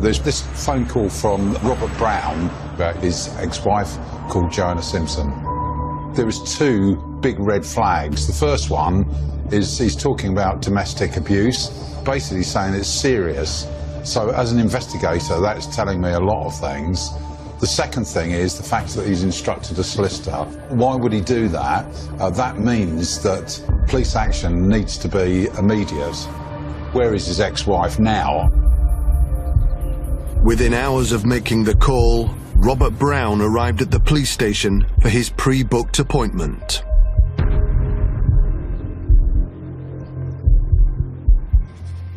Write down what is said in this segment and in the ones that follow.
There's this phone call from Robert Brown about his ex-wife called Joanna Simpson. There was two big red flags. The first one is he's talking about domestic abuse, basically saying it's serious. So as an investigator, that's telling me a lot of things. The second thing is the fact that he's instructed a solicitor. Why would he do that? That means that police action needs to be immediate. Where is his ex-wife now? Within hours of making the call, Robert Brown arrived at the police station for his pre-booked appointment.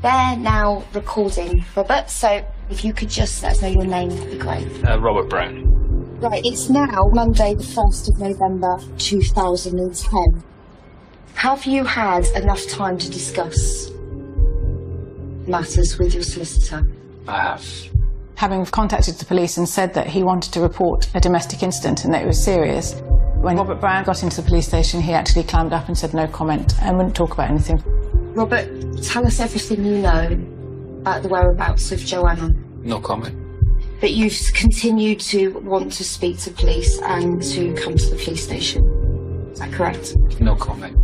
They're now recording, Robert, so if you could just let us know your name, that'd be great. Robert Brown. Right, it's now Monday the 1st of November 2010. Have you had enough time to discuss matters with your solicitor? I have. Having contacted the police and said that he wanted to report a domestic incident and that it was serious, when Robert Brown got into the police station, he actually climbed up and said no comment and wouldn't talk about anything. Robert, tell us everything you know about the whereabouts of Joanna. No comment. But you've continued to want to speak to police and to come to the police station. Is that correct? No comment.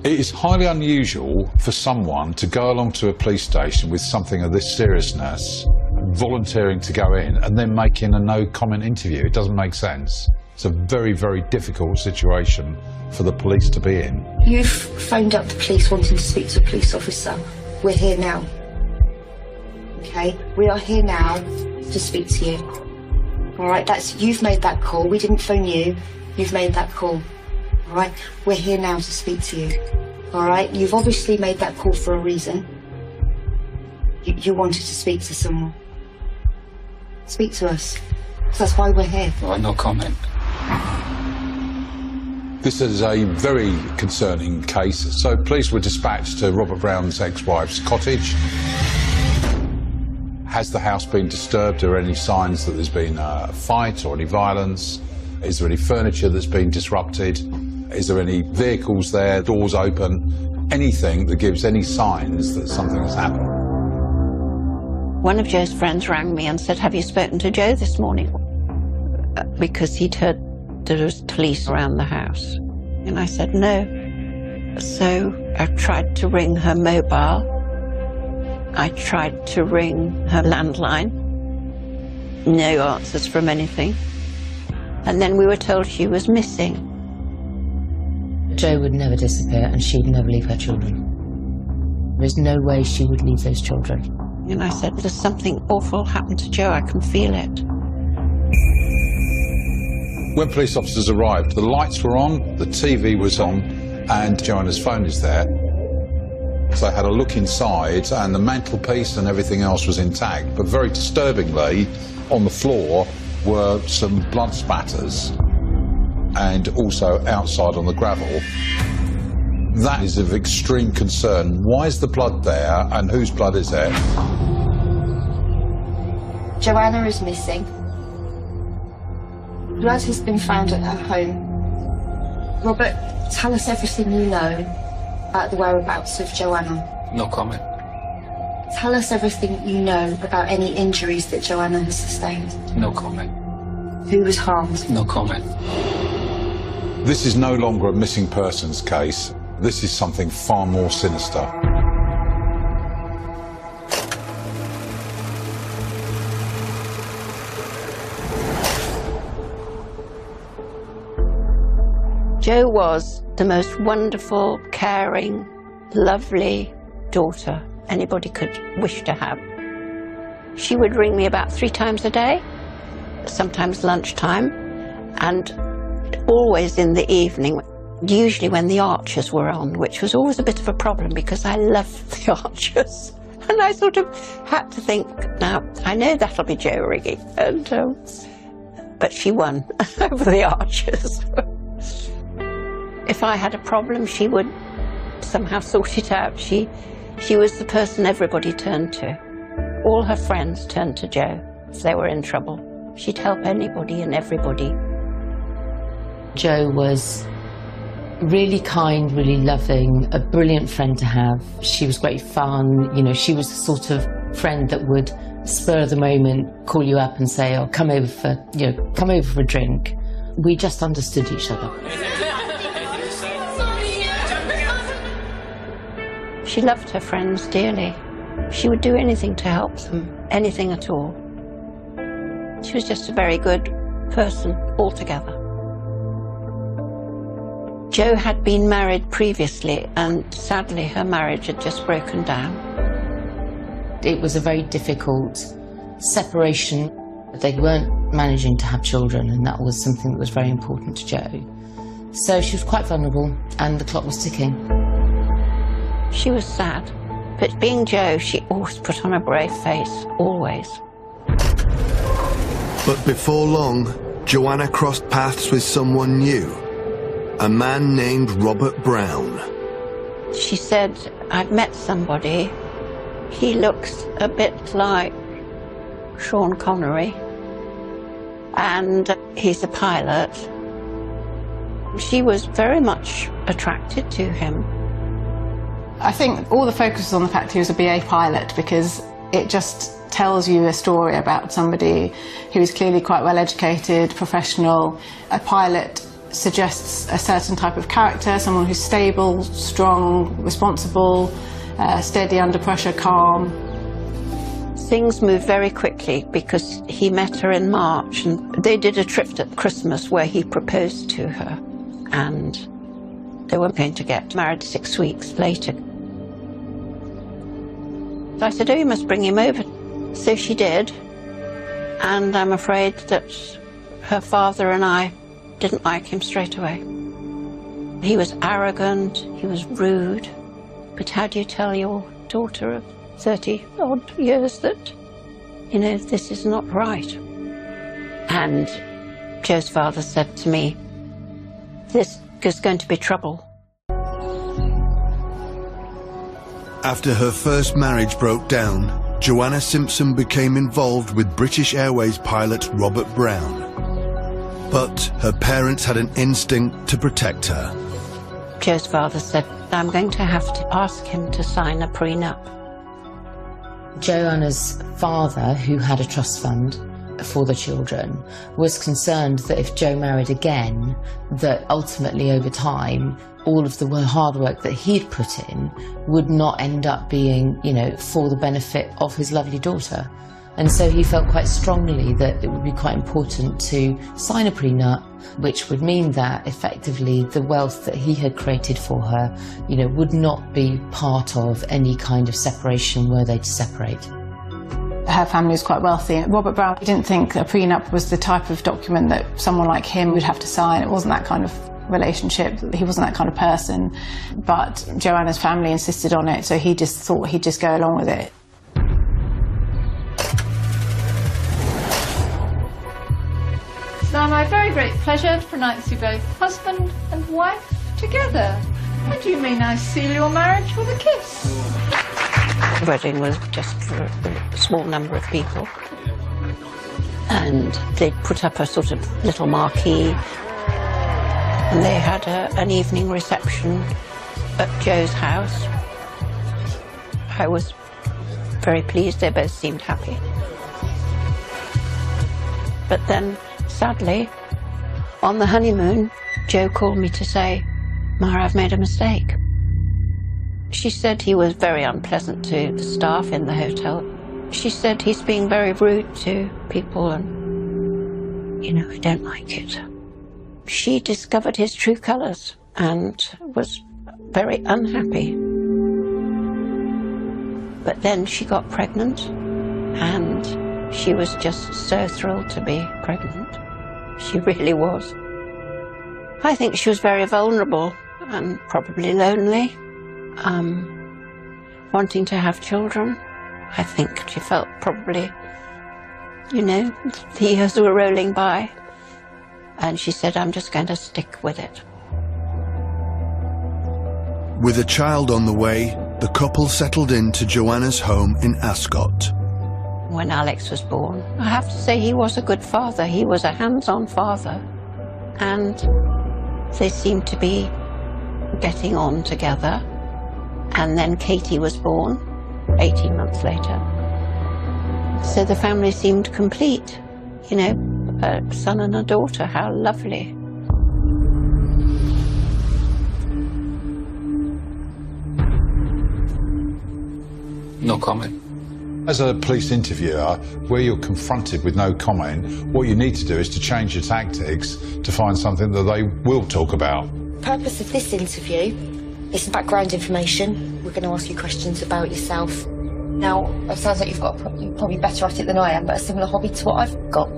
It is highly unusual for someone to go along to a police station with something of this seriousness, volunteering to go in, and then making a no-comment interview. It doesn't make sense. It's a very, very difficult situation for the police to be in. You've phoned up the police wanting to speak to a police officer. We're here now. Okay? We are here now to speak to you. All right? You've made that call. We didn't phone you. You've made that call. All right? We're here now to speak to you. All right? You've obviously made that call for a reason. You wanted to speak to someone. Speak to us. That's why we're here. Well, no comment. This is a very concerning case. So police were dispatched to Robert Brown's ex-wife's cottage. Has the house been disturbed? Are there any signs that there's been a fight or any violence? Is there any furniture that's been disrupted? Is there any vehicles there, doors open? Anything that gives any signs that something has happened? One of Joe's friends rang me and said, "Have you spoken to Joe this morning?" Because he'd heard there was police around the house. And I said, no. So I tried to ring her mobile. I tried to ring her landline. No answers from anything. And then we were told she was missing. Joe would never disappear and she'd never leave her children. There's no way she would leave those children. And I said, there's something awful happened to Joe, I can feel it. When police officers arrived, the lights were on, the TV was on, and Joanna's phone is there. So they had a look inside, and the mantelpiece and everything else was intact. But very disturbingly, on the floor were some blood spatters, and also outside on the gravel. That is of extreme concern. Why is the blood there, and whose blood is it? Joanna is missing. Blood has been found at her home. Robert, tell us everything you know about the whereabouts of Joanna. No comment. Tell us everything you know about any injuries that Joanna has sustained. No comment. Who was harmed? No comment. This is no longer a missing persons case. This is something far more sinister. Jo was the most wonderful, caring, lovely daughter anybody could wish to have. She would ring me about 3 times a day, sometimes lunchtime, and always in the evening, usually when the Archers were on, which was always a bit of a problem because I loved the Archers. And I sort of had to think, now, I know that'll be Jo ringing, and, but she won over the Archers. If I had a problem, she would somehow sort it out. She was the person everybody turned to. All her friends turned to Jo if they were in trouble. She'd help anybody and everybody. Jo was really kind, really loving, a brilliant friend to have. She was great fun. You know, she was the sort of friend that would spur of the moment call you up and say, oh, come over for a drink. We just understood each other. She loved her friends dearly. She would do anything to help them, anything at all. She was just a very good person altogether. Jo had been married previously, and sadly her marriage had just broken down. It was a very difficult separation. They weren't managing to have children, and that was something that was very important to Jo. So she was quite vulnerable, and the clock was ticking. She was sad, but being Jo, she always put on a brave face, always. But before long, Joanna crossed paths with someone new, a man named Robert Brown. She said, I've met somebody. He looks a bit like Sean Connery, and he's a pilot. She was very much attracted to him. I think all the focus is on the fact he was a BA pilot, because it just tells you a story about somebody who is clearly quite well educated, professional. A pilot suggests a certain type of character, someone who's stable, strong, responsible, steady under pressure, calm. Things moved very quickly because he met her in March, and they did a trip at Christmas where he proposed to her, and they were going to get married 6 weeks later. So I said, oh, you must bring him over. So she did, and I'm afraid that her father and I didn't like him straight away. He was arrogant, he was rude, but how do you tell your daughter of 30-odd years that, you know, this is not right? And Jo's father said to me, this is going to be trouble. After her first marriage broke down, Joanna Simpson became involved with British Airways pilot Robert Brown. But her parents had an instinct to protect her. Jo's father said, I'm going to have to ask him to sign a prenup. Joanna's father, who had a trust fund for the children, was concerned that if Jo married again, that ultimately over time, all of the hard work that he'd put in would not end up being, you know, for the benefit of his lovely daughter. And so he felt quite strongly that it would be quite important to sign a prenup, which would mean that effectively the wealth that he had created for her, you know, would not be part of any kind of separation were they to separate. Her family was quite wealthy. Robert Brown didn't think a prenup was the type of document that someone like him would have to sign. It wasn't that kind of relationship. He wasn't that kind of person. But Joanna's family insisted on it, so he just thought he'd just go along with it. It's now my very great pleasure to pronounce you both husband and wife together. And you may now seal your marriage with a kiss. The wedding was just for a small number of people. And they'd put up a sort of little marquee, and they had an evening reception at Jo's house. I was very pleased. They both seemed happy. But then, sadly, on the honeymoon, Jo called me to say, Mara, I've made a mistake. She said he was very unpleasant to the staff in the hotel. She said he's being very rude to people and, you know, I don't like it. She discovered his true colours and was very unhappy. But then she got pregnant, and she was just so thrilled to be pregnant. She really was. I think she was very vulnerable and probably lonely, wanting to have children. I think she felt probably, you know, the years were rolling by, and she said, I'm just going to stick with it. With a child on the way, the couple settled into Joanna's home in Ascot. When Alex was born, I have to say he was a good father. He was a hands-on father, and they seemed to be getting on together. And then Katie was born 18 months later. So the family seemed complete. You know, a son and a daughter, how lovely. No comment. As a police interviewer, where you're confronted with no comment, what you need to do is to change your tactics to find something that they will talk about. The purpose of this interview is background information. We're going to ask you questions about yourself. Now, it sounds like you're probably better at it than I am, but a similar hobby to what I've got,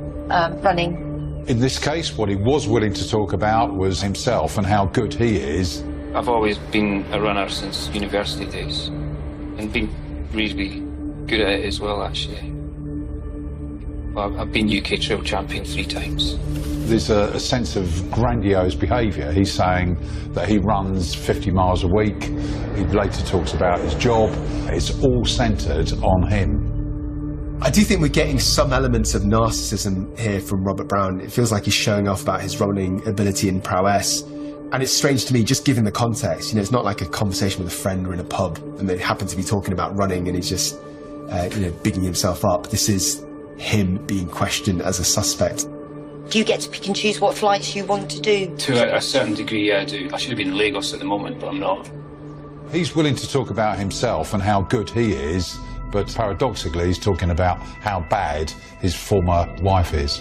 running. In this case, what he was willing to talk about was himself and how good he is. I've always been a runner since university days and been really good at it as well, actually. Well, I've been UK trail champion 3 times. There's a sense of grandiose behaviour. He's saying that he runs 50 miles a week. He later talks about his job. It's all centred on him. I do think we're getting some elements of narcissism here from Robert Brown. It feels like he's showing off about his running ability and prowess. And it's strange to me, just given the context. You know, it's not like a conversation with a friend or in a pub and they happen to be talking about running and he's just, you know, bigging himself up. This is him being questioned as a suspect. Do you get to pick and choose what flights you want to do? To a certain degree, yeah, I do. I should have been in Lagos at the moment, but I'm not. He's willing to talk about himself and how good he is, but paradoxically he's talking about how bad his former wife is.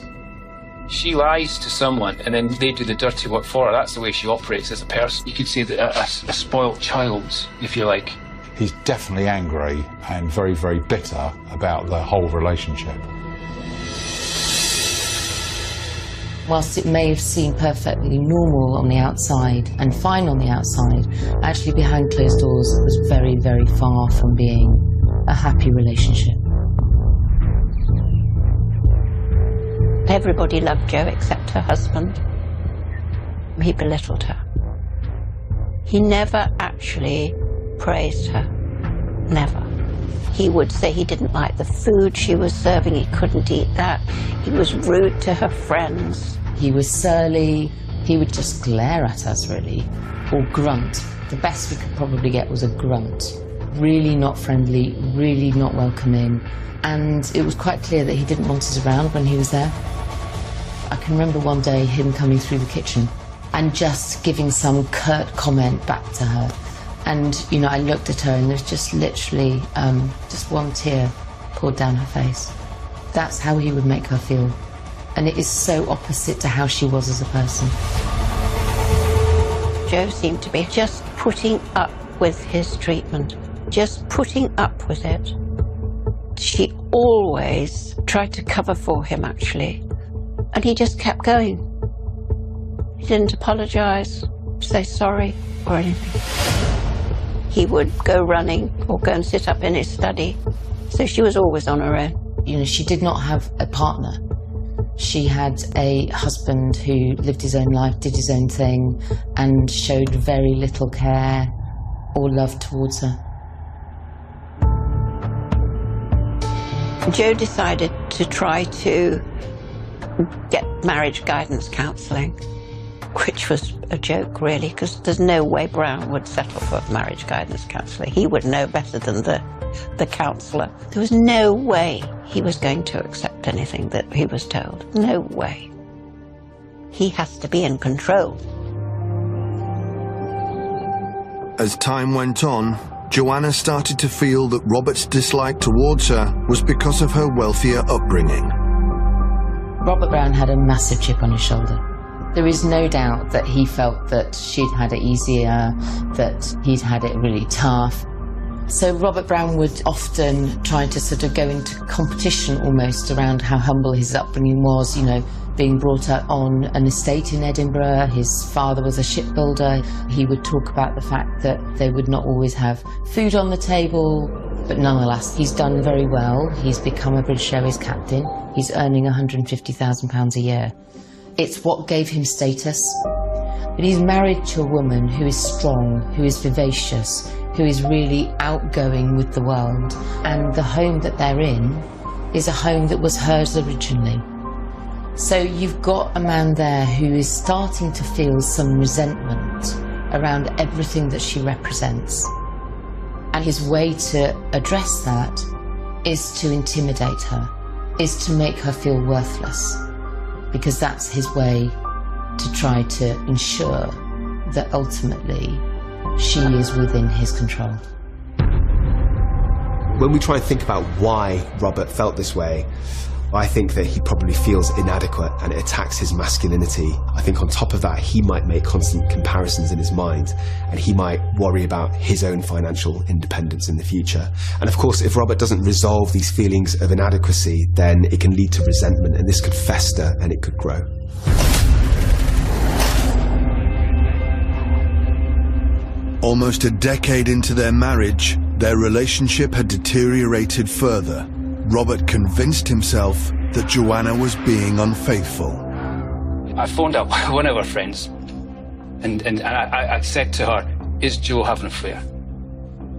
She lies to someone and then they do the dirty work for her. That's the way she operates as a person. You could say that a spoilt child, if you like. He's definitely angry and very, very bitter about the whole relationship. Whilst it may have seemed perfectly normal on the outside and fine on the outside, actually behind closed doors it was very, very far from being a happy relationship. Everybody loved Jo except her husband. He belittled her. He never actually praised her. Never. He would say he didn't like the food she was serving, he couldn't eat that. He was rude to her friends. He was surly. He would just glare at us, really, or grunt. The best we could probably get was a grunt. Really not friendly, really not welcoming, and it was quite clear that he didn't want us around when he was there. I can remember one day him coming through the kitchen and just giving some curt comment back to her. And, you know, I looked at her and there's just literally just one tear poured down her face. That's how he would make her feel. And it is so opposite to how she was as a person. Jo seemed to be just putting up with his treatment, just putting up with it. She always tried to cover for him, actually. And he just kept going. He didn't apologise, say sorry, or anything. He would go running or go and sit up in his study. So she was always on her own. You know, she did not have a partner. She had a husband who lived his own life, did his own thing, and showed very little care or love towards her. Jo decided to try to get marriage guidance counselling, which was a joke, really, because there's no way Brown would settle for marriage guidance counselling. He would know better than the counsellor. There was no way he was going to accept anything that he was told. No way. He has to be in control. As time went on, Joanna started to feel that Robert's dislike towards her was because of her wealthier upbringing. Robert Brown had a massive chip on his shoulder. There is no doubt that he felt that she'd had it easier, that he'd had it really tough. So Robert Brown would often try to sort of go into competition almost around how humble his upbringing was, you know, being brought up on an estate in Edinburgh. His father was a shipbuilder. He would talk about the fact that they would not always have food on the table, but nonetheless, he's done very well. He's become a British Airways captain. He's earning £150,000 a year. It's what gave him status. But he's married to a woman who is strong, who is vivacious, who is really outgoing with the world. And the home that they're in is a home that was hers originally. So you've got a man there who is starting to feel some resentment around everything that she represents. And his way to address that is to intimidate her. is to make her feel worthless, because that's his way to try to ensure that ultimately she is within his control. When we try and think about why Robert felt this way, I think that he probably feels inadequate and it attacks his masculinity. I think on top of that, he might make constant comparisons in his mind and he might worry about his own financial independence in the future. And of course, if Robert doesn't resolve these feelings of inadequacy, then it can lead to resentment and this could fester and it could grow. Almost a decade into their marriage, their relationship had deteriorated further. Robert convinced himself that Joanna was being unfaithful. I phoned up one of our friends and I said to her, is Joe having an affair?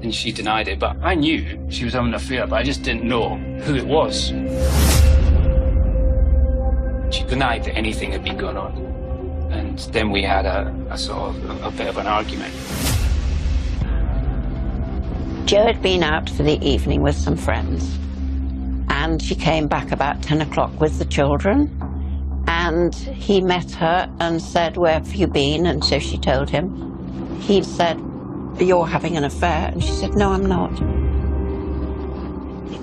And she denied it, but I knew she was having an affair, but I just didn't know who it was. She denied that anything had been going on. And then we had a sort of a bit of an argument. Jo had been out for the evening with some friends. And she came back about 10 o'clock with the children. And he met her and said, where have you been? And so she told him. He said, you're having an affair. And she said, no, I'm not.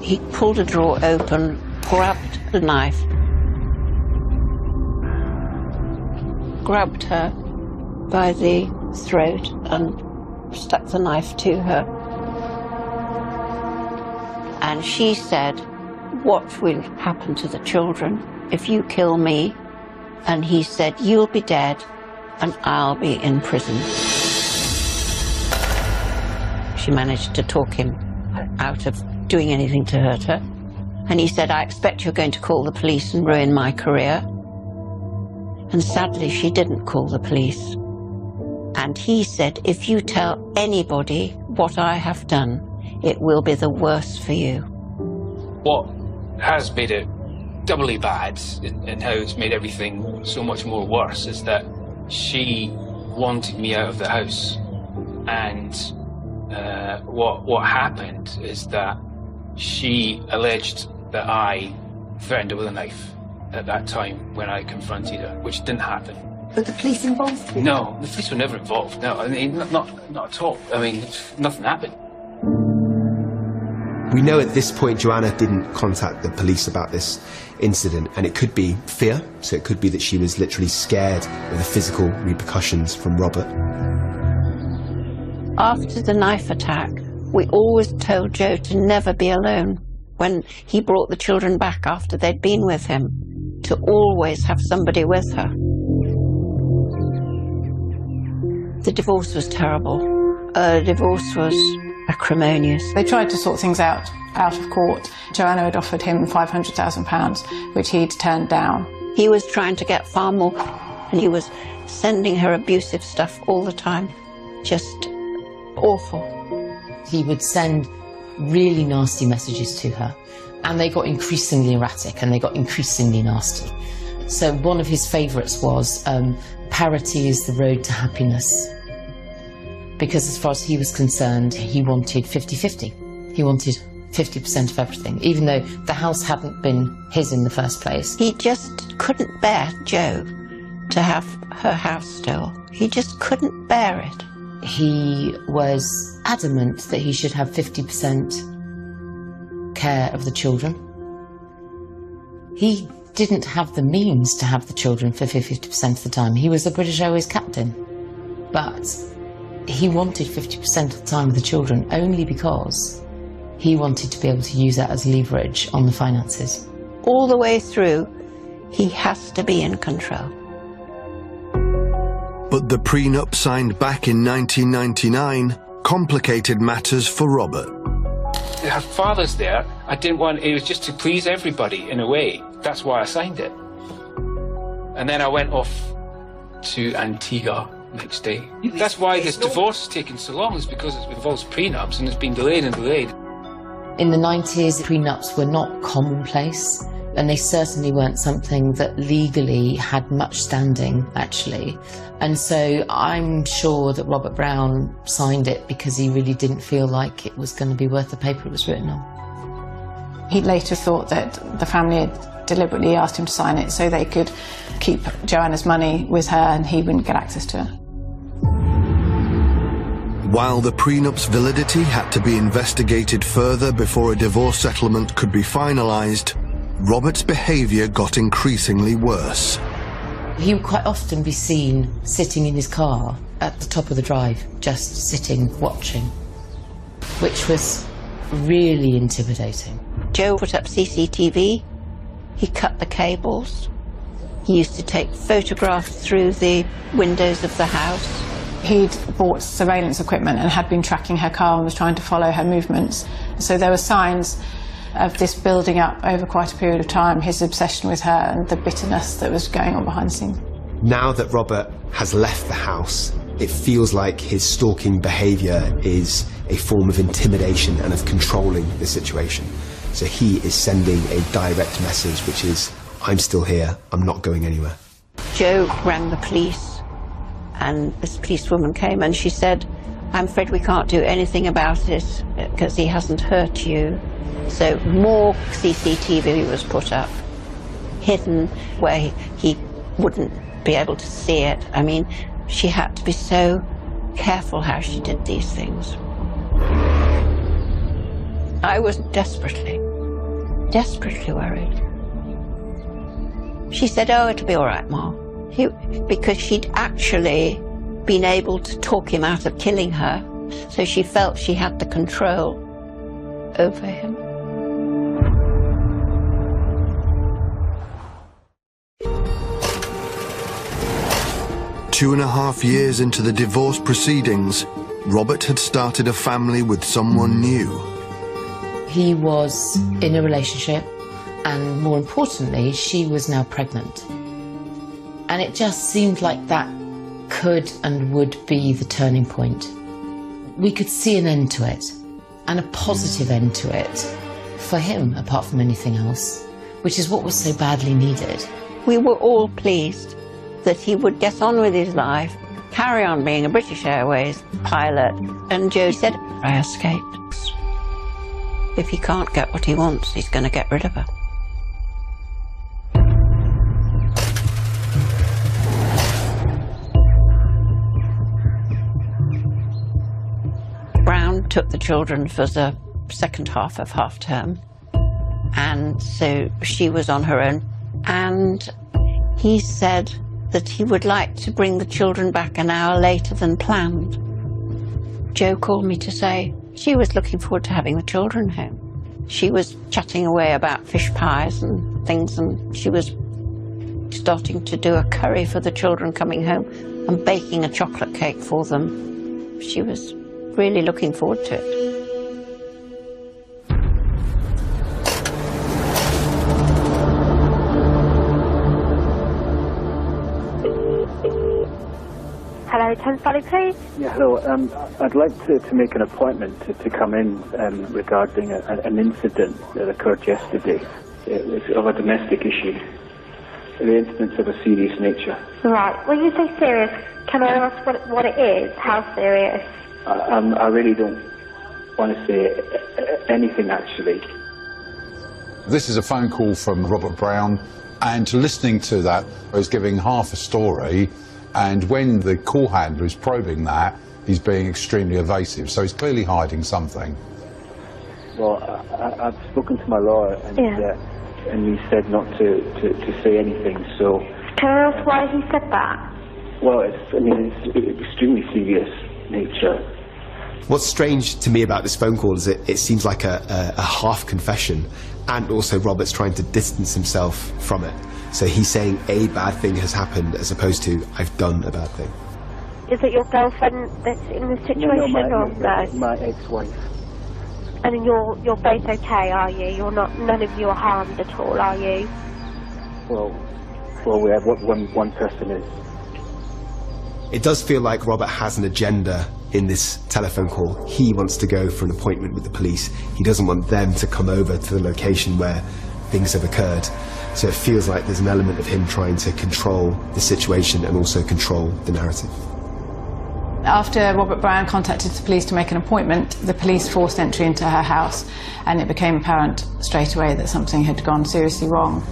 He pulled a drawer open, grabbed the knife, grabbed her by the throat and stuck the knife to her. And she said, what will happen to the children if you kill me? And he said, you'll be dead and I'll be in prison. She managed to talk him out of doing anything to hurt her. And he said, I expect you're going to call the police and ruin my career. And sadly, she didn't call the police. And he said, if you tell anybody what I have done, it will be the worst for you. What has made it doubly bad and how it's made everything so much more worse is that she wanted me out of the house. And what happened is that she alleged that I threatened her with a knife at that time when I confronted her, which didn't happen. But the police involved? No, the police were never involved. No, I mean, not at all. I mean, nothing happened. We know at this point Joanna didn't contact the police about this incident, and it could be fear, so it could be that she was literally scared of the physical repercussions from Robert. After the knife attack, we always told Jo to never be alone. When he brought the children back after they'd been with him, to always have somebody with her. The divorce was terrible. Divorce was acrimonious. They tried to sort things out of court. Joanna had offered him £500,000, which he'd turned down. He was trying to get far more, and he was sending her abusive stuff all the time. Just awful. He would send really nasty messages to her, and they got increasingly erratic and they got increasingly nasty. So one of his favourites was parity is the road to happiness. Because as far as he was concerned, he wanted 50-50. He wanted 50% of everything, even though the house hadn't been his in the first place. He just couldn't bear Jo to have her house still. He just couldn't bear it. He was adamant that he should have 50% care of the children. He didn't have the means to have the children for 50% of the time. He was the British Airways captain. But he wanted 50% of the time with the children only because he wanted to be able to use that as leverage on the finances. All the way through, he has to be in control. But the prenup signed back in 1999 complicated matters for Robert. Her father's there. I didn't want, it was just to please everybody in a way. That's why I signed it. And then I went off to Antigua next day. That's why this divorce has taken so long, is because it involves prenups and it's been delayed and delayed. In the 90s, prenups were not commonplace, and they certainly weren't something that legally had much standing, actually. And so I'm sure that Robert Brown signed it because he really didn't feel like it was going to be worth the paper it was written on. He later thought that the family had deliberately asked him to sign it so they could keep Joanna's money with her and he wouldn't get access to it. While the prenup's validity had to be investigated further before a divorce settlement could be finalised, Robert's behaviour got increasingly worse. He would quite often be seen sitting in his car at the top of the drive, just sitting, watching, which was really intimidating. Joe put up CCTV, he cut the cables, he used to take photographs through the windows of the house. He'd bought surveillance equipment and had been tracking her car and was trying to follow her movements. So there were signs of this building up over quite a period of time, his obsession with her and the bitterness that was going on behind the scenes. Now that Robert has left the house, it feels like his stalking behaviour is a form of intimidation and of controlling the situation. So he is sending a direct message, which is, I'm still here, I'm not going anywhere. Joe rang the police, and this policewoman came and she said, I'm afraid we can't do anything about it because he hasn't hurt you. So more CCTV was put up, hidden where he wouldn't be able to see it. I mean, she had to be so careful how she did these things. I was desperately worried. She said, oh, it'll be all right, Ma. Because she'd actually been able to talk him out of killing her, so she felt she had the control over him. Two and a half years into the divorce proceedings, Robert had started a family with someone new. He was in a relationship, and more importantly, she was now pregnant. And it just seemed like that could and would be the turning point. We could see an end to it, and a positive end to it, for him, apart from anything else, which is what was so badly needed. We were all pleased that he would get on with his life, carry on being a British Airways pilot, and Joe said, I escaped. If he can't get what he wants, he's going to get rid of her. Brown took the children for the second half of half-term, and so she was on her own, and he said that he would like to bring the children back an hour later than planned. Jo called me to say she was looking forward to having the children home. She was chatting away about fish pies and things, and she was starting to do a curry for the children coming home and baking a chocolate cake for them. She was really looking forward to it. Hello, Thames Valley, please. Yeah, hello. I'd like to make an appointment to come in regarding an incident that occurred yesterday. It's of a domestic issue. The incident's of a serious nature. Right. When you say serious, can I ask what it is? How serious? I really don't want to say anything, actually. This is a phone call from Robert Brown, and listening to that, I was giving half a story. And when the call handler is probing that, he's being extremely evasive, so he's clearly hiding something. Well, I've spoken to my lawyer, and he said not to say anything, so... Can I ask why he said that? Well, it's extremely serious nature. What's strange to me about this phone call is it seems like a half confession, and also Robert's trying to distance himself from it. So he's saying a bad thing has happened as opposed to I've done a bad thing. Is it your girlfriend that's in this situation? No, my ex-wife. And you're both okay, are you? You're not, none of you are harmed at all, are you? Well, we have one person is. It does feel like Robert has an agenda in this telephone call. He wants to go for an appointment with the police. He doesn't want them to come over to the location where things have occurred. So it feels like there's an element of him trying to control the situation and also control the narrative. After Robert Brown contacted the police to make an appointment, the police forced entry into her house, and it became apparent straight away that something had gone seriously wrong.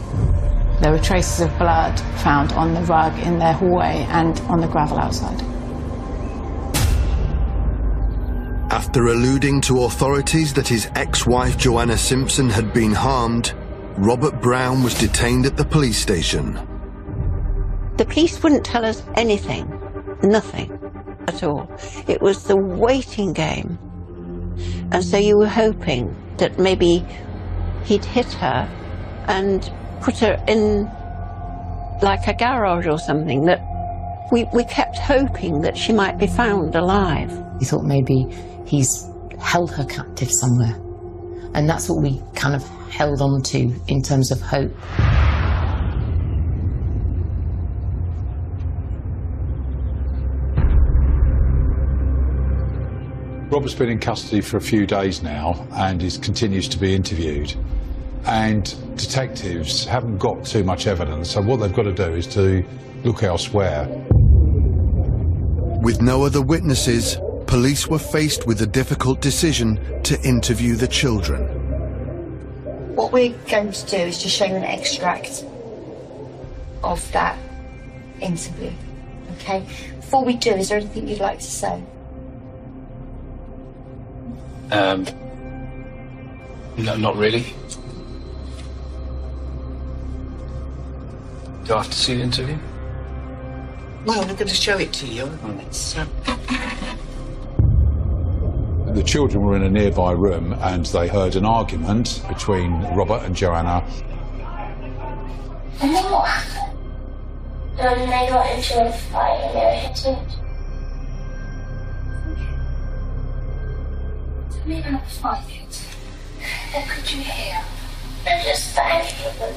There were traces of blood found on the rug in their hallway and on the gravel outside. After alluding to authorities that his ex-wife Joanna Simpson had been harmed, Robert Brown was detained at the police station. The police wouldn't tell us anything, nothing at all. It was the waiting game. And so you were hoping that maybe he'd hit her and put her in like a garage or something, that we kept hoping that she might be found alive. We thought maybe he's held her captive somewhere. And that's what we kind of held on to in terms of hope. Robert's been in custody for a few days now and he continues to be interviewed. And detectives haven't got too much evidence, so what they've got to do is to look elsewhere. With no other witnesses, police were faced with the difficult decision to interview the children. What we're going to do is just show you an extract of that interview, okay? Before we do, is there anything you'd like to say? No, not really. Do I have to see the interview? Well, we're going to show it to you. It's, The children were in a nearby room and they heard an argument between Robert and Joanna. And then what happened? They got into a fight and they were hitting. Tell me about the fight. What could you hear? They're just thanking them.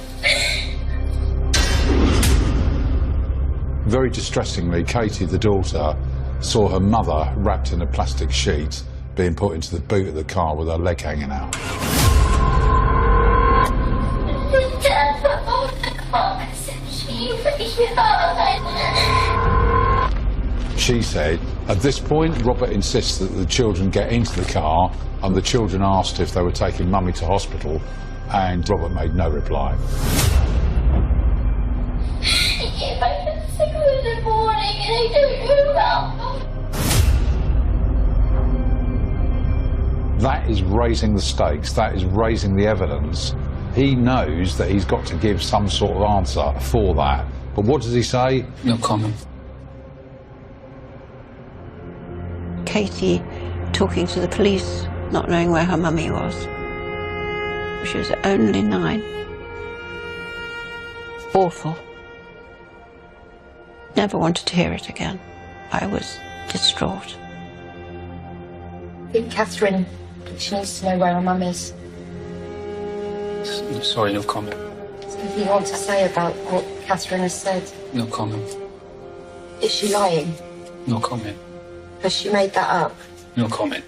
Very distressingly, Katie, the daughter, saw her mother wrapped in a plastic sheet being put into the boot of the car with her leg hanging out. Dad put all the car and said She said, at this point, Robert insists that the children get into the car, and the children asked if they were taking Mummy to hospital, and Robert made no reply. He came back at 6 in the morning and he didn't move out. That is raising the stakes, that is raising the evidence. He knows that he's got to give some sort of answer for that. But what does he say? No comment. Katie talking to the police, not knowing where her mummy was. She was only 9. Awful. Never wanted to hear it again. I was distraught. I think Catherine, she needs to know where her mum is. Sorry, no comment. Something you want to say about what Catherine has said? No comment. Is she lying? No comment. Has she made that up? No comment.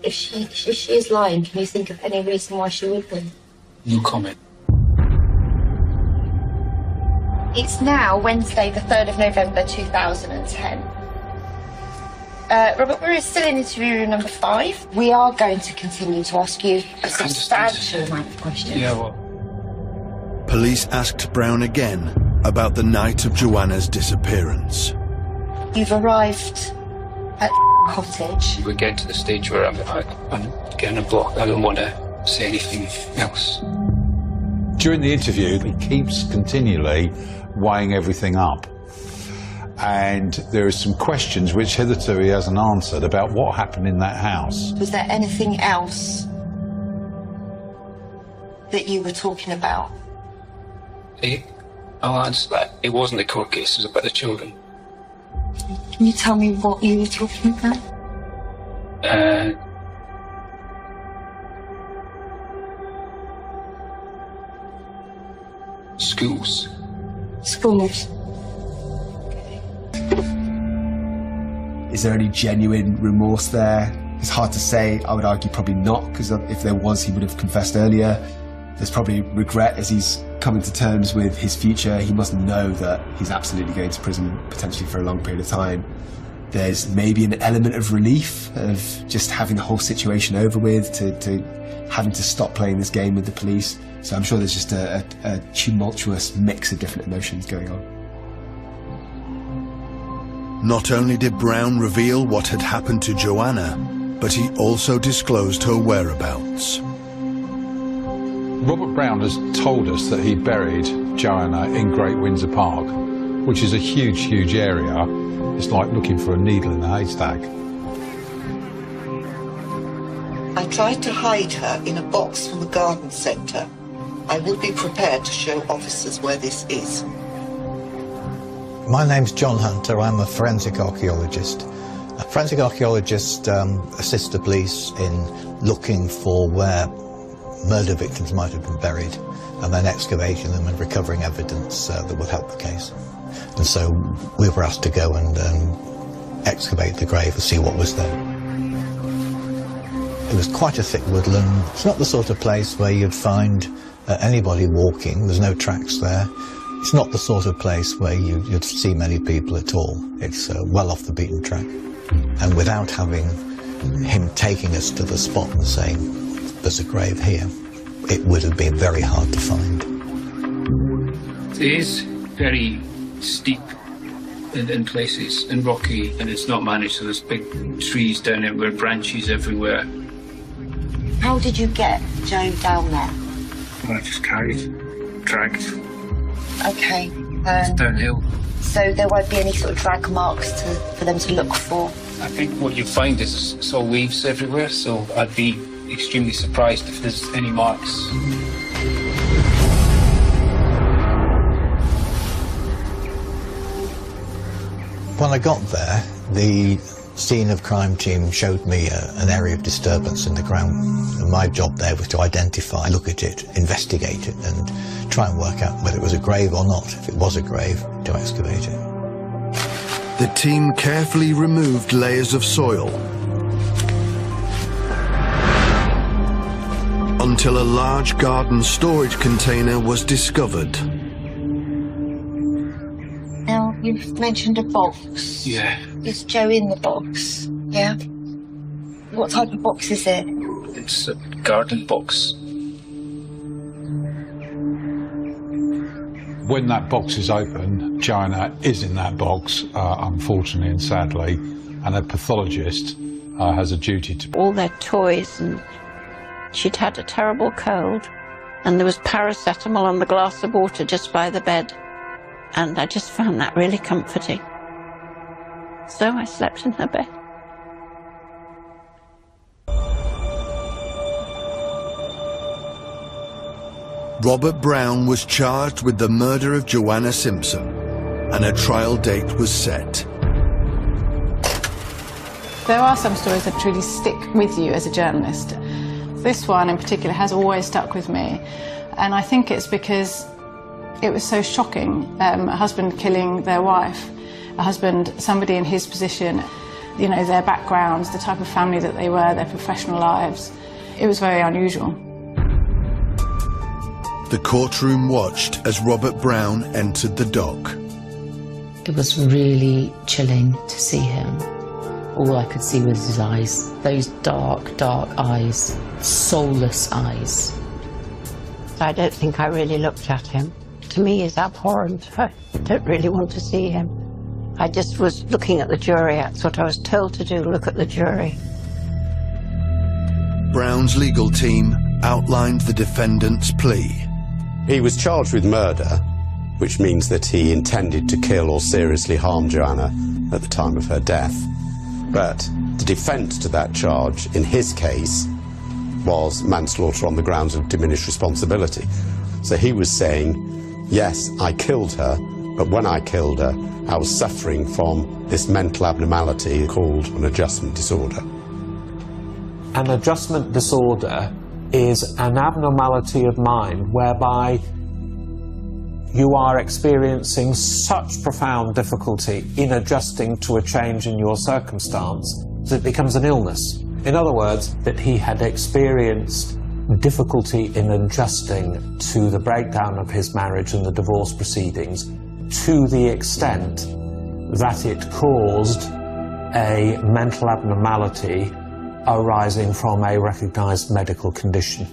If she is lying, can you think of any reason why she would be? No comment. It's now Wednesday, the 3rd of November 2010. Robert, we're still in interview room number 5. We are going to continue to ask you a substantial amount of questions. Yeah, well. Police asked Brown again about the night of Joanna's disappearance. You've arrived at the cottage. We're getting to the stage where I'm getting a block. I don't want to say anything else. During the interview, he keeps continually weighing everything up. And there are some questions which hitherto he hasn't answered about what happened in that house. Was there anything else that you were talking about? I'll answer that. It wasn't a court case, it was about the children. Can you tell me what you were talking about? Schools. Schools. Is there any genuine remorse there? It's hard to say. I would argue probably not, because if there was, he would have confessed earlier. There's probably regret as he's coming to terms with his future. He must know that he's absolutely going to prison, potentially for a long period of time. There's maybe an element of relief of just having the whole situation over with, to having to stop playing this game with the police. So I'm sure there's just a tumultuous mix of different emotions going on. Not only did Brown reveal what had happened to Joanna, but he also disclosed her whereabouts. Robert Brown has told us that he buried Joanna in Great Windsor Park, which is a huge, huge area. It's like looking for a needle in a haystack. I tried to hide her in a box from the garden centre. I will be prepared to show officers where this is. My name's John Hunter. I'm a forensic archaeologist. A forensic archaeologist assists the police in looking for where murder victims might have been buried and then excavating them and recovering evidence that will help the case. And so we were asked to go and excavate the grave and see what was there. It was quite a thick woodland. It's not the sort of place where you'd find anybody walking. There's no tracks there. It's not the sort of place where you'd see many people at all. It's well off the beaten track. And without having him taking us to the spot and saying, there's a grave here, it would have been very hard to find. It is very steep in places and rocky, and it's not managed, so there's big trees down there with branches everywhere. How did you get Joe down there? Well, I just dragged. Okay. It's downhill. So there won't be any sort of drag marks for them to look for? I think what you find is it's all leaves everywhere, so I'd be extremely surprised if there's any marks. When I got there, the scene of crime team showed me an area of disturbance in the ground. And my job there was to identify, look at it, investigate it, and try and work out whether it was a grave or not. If it was a grave, to excavate it. The team carefully removed layers of soil until a large garden storage container was discovered. Now, you've mentioned a box. Yeah. Is Joe in the box? Yeah? What type of box is it? It's a garden box. When that box is open, Joanna is in that box, unfortunately and sadly, and a pathologist has a duty to... All their toys, and she'd had a terrible cold, and there was paracetamol on the glass of water just by the bed, and I just found that really comforting. So I slept in her bed. Robert Brown was charged with the murder of Joanna Simpson, and a trial date was set. There are some stories that truly stick with you as a journalist. This one in particular has always stuck with me, and I think it's because it was so shocking. A husband killing their wife, a husband, somebody in his position, you know, their backgrounds, the type of family that they were, their professional lives. It was very unusual. The courtroom watched as Robert Brown entered the dock. It was really chilling to see him. All I could see was his eyes. Those dark, dark eyes. Soulless eyes. I don't think I really looked at him. To me, he's abhorrent. I don't really want to see him. I just was looking at the jury. That's what I was told to do, look at the jury. Brown's legal team outlined the defendant's plea. He was charged with murder, which means that he intended to kill or seriously harm Joanna at the time of her death. But the defence to that charge, in his case, was manslaughter on the grounds of diminished responsibility. So he was saying, yes, I killed her, but when I killed her, I was suffering from this mental abnormality called an adjustment disorder. An adjustment disorder is an abnormality of mind whereby you are experiencing such profound difficulty in adjusting to a change in your circumstance that it becomes an illness. In other words, that he had experienced difficulty in adjusting to the breakdown of his marriage and the divorce proceedings to the extent that it caused a mental abnormality arising from a recognised medical condition.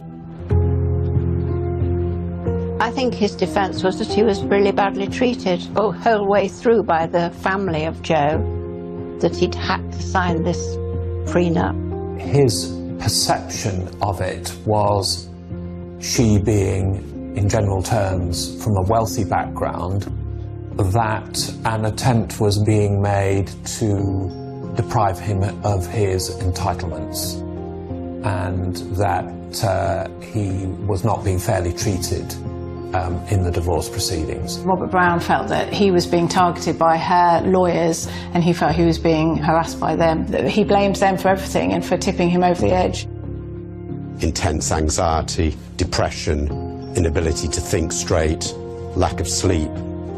I think his defence was that he was really badly treated the whole way through by the family of Joe, that he'd had to sign this prenup. His perception of it was she being, in general terms, from a wealthy background, that an attempt was being made to deprive him of his entitlements, and that he was not being fairly treated in the divorce proceedings. Robert Brown felt that he was being targeted by her lawyers, and he felt he was being harassed by them. He blamed them for everything and for tipping him over the edge. Intense anxiety, depression, inability to think straight, lack of sleep.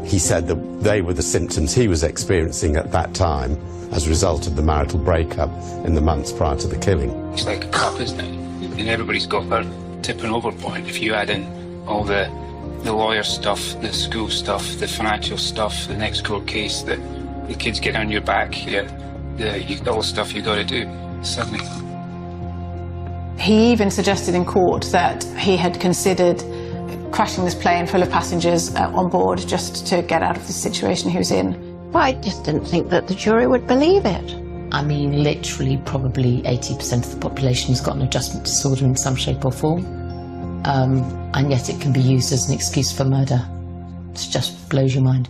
He said that they were the symptoms he was experiencing at that time as a result of the marital breakup in the months prior to the killing. It's like a cup, isn't it? And everybody's got their tipping over point. If you add in all the lawyer stuff, the school stuff, the financial stuff, the next court case, that the kids get on your back, all the stuff you got to do, suddenly. He even suggested in court that he had considered crashing this plane full of passengers on board just to get out of the situation he was in. Well, I just didn't think that the jury would believe it. I mean, literally, probably 80% of the population has got an adjustment disorder in some shape or form. And yet it can be used as an excuse for murder. It just blows your mind.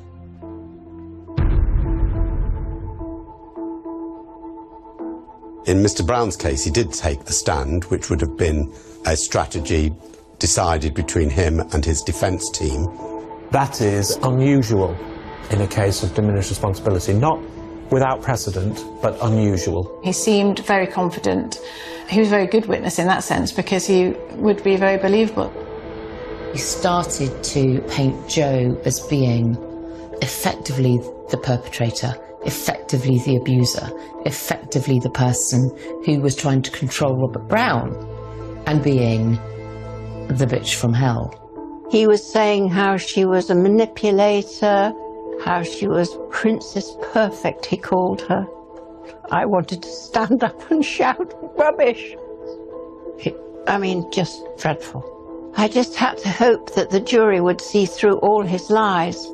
In Mr. Brown's case, he did take the stand, which would have been a strategy decided between him and his defence team. That is unusual in a case of diminished responsibility. Not without precedent, but unusual. He seemed very confident. He was a very good witness in that sense because he would be very believable. He started to paint Joe as being effectively the perpetrator, effectively the abuser, effectively the person who was trying to control Robert Brown, and being the bitch from hell. He was saying how she was a manipulator, how she was Princess Perfect, he called her. I wanted to stand up and shout rubbish. I mean, just dreadful. I just had to hope that the jury would see through all his lies.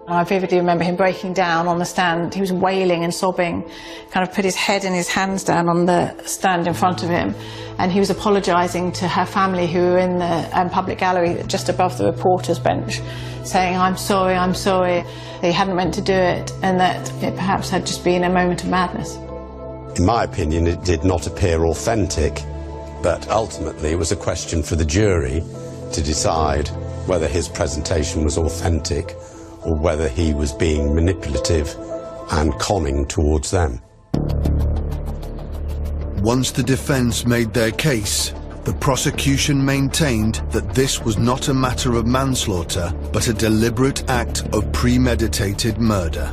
I vividly remember him breaking down on the stand. He was wailing and sobbing, kind of put his head and his hands down on the stand in front of him, and he was apologising to her family who were in the public gallery just above the reporter's bench, saying, I'm sorry, he hadn't meant to do it, and that it perhaps had just been a moment of madness. In my opinion, it did not appear authentic, but ultimately it was a question for the jury to decide whether his presentation was authentic or whether he was being manipulative and conning towards them. Once the defence made their case, the prosecution maintained that this was not a matter of manslaughter, but a deliberate act of premeditated murder.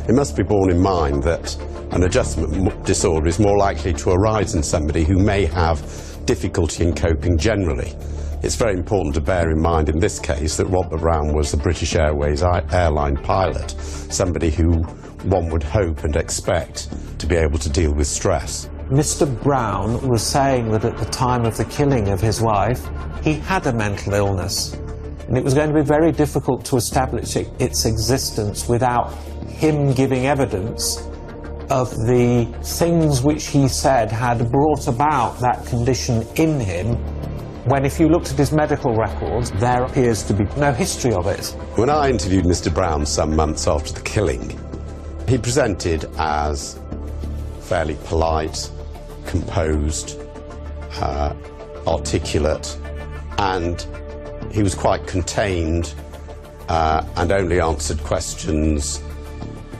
It must be borne in mind that an adjustment disorder is more likely to arise in somebody who may have difficulty in coping generally. It's very important to bear in mind in this case that Robert Brown was the British Airways airline pilot, somebody who one would hope and expect to be able to deal with stress. Mr. Brown was saying that at the time of the killing of his wife, he had a mental illness, and it was going to be very difficult to establish its existence without him giving evidence of the things which he said had brought about that condition in him, when if you looked at his medical records, there appears to be no history of it. When I interviewed Mr. Brown some months after the killing, he presented as fairly polite, composed, articulate, and he was quite contained and only answered questions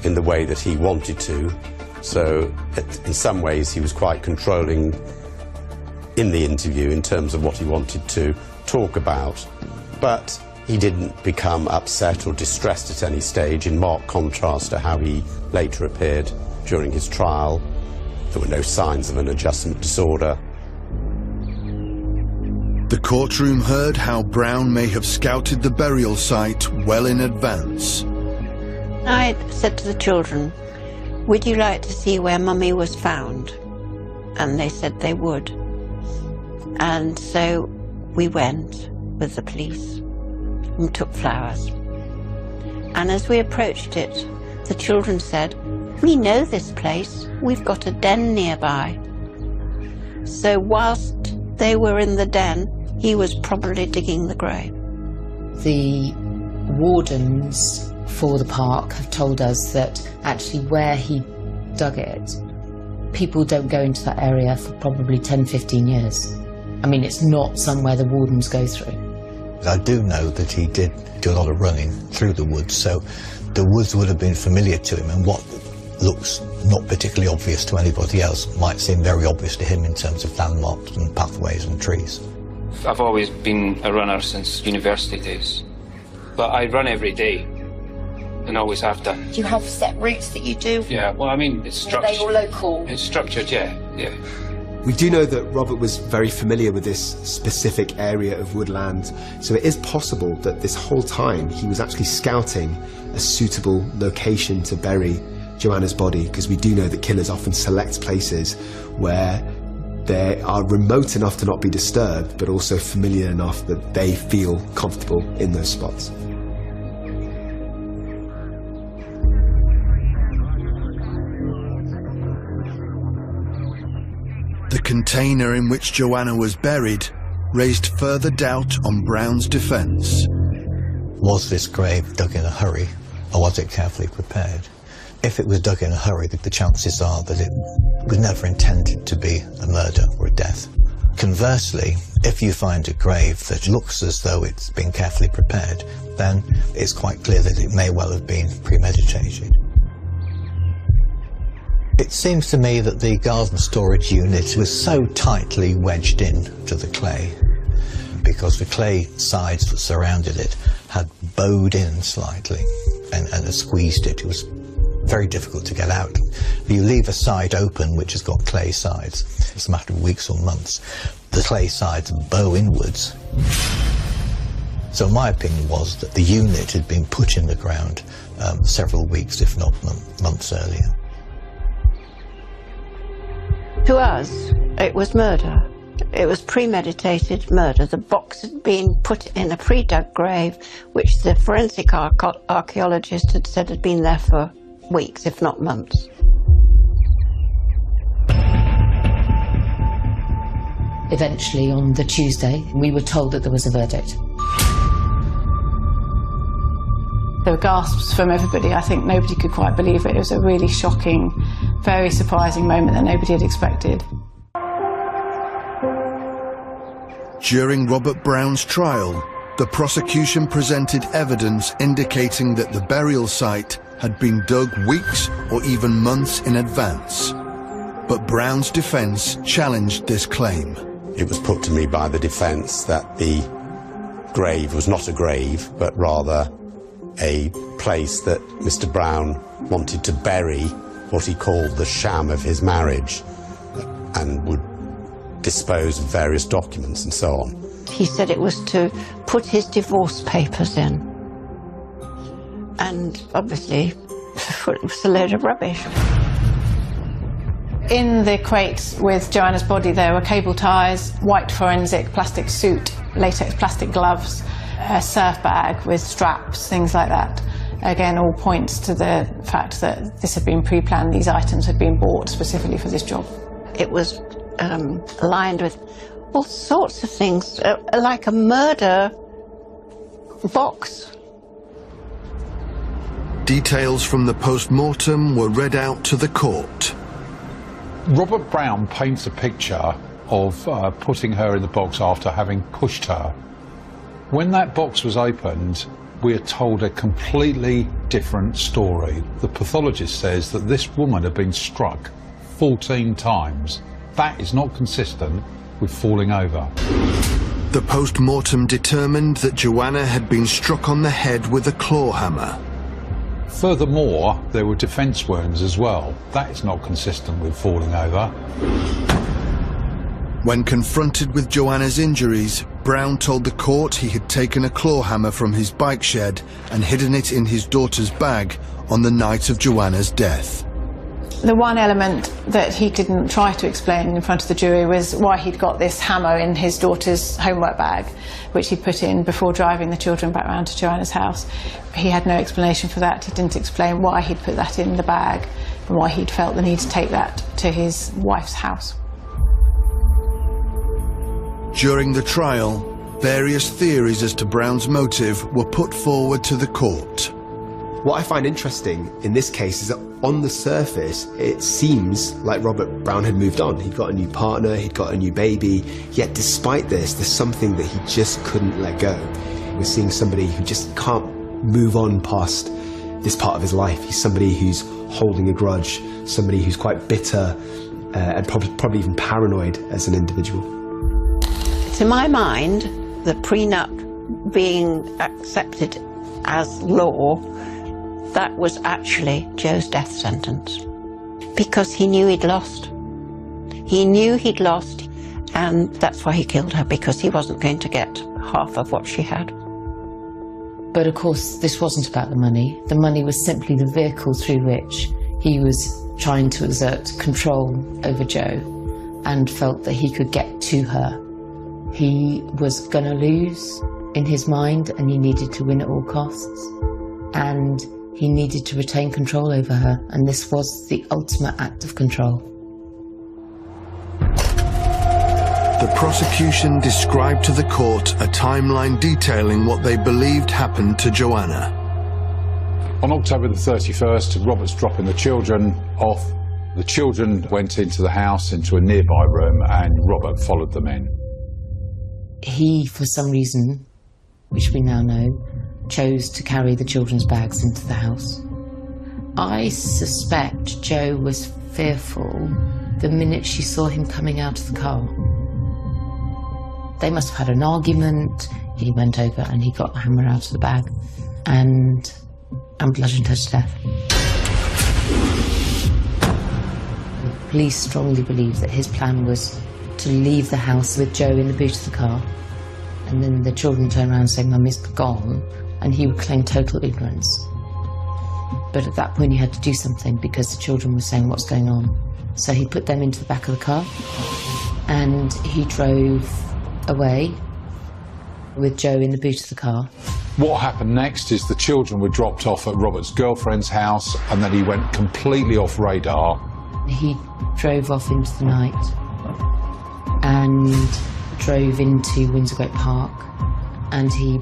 in the way that he wanted to. So in some ways he was quite controlling in the interview in terms of what he wanted to talk about, but he didn't become upset or distressed at any stage, in marked contrast to how he later appeared during his trial. There were no signs of an adjustment disorder. The courtroom heard how Brown may have scouted the burial site well in advance. I said to the children, would you like to see where Mummy was found? And they said they would. And so we went with the police and took flowers. And as we approached it, the children said, "We know this place. We've got a den nearby." So whilst they were in the den, he was probably digging the grave. The wardens for the park have told us that actually where he dug it, people don't go into that area for probably 10-15 years. I mean, it's not somewhere the wardens go through. I do know that he did do a lot of running through the woods, so the woods would have been familiar to him, and what looks not particularly obvious to anybody else might seem very obvious to him in terms of landmarks and pathways and trees. I've always been a runner since university days, but I run every day and always have done. Do you have set routes that you do? Yeah, well, I mean, it's structured. Are they all local? It's structured, yeah. We do know that Robert was very familiar with this specific area of woodland, so it is possible that this whole time he was actually scouting a suitable location to bury Joanna's body, because we do know that killers often select places where they are remote enough to not be disturbed, but also familiar enough that they feel comfortable in those spots. The container in which Joanna was buried raised further doubt on Brown's defence. Was this grave dug in a hurry, or was it carefully prepared? If it was dug in a hurry, the chances are that it was never intended to be a murder or a death. Conversely, if you find a grave that looks as though it's been carefully prepared, then it's quite clear that it may well have been premeditated. It seems to me that the garden storage unit was so tightly wedged in to the clay, because the clay sides that surrounded it had bowed in slightly and squeezed it. It was very difficult to get out. If you leave a side open which has got clay sides, it's a matter of weeks or months. The clay sides bow inwards. So my opinion was that the unit had been put in the ground several weeks, if not months earlier. To us, it was murder. It was premeditated murder. The box had been put in a pre-dug grave, which the forensic archaeologist had said had been there for weeks, if not months. Eventually, on the Tuesday, we were told that there was a verdict. There were gasps from everybody. I think nobody could quite believe it. It was a really shocking, very surprising moment that nobody had expected. During Robert Brown's trial, the prosecution presented evidence indicating that the burial site had been dug weeks or even months in advance. But Brown's defence challenged this claim. It was put to me by the defence that the grave was not a grave, but rather a place that Mr. Brown wanted to bury what he called the sham of his marriage, and would dispose of various documents and so on. He said it was to put his divorce papers in. And obviously, it was a load of rubbish. In the crate with Joanna's body there were cable ties, white forensic plastic suit, latex plastic gloves, a surf bag with straps, things like that. Again, all points to the fact that this had been pre-planned. These items had been bought specifically for this job. It was lined with all sorts of things, like a murder box. Details from the post-mortem were read out to the court. Robert Brown paints a picture of putting her in the box after having pushed her. When that box was opened, we are told a completely different story. The pathologist says that this woman had been struck 14 times. That is not consistent with falling over. The post-mortem determined that Joanna had been struck on the head with a claw hammer. Furthermore, there were defence wounds as well. That is not consistent with falling over. When confronted with Joanna's injuries, Brown told the court he had taken a claw hammer from his bike shed and hidden it in his daughter's bag on the night of Joanna's death. The one element that he didn't try to explain in front of the jury was why he'd got this hammer in his daughter's homework bag, which he put in before driving the children back round to Joanna's house. He had no explanation for that. He didn't explain why he'd put that in the bag and why he'd felt the need to take that to his wife's house. During the trial, various theories as to Brown's motive were put forward to the court. What I find interesting in this case is that on the surface, it seems like Robert Brown had moved on. He'd got a new partner, he'd got a new baby, yet despite this, there's something that he just couldn't let go. We're seeing somebody who just can't move on past this part of his life. He's somebody who's holding a grudge, somebody who's quite bitter and probably even paranoid as an individual. To my mind, the prenup being accepted as law, that was actually Joe's death sentence, because he knew he'd lost. He knew he'd lost, and that's why he killed her, because he wasn't going to get half of what she had. But of course, this wasn't about the money. The money was simply the vehicle through which he was trying to exert control over Jo and felt that he could get to her. He was going to lose in his mind, and he needed to win at all costs. And he needed to retain control over her, and this was the ultimate act of control. The prosecution described to the court a timeline detailing what they believed happened to Joanna. On October the 31st, Robert's dropping the children off. The children went into the house, into a nearby room, and Robert followed them in. He, for some reason, which we now know, chose to carry the children's bags into the house. I suspect Jo was fearful the minute she saw him coming out of the car. They must have had an argument. He went over and he got the hammer out of the bag and bludgeoned her to death. The police strongly believe that his plan was to leave the house with Jo in the boot of the car, and then the children turn around saying, "Mummy's gone," and he would claim total ignorance. But at that point he had to do something because the children were saying, "What's going on?" So he put them into the back of the car and he drove away with Jo in the boot of the car. What happened next is the children were dropped off at Robert's girlfriend's house, and then he went completely off radar. He drove off into the night and drove into Windsor Great Park, and he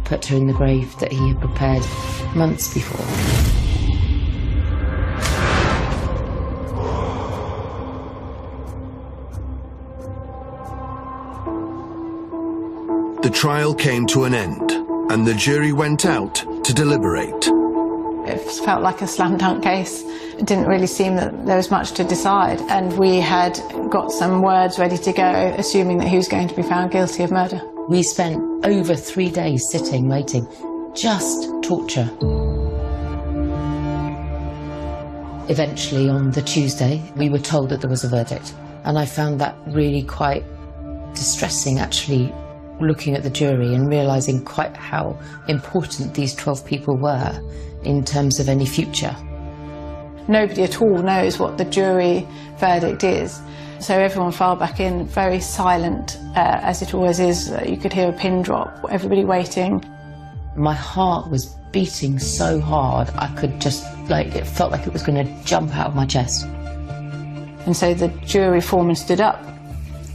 put her in the grave that he had prepared months before. The trial came to an end, and the jury went out to deliberate. It felt like a slam dunk case. It didn't really seem that there was much to decide, and we had got some words ready to go, assuming that he was going to be found guilty of murder. We spent over 3 days sitting, waiting. Just torture. Eventually, on the Tuesday, we were told that there was a verdict, and I found that really quite distressing, actually, looking at the jury and realising quite how important these 12 people were in terms of any future. Nobody at all knows what the jury verdict is, so everyone filed back in very silent, as it always is. You could hear a pin drop, everybody waiting. My heart was beating so hard I could just, it felt like it was going to jump out of my chest. And so the jury foreman stood up.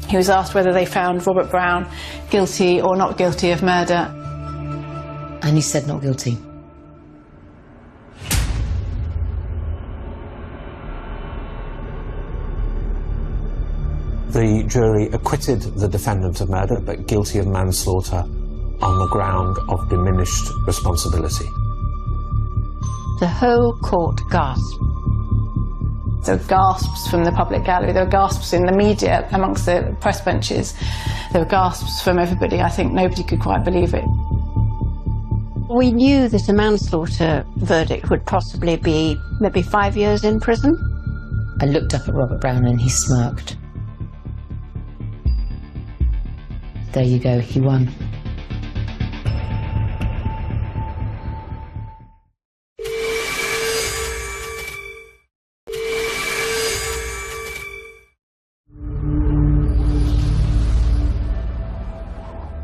He was asked whether they found Robert Brown guilty or not guilty of murder. And he said not guilty. The jury acquitted the defendant of murder, but guilty of manslaughter on the ground of diminished responsibility. The whole court gasped. There were gasps from the public gallery, there were gasps in the media amongst the press benches, there were gasps from everybody. I think nobody could quite believe it. We knew that a manslaughter verdict would possibly be maybe 5 years in prison. I looked up at Robert Brown and he smirked. There you go, he won.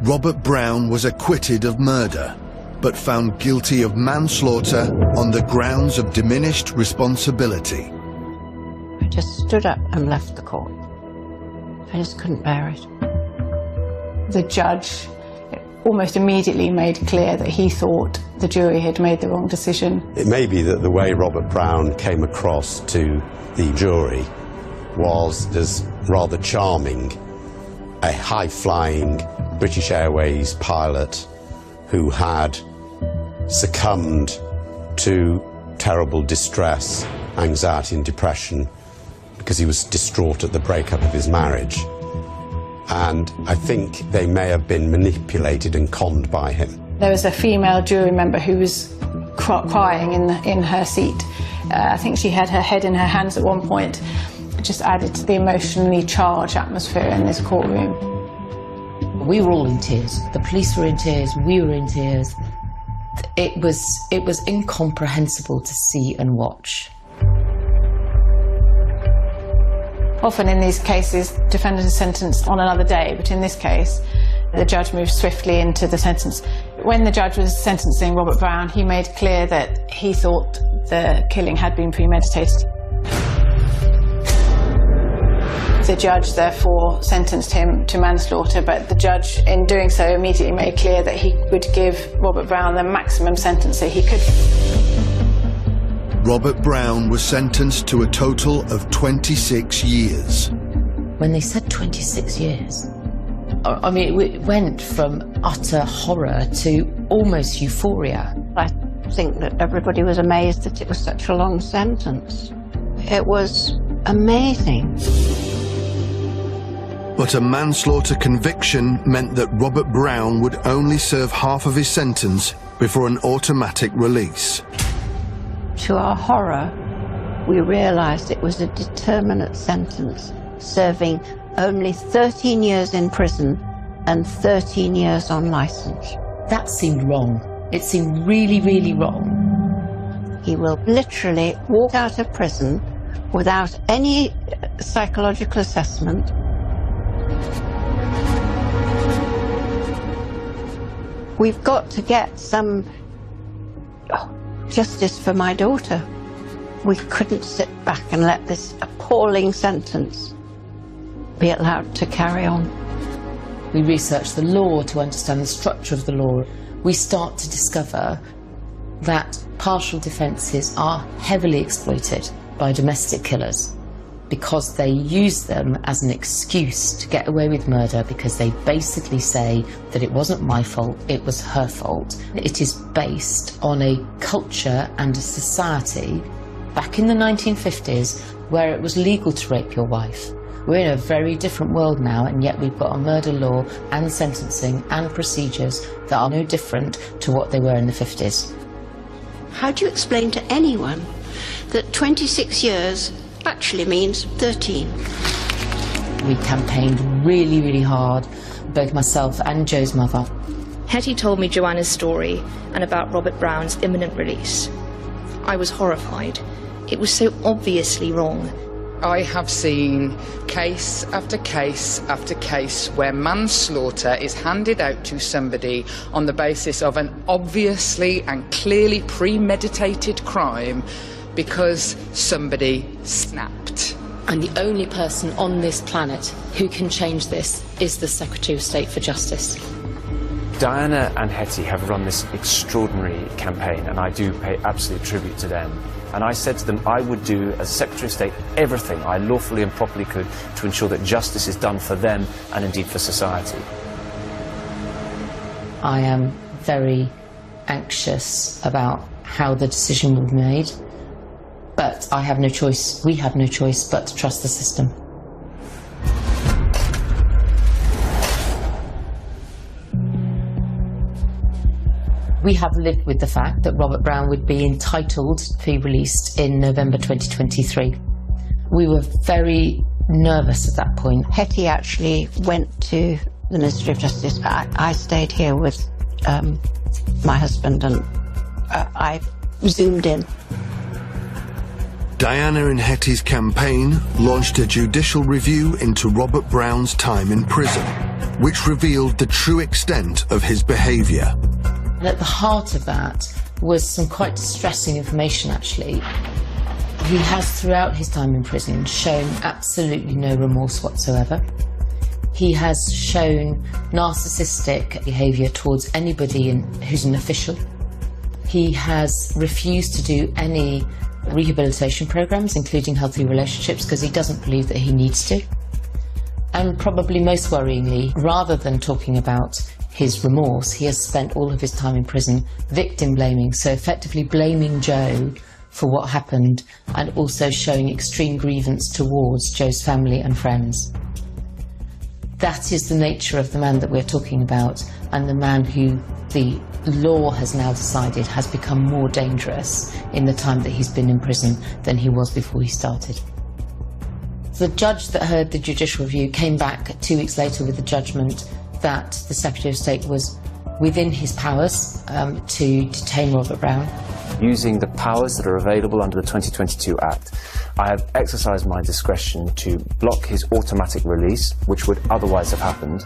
Robert Brown was acquitted of murder, but found guilty of manslaughter on the grounds of diminished responsibility. I just stood up and left the court. I just couldn't bear it. The judge almost immediately made clear that he thought the jury had made the wrong decision. It may be that the way Robert Brown came across to the jury was as rather charming, a high-flying British Airways pilot who had succumbed to terrible distress, anxiety and depression because he was distraught at the breakup of his marriage. And I think they may have been manipulated and conned by him. There was a female jury member who was crying in her seat. I think she had her head in her hands at one point. It just added to the emotionally charged atmosphere in this courtroom. We were all in tears. The police were in tears. We were in tears. It was incomprehensible to see and watch. Often in these cases, defendant is sentenced on another day, but in this case, the judge moved swiftly into the sentence. When the judge was sentencing Robert Brown, he made clear that he thought the killing had been premeditated. The judge therefore sentenced him to manslaughter, but the judge, in doing so, immediately made clear that he would give Robert Brown the maximum sentence that he could. Robert Brown was sentenced to a total of 26 years. When they said 26 years, I mean, it went from utter horror to almost euphoria. I think that everybody was amazed that it was such a long sentence. It was amazing. But a manslaughter conviction meant that Robert Brown would only serve half of his sentence before an automatic release. To our horror, we realised it was a determinate sentence, serving only 13 years in prison and 13 years on licence. That seemed wrong. It seemed really, really wrong. He will literally walk out of prison without any psychological assessment. We've got to get some justice for my daughter. We couldn't sit back and let this appalling sentence be allowed to carry on. We research the law to understand the structure of the law. We start to discover that partial defences are heavily exploited by domestic killers because they use them as an excuse to get away with murder, because they basically say that it wasn't my fault, it was her fault. It is based on a culture and a society back in the 1950s where it was legal to rape your wife. We're in a very different world now, and yet we've got a murder law and sentencing and procedures that are no different to what they were in the 50s. How do you explain to anyone that 26 years actually means 13? We campaigned really, really hard, both myself and Joe's mother. Hetty told me Joanna's story and about Robert Brown's imminent release. I was horrified. It was so obviously wrong. I have seen case after case after case where manslaughter is handed out to somebody on the basis of an obviously and clearly premeditated crime because somebody snapped. And the only person on this planet who can change this is the Secretary of State for Justice. Diana and Hetty have run this extraordinary campaign, and I do pay absolute tribute to them. And I said to them I would do, as Secretary of State, everything I lawfully and properly could to ensure that justice is done for them and indeed for society. I am very anxious about how the decision will be made, but I have no choice, we have no choice but to trust the system. We have lived with the fact that Robert Brown would be entitled to be released in November 2023. We were very nervous at that point. Hetty actually went to the Ministry of Justice. I stayed here with my husband, and I zoomed in. Diana and Hetty's campaign launched a judicial review into Robert Brown's time in prison. which revealed the true extent of his behaviour. And at the heart of that was some quite distressing information, actually. He has, throughout his time in prison, shown absolutely no remorse whatsoever. He has shown narcissistic behaviour towards anybody who's an official. He has refused to do any rehabilitation programmes, including healthy relationships, because he doesn't believe that he needs to. And probably most worryingly, rather than talking about his remorse, he has spent all of his time in prison victim blaming, so effectively blaming Joe for what happened and also showing extreme grievance towards Joe's family and friends. That is the nature of the man that we're talking about, and the man who the law has now decided has become more dangerous in the time that he's been in prison than he was before he started. The judge that heard the judicial review came back 2 weeks later with the judgment that the Secretary of State was within his powers to detain Robert Brown. Using the powers that are available under the 2022 Act, I have exercised my discretion to block his automatic release, which would otherwise have happened.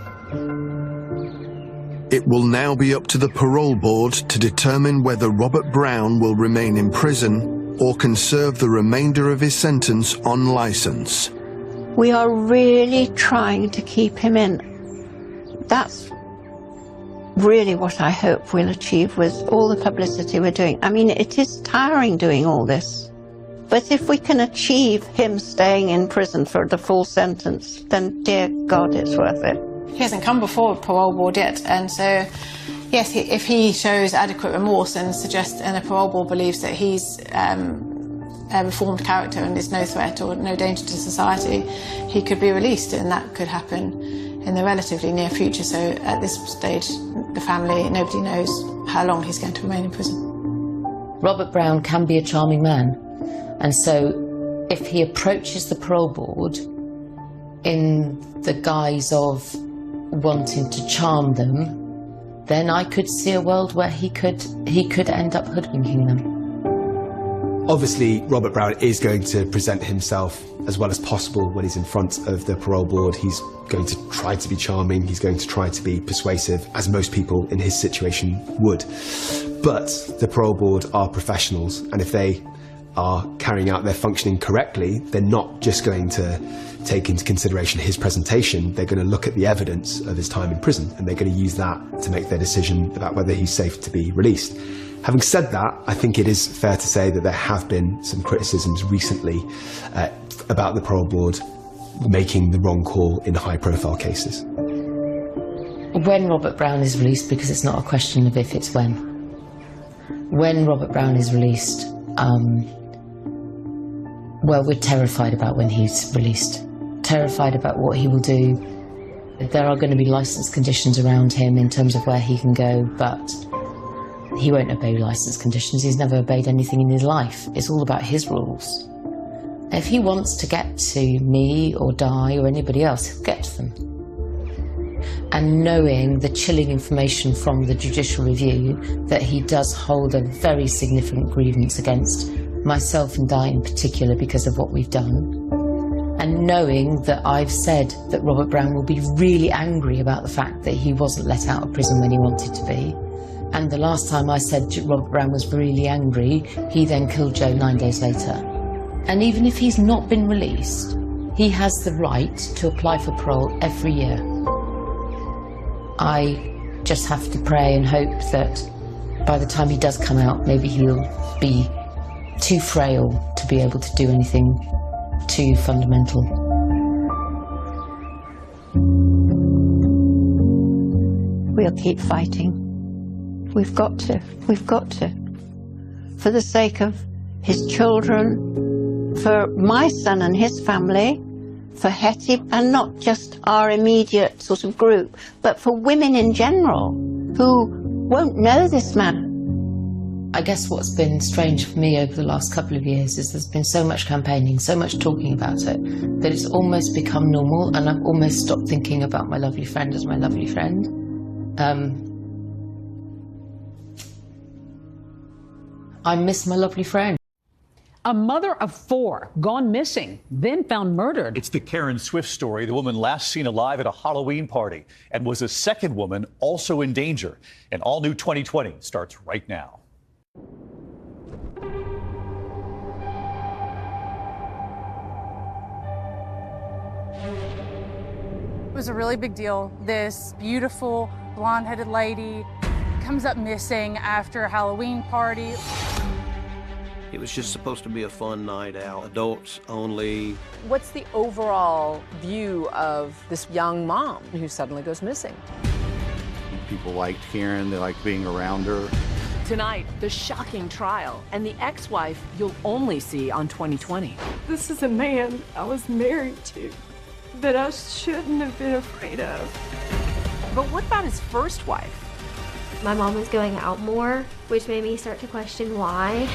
It will now be up to the parole board to determine whether Robert Brown will remain in prison or can serve the remainder of his sentence on licence. We are really trying to keep him in. That's really what I hope we'll achieve with all the publicity we're doing. I mean, it is tiring doing all this. But if we can achieve him staying in prison for the full sentence, then dear God, it's worth it. He hasn't come before the parole board yet, and so, yes, if he shows adequate remorse and the parole board believes that he's a reformed character and is no threat or no danger to society, he could be released, and that could happen in the relatively near future. So at this stage, the family, nobody knows how long he's going to remain in prison. Robert Brown can be a charming man, and so if he approaches the parole board in the guise of wanting to charm them, then I could see a world where he could end up hoodwinking them. Obviously, Robert Brown is going to present himself as well as possible when he's in front of the parole board. He's going to try to be charming, he's going to try to be persuasive, as most people in his situation would. But the parole board are professionals, and if they are carrying out their functioning correctly, they're not just going to take into consideration his presentation, they're going to look at the evidence of his time in prison, and they're going to use that to make their decision about whether he's safe to be released. Having said that, I think it is fair to say that there have been some criticisms recently about the parole board making the wrong call in high-profile cases. When Robert Brown is released, because it's not a question of if, it's when. When Robert Brown is released, well, we're terrified about when he's released. Terrified about what he will do. There are going to be licence conditions around him in terms of where he can go, but he won't obey licence conditions. He's never obeyed anything in his life. It's all about his rules. If he wants to get to me or Di or anybody else, he'll get to them. And knowing the chilling information from the judicial review that he does hold a very significant grievance against myself and Di in particular because of what we've done, and knowing that I've said that Robert Brown will be really angry about the fact that he wasn't let out of prison when he wanted to be, and the last time I said Robert Brown was really angry, he then killed Joe 9 days later. And even if he's not been released, he has the right to apply for parole every year. I just have to pray and hope that by the time he does come out, maybe he'll be too frail to be able to do anything too fundamental. We'll keep fighting. We've got to. We've got to. For the sake of his children, for my son and his family, for Hetty, and not just our immediate sort of group, but for women in general who won't know this man. I guess what's been strange for me over the last couple of years is there's been so much campaigning, so much talking about it, that it's almost become normal, and I've almost stopped thinking about my lovely friend as my lovely friend. I miss my lovely friend. A mother of 4 gone missing, then found murdered. It's the Karen Swift story, the woman last seen alive at a Halloween party, and was a second woman also in danger. An all-new 2020 starts right now. It was a really big deal. This beautiful blonde-headed lady comes up missing after a Halloween party. It was just supposed to be a fun night out, adults only. What's the overall view of this young mom who suddenly goes missing? People liked Karen, they liked being around her. Tonight, the shocking trial and the ex-wife you'll only see on 2020. This is a man I was married to that I shouldn't have been afraid of. But what about his first wife? My mom was going out more, which made me start to question why.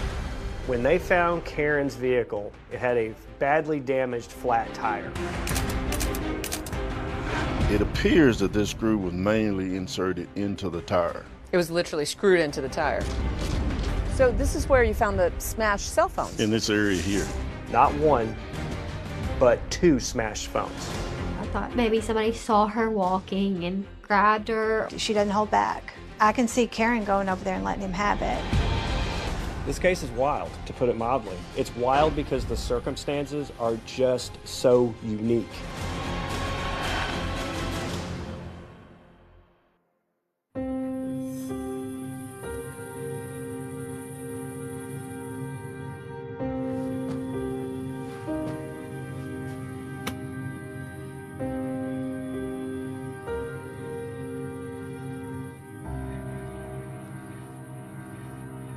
When they found Karen's vehicle, it had a badly damaged flat tire. It appears that this screw was mainly inserted into the tire. It was literally screwed into the tire. So this is where you found the smashed cell phones? In this area here. Not one, but 2 smashed phones. I thought maybe somebody saw her walking and grabbed her. She doesn't hold back. I can see Karen going over there and letting him have it. This case is wild, to put it mildly. It's wild because the circumstances are just so unique.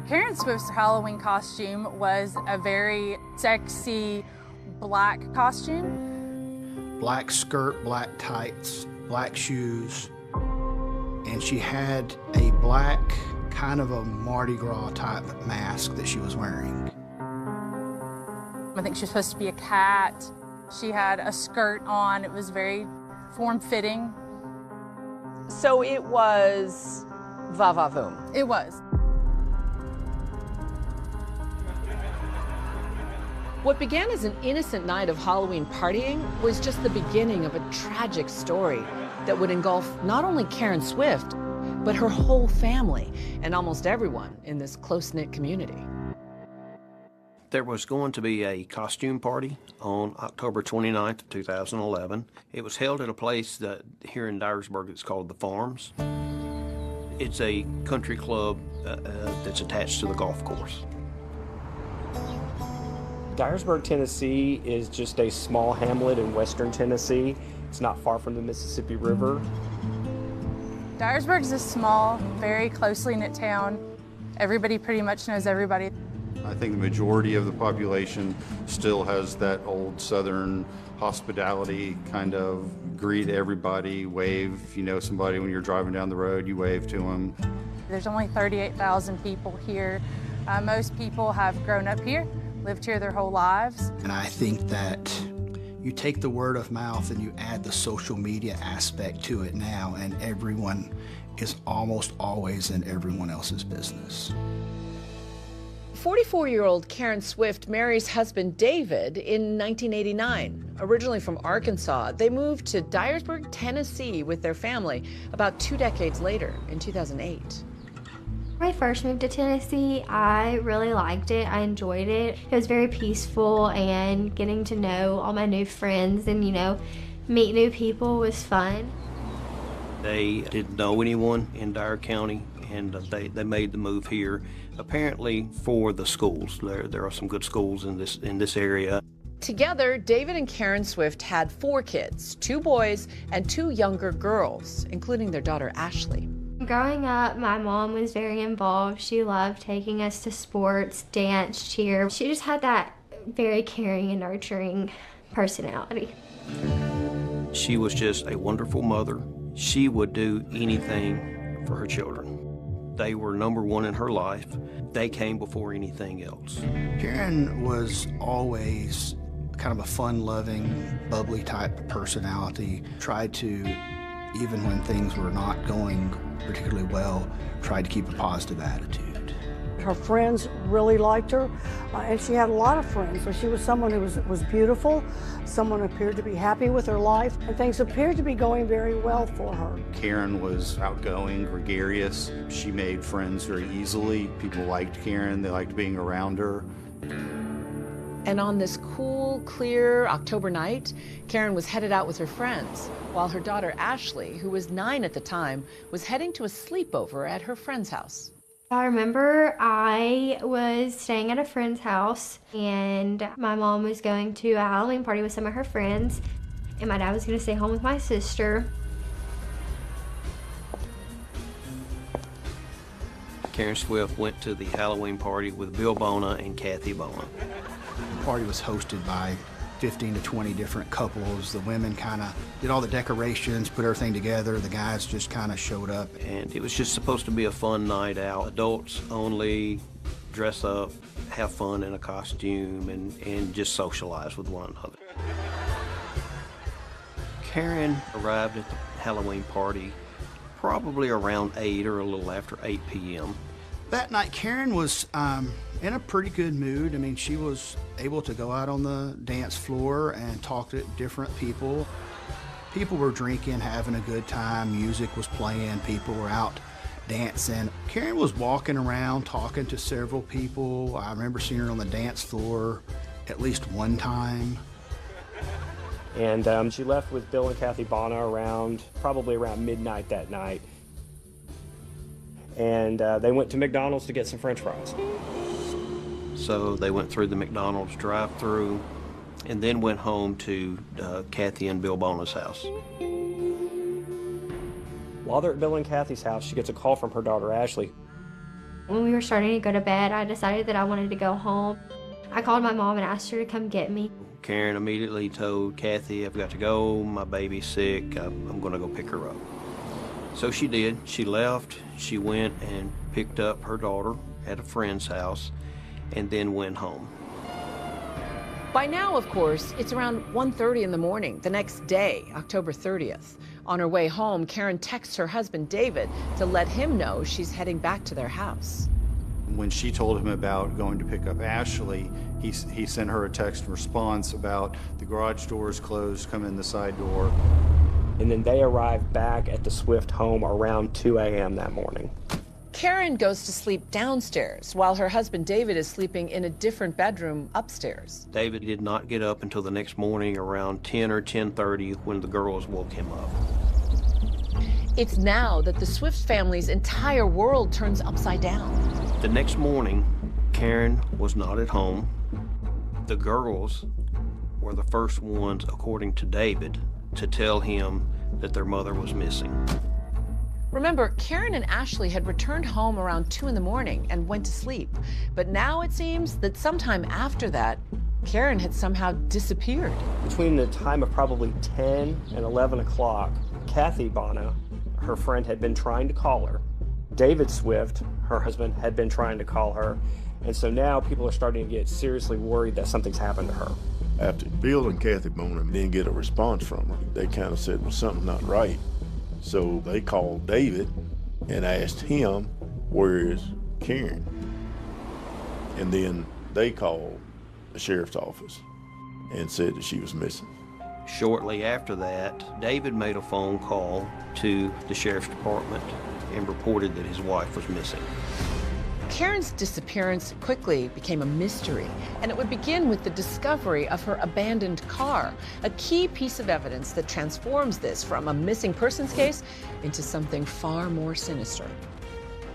Karen Swift's Halloween costume was a very sexy black costume. Black skirt, black tights, black shoes, and she had a black, kind of a Mardi Gras type mask that she was wearing. I think she was supposed to be a cat. She had a skirt on. It was very form-fitting. So it was va-va-voom. It was. What began as an innocent night of Halloween partying was just the beginning of a tragic story that would engulf not only Karen Swift, but her whole family and almost everyone in this close-knit community. There was going to be a costume party on October 29th of 2011. It was held at a place that here in Dyersburg it's called The Farms. It's a country club that's attached to the golf course. Dyersburg, Tennessee is just a small hamlet in western Tennessee. It's not far from the Mississippi River. Dyersburg is a small, very closely knit town. Everybody pretty much knows everybody. I think the majority of the population still has that old Southern hospitality, kind of greet everybody, wave. If you know somebody when you're driving down the road, you wave to them. There's only 38,000 people here. Most people have grown up here, lived here their whole lives. And I think that you take the word of mouth and you add the social media aspect to it now, and everyone is almost always in everyone else's business. 44-year-old Karen Swift marries husband David in 1989. Originally from Arkansas, they moved to Dyersburg, Tennessee with their family about 2 decades later in 2008. When I first moved to Tennessee, I really liked it. I enjoyed it. It was very peaceful, and getting to know all my new friends and, meet new people was fun. They didn't know anyone in Dyer County, and they made the move here, apparently for the schools. There are some good schools in this area. Together, David and Karen Swift had 4 kids, 2 boys and 2 younger girls, including their daughter Ashley. Growing up, my mom was very involved. She loved taking us to sports, dance, cheer. She just had that very caring and nurturing personality. She was just a wonderful mother. She would do anything for her children. They were number one in her life. They came before anything else. Karen was always kind of a fun-loving, bubbly type personality. Tried to, even when things were not going particularly well, tried to keep a positive attitude. Her friends really liked her, and she had a lot of friends. So she was someone who was beautiful, someone who appeared to be happy with her life, and things appeared to be going very well for her. Karen was outgoing, gregarious. She made friends very easily. People liked Karen. They liked being around her. And on this cool, clear October night, Karen was headed out with her friends, while her daughter Ashley, who was 9 at the time, was heading to a sleepover at her friend's house. I remember I was staying at a friend's house, and my mom was going to a Halloween party with some of her friends, and my dad was going to stay home with my sister. Karen Swift went to the Halloween party with Bill Bona and Kathy Bona. The party was hosted by 15 to 20 different couples. The women kind of did all the decorations, put everything together. The guys just kind of showed up. And it was just supposed to be a fun night out. Adults only, dress up, have fun in a costume, and just socialize with one another. Karen arrived at the Halloween party probably around 8 or a little after 8 p.m. That night, Karen was in a pretty good mood. I mean, she was able to go out on the dance floor and talk to different people. People were drinking, having a good time. Music was playing. People were out dancing. Karen was walking around, talking to several people. I remember seeing her on the dance floor at least one time. And she left with Bill and Kathy Bona probably around midnight that night. And they went to McDonald's to get some French fries. So they went through the McDonald's drive-thru and then went home to Kathy and Bill Bona's house. While they're at Bill and Kathy's house, she gets a call from her daughter, Ashley. When we were starting to go to bed, I decided that I wanted to go home. I called my mom and asked her to come get me. Karen immediately told Kathy, I've got to go, my baby's sick, I'm going to go pick her up. So she did. She left, she went and picked up her daughter at a friend's house and then went home. By now, of course, it's around 1:30 in the morning, the next day, October 30th. On her way home, Karen texts her husband, David, to let him know she's heading back to their house. When she told him about going to pick up Ashley, he sent her a text response about the garage door is closed, come in the side door. And then they arrived back at the Swift home around 2 a.m. that morning. Karen goes to sleep downstairs, while her husband David is sleeping in a different bedroom upstairs. David did not get up until the next morning around 10 or 10:30 when the girls woke him up. It's now that the Swift family's entire world turns upside down. The next morning, Karen was not at home. The girls were the first ones, according to David, to tell him that their mother was missing. Remember, Karen and Ashley had returned home around 2 in the morning and went to sleep. But now it seems that sometime after that, Karen had somehow disappeared. Between the time of probably 10 and 11 o'clock, Kathy Bona, her friend, had been trying to call her. David Swift, her husband, had been trying to call her. And so now people are starting to get seriously worried that something's happened to her. After Bill and Kathy Bona didn't get a response from her, they kind of said, well, something's not right. So they called David and asked him, where is Karen? And then they called the sheriff's office and said that she was missing. Shortly after that, David made a phone call to the sheriff's department and reported that his wife was missing. Karen's disappearance quickly became a mystery, and it would begin with the discovery of her abandoned car, a key piece of evidence that transforms this from a missing persons case into something far more sinister.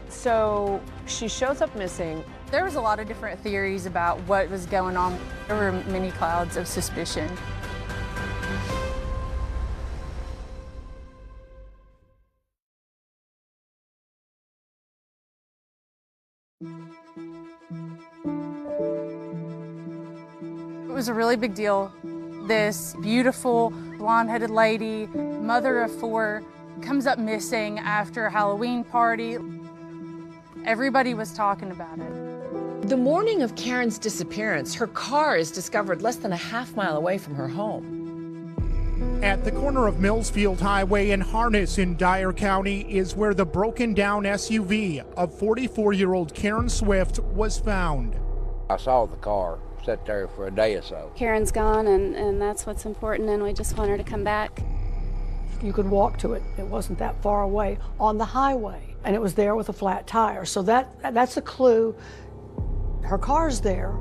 So she shows up missing. There was a lot of different theories about what was going on. There were many clouds of suspicion. It was a really big deal. This beautiful, blonde-headed lady, mother of 4, comes up missing after a Halloween party. Everybody was talking about it. The morning of Karen's disappearance, her car is discovered less than a half mile away from her home. At the corner of Millsfield Highway and Harness in Dyer County is where the broken down SUV of 44-year-old Karen Swift was found. I saw the car sit there for a day or so. Karen's gone, and that's what's important, and we just want her to come back. You could walk to it. It wasn't that far away on the highway, and it was there with a flat tire. So that's a clue. Her car's there.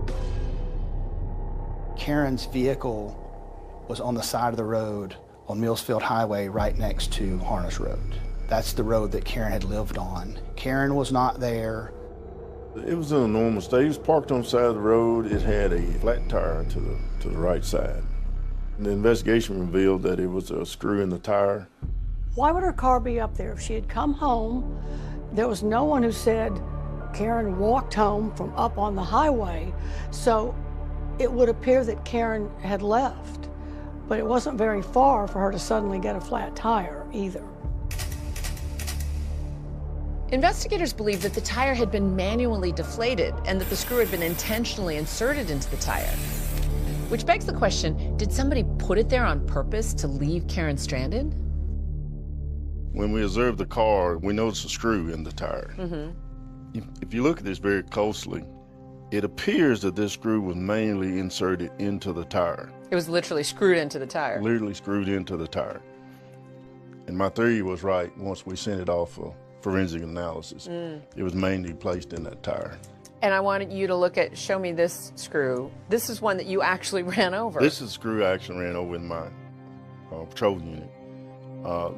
Karen's vehicle was on the side of the road on Millsfield Highway right next to Harness Road. That's the road that Karen had lived on. Karen was not there. It was in a normal state. It was parked on the side of the road. It had a flat tire to the right side. And the investigation revealed that it was a screw in the tire. Why would her car be up there? If she had come home, there was no one who said Karen walked home from up on the highway, so it would appear that Karen had left. But it wasn't very far for her to suddenly get a flat tire either. Investigators believe that the tire had been manually deflated and that the screw had been intentionally inserted into the tire. Which begs the question, did somebody put it there on purpose to leave Karen stranded? When we observed the car, we noticed a screw in the tire. If you look at this very closely, it appears that this screw was manually inserted into the tire. It was literally screwed into the tire. Literally screwed into the tire. And my theory was right once we sent it off for forensic analysis. It was manually placed in that tire. And I wanted you to show me this screw. This is one that you actually ran over. This is the screw I actually ran over in my patrol unit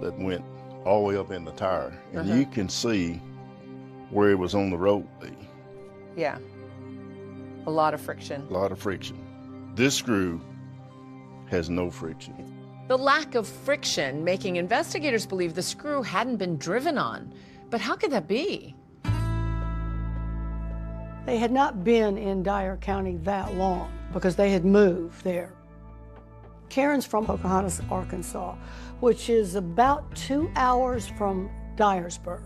that went all the way up in the tire. And you can see where it was on the road. Yeah. A lot of friction. A lot of friction. This screw has no friction. The lack of friction making investigators believe the screw hadn't been driven on. But how could that be? They had not been in Dyer County that long because they had moved there. Karen's from Pocahontas, Arkansas, which is about 2 hours from Dyersburg.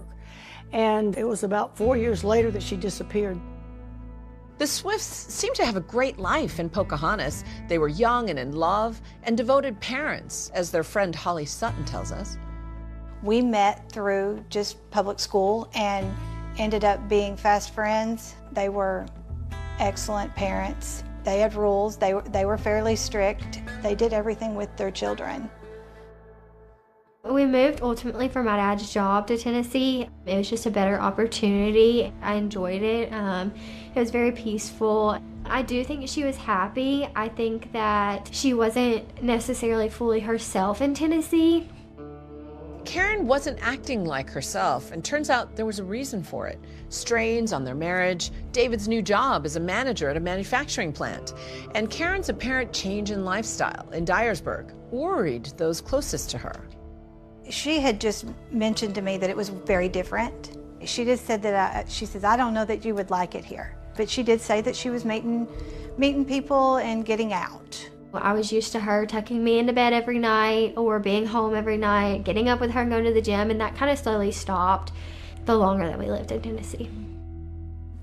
And it was about 4 years later that she disappeared. The Swifts seemed to have a great life in Pocahontas. They were young and in love and devoted parents, as their friend Holly Sutton tells us. We met through just public school and ended up being fast friends. They were excellent parents. They had rules. They were fairly strict. They did everything with their children. We moved ultimately for my dad's job to Tennessee. It was just a better opportunity. I enjoyed it. It was very peaceful. I do think she was happy. I think that she wasn't necessarily fully herself in Tennessee. Karen wasn't acting like herself, and turns out there was a reason for it. Strains on their marriage, David's new job as a manager at a manufacturing plant, and Karen's apparent change in lifestyle in Dyersburg worried those closest to her. She had just mentioned to me that it was very different. She just said that, she says, I don't know that you would like it here. But she did say that she was meeting people and getting out. I was used to her tucking me into bed every night or being home every night, getting up with her and going to the gym, and that kind of slowly stopped the longer that we lived in Tennessee.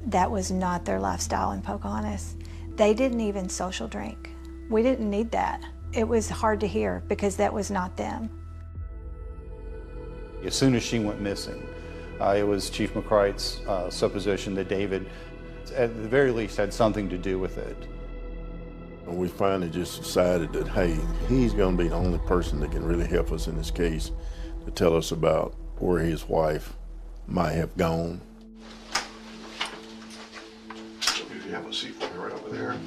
That was not their lifestyle in Pocahontas. They didn't even social drink. We didn't need that. It was hard to hear because that was not them. As soon as she went missing, it was Chief McCright's supposition that David, at the very least, had something to do with it. And we finally just decided that, hey, he's going to be the only person that can really help us in this case to tell us about where his wife might have gone. If you have a seat for me right over there.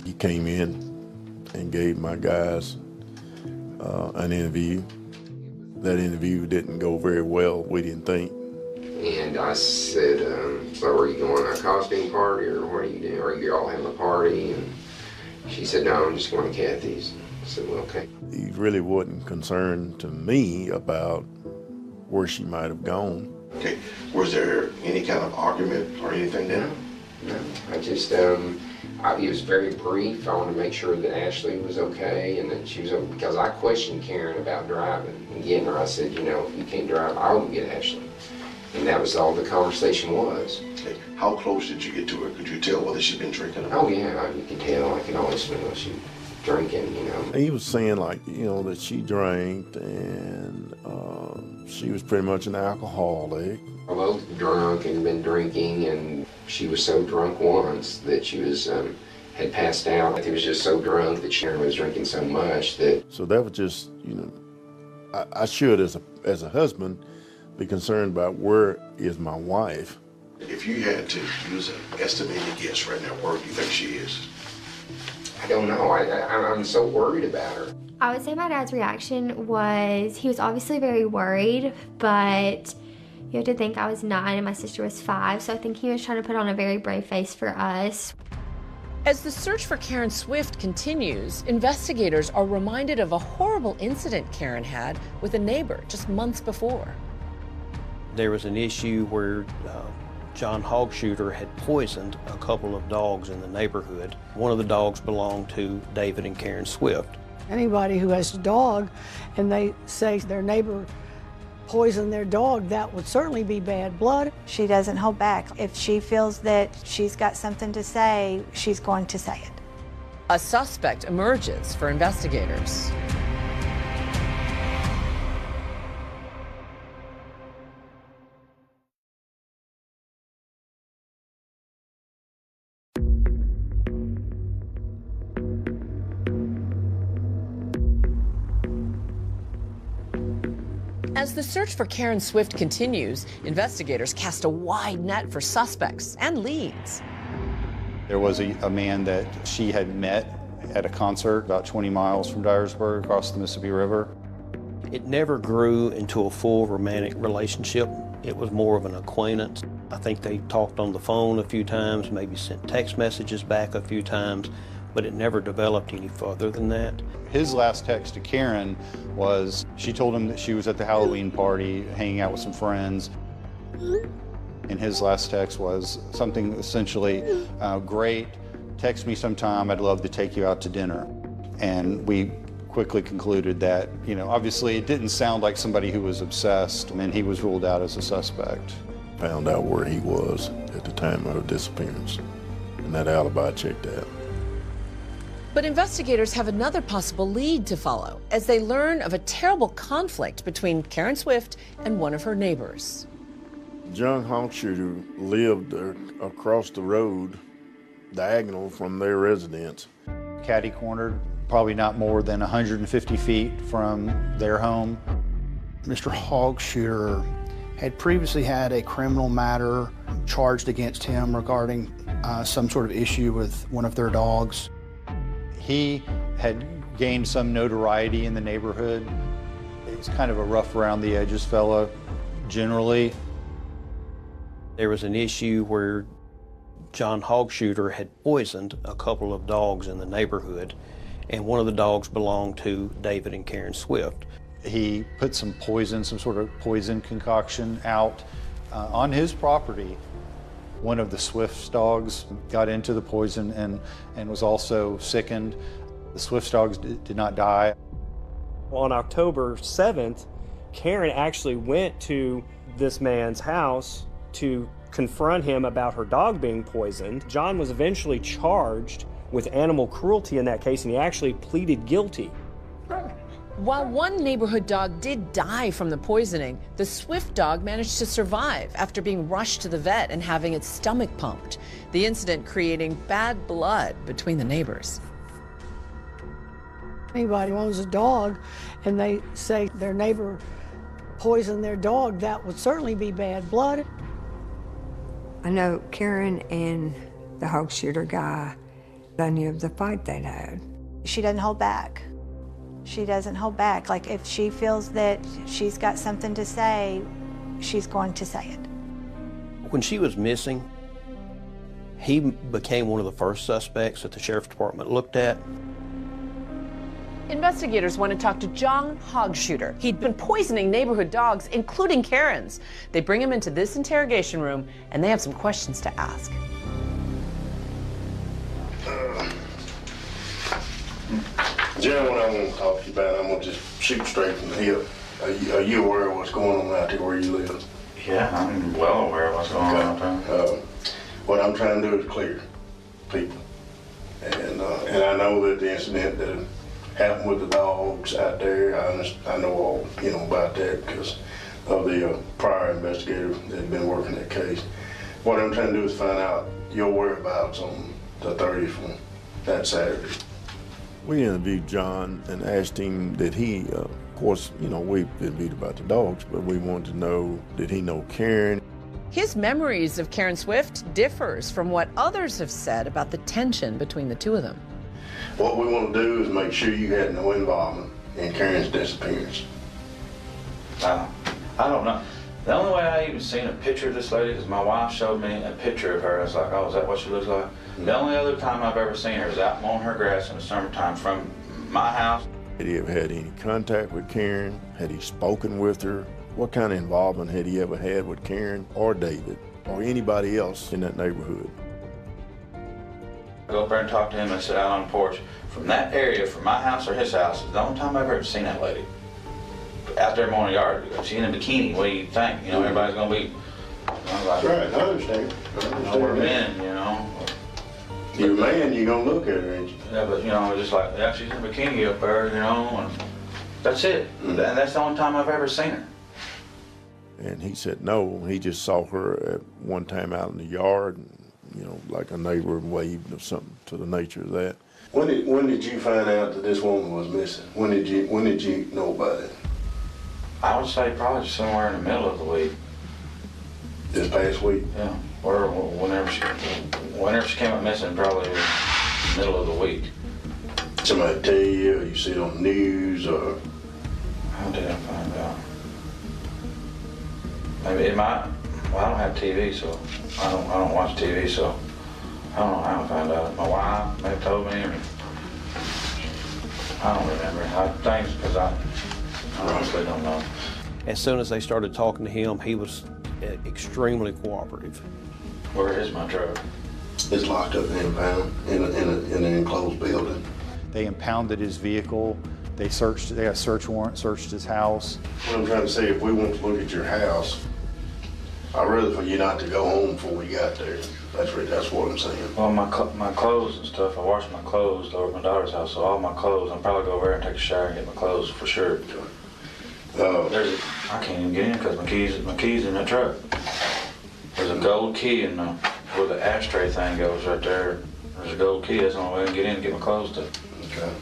He came in and gave my guys an interview. That interview didn't go very well, we didn't think. And I said, so are you going to a costume party, or what are you doing? Are you all having a party? And she said, no, I'm just going to Kathy's. I said, well, okay. He really wasn't concerned to me about where she might have gone. Okay, was there any kind of argument or anything there? No, I just, it was very brief. I wanted to make sure that Ashley was okay and that she was okay, because I questioned Karen about driving and getting her. I said, you know, if you can't drive, I won't get Ashley. And that was all the conversation was. Okay. How close did you get to her? Could you tell whether she'd been drinking or not? Oh yeah, you could tell. I could always smell she drinking, you know. He was saying, like, you know, that she drank and she was pretty much an alcoholic. Although drunk and been drinking, and she was so drunk once that she was had passed out. He was just so drunk that Sharon was drinking so much that. So that was just, you know, I should, as a husband, be concerned about where is my wife. If you had to use an estimated guess right now, where do you think she is? I don't know. I'm so worried about her. I would say my dad's reaction was, he was obviously very worried, but you have to think I was 9 and my sister was 5, so I think he was trying to put on a very brave face for us. As the search for Karen Swift continues, investigators are reminded of a horrible incident Karen had with a neighbor just months before. There was an issue where John Hogshooter had poisoned a couple of dogs in the neighborhood. One of the dogs belonged to David and Karen Swift. Anybody who has a dog and they say their neighbor poisoned their dog, that would certainly be bad blood. She doesn't hold back. If she feels that she's got something to say, she's going to say it. A suspect emerges for investigators. As the search for Karen Swift continues, investigators cast a wide net for suspects and leads. There was a man that she had met at a concert about 20 miles from Dyersburg across the Mississippi River. It never grew into a full romantic relationship. It was more of an acquaintance. I think they talked on the phone a few times, maybe sent text messages back a few times, but it never developed any further than that. His last text to Karen was, she told him that she was at the Halloween party, hanging out with some friends. And his last text was something essentially, great, text me sometime, I'd love to take you out to dinner. And we quickly concluded that, you know, obviously it didn't sound like somebody who was obsessed, and he was ruled out as a suspect. Found out where he was at the time of her disappearance, and that alibi checked out. But investigators have another possible lead to follow as they learn of a terrible conflict between Karen Swift and one of her neighbors. John Hogshooter lived across the road, diagonal from their residence. Catty-cornered, probably not more than 150 feet from their home. Mr. Hogshooter had previously had a criminal matter charged against him regarding some sort of issue with one of their dogs. He had gained some notoriety in the neighborhood. He's kind of a rough around the edges fella, generally. There was an issue where John Hogshooter had poisoned a couple of dogs in the neighborhood, and one of the dogs belonged to David and Karen Swift. He put some poison, some sort of poison concoction out on his property. One of the Swift's dogs got into the poison and was also sickened. The Swift's dogs did not die. On October 7th, Karen actually went to this man's house to confront him about her dog being poisoned. John was eventually charged with animal cruelty in that case, and he actually pleaded guilty. While one neighborhood dog did die from the poisoning, the Swift dog managed to survive after being rushed to the vet and having its stomach pumped, the incident creating bad blood between the neighbors. Anybody who owns a dog and they say their neighbor poisoned their dog, that would certainly be bad blood. I know Karen and the Hogshooter guy, I knew of the fight they'd had. She doesn't hold back. She doesn't hold back. Like, if she feels that she's got something to say, she's going to say it. When she was missing, he became one of the first suspects that the sheriff's department looked at. Investigators want to talk to John Hogshooter. He'd been poisoning neighborhood dogs, including Karen's. They bring him into this interrogation room, and they have some questions to ask. General, what I want to talk to you about, I'm going to just shoot straight from the hip. Are you aware of what's going on out there where you live? Yeah, I'm well aware of what's going on out there. What I'm trying to do is clear people. And I know that the incident that happened with the dogs out there, I know all, about that because of the prior investigator that had been working that case. What I'm trying to do is find out your whereabouts on the 30th from that Saturday. We interviewed John and asked him that he, of course, we've interviewed about the dogs, but we wanted to know, did he know Karen? His memories of Karen Swift differs from what others have said about the tension between the two of them. What we want to do is make sure you had no involvement in Karen's disappearance. I don't know. The only way I even seen a picture of this lady is my wife showed me a picture of her. I was like, oh, is that what she looks like? The only other time I've ever seen her is out mowing her grass in the summertime from my house. Had he ever had any contact with Karen? Had he spoken with her? What kind of involvement had he ever had with Karen or David or anybody else in that neighborhood? I go up there and talk to him and sit out on the porch. From that area, from my house or his house, is the only time I've ever seen that lady. Out there mowing the yard. She's in a bikini. What do you think? Everybody's gonna be. Like, right, I understand. We're men, You're a man, you're gonna look at her, ain't you? Yeah, but just like, yeah, she's in a bikini up there, and that's it. And that's the only time I've ever seen her. And he said no. He just saw her at one time out in the yard, and, like a neighbor waved or something to the nature of that. When did you find out that this woman was missing? When did you know about it? I would say probably somewhere in the middle of the week. This past week? Yeah, or whenever she came up missing, probably in the middle of the week. Somebody tell you, or you see it on the news, or? How did I find out? Maybe it might. Well, I don't have TV, so I don't watch TV, so I don't know how I found out. My wife may have told me, or I don't remember. Things because I honestly don't know. As soon as they started talking to him, he was extremely cooperative. Where is my truck? It's locked up and impounded in an enclosed building. They impounded his vehicle. They got a search warrant, searched his house. What I'm trying to say, if we want to look at your house, I'd rather for you not to go home before we got there. That's what I'm saying. Well, my clothes and stuff, I wash my clothes over at my daughter's house, so all my clothes, I'll probably go over there and take a shower and get my clothes for sure. I can't even get in because my keys in the truck. There's a gold key in where the ashtray thing goes right there. There's a gold key. That's the only way I can get in and get my clothes to. Okay.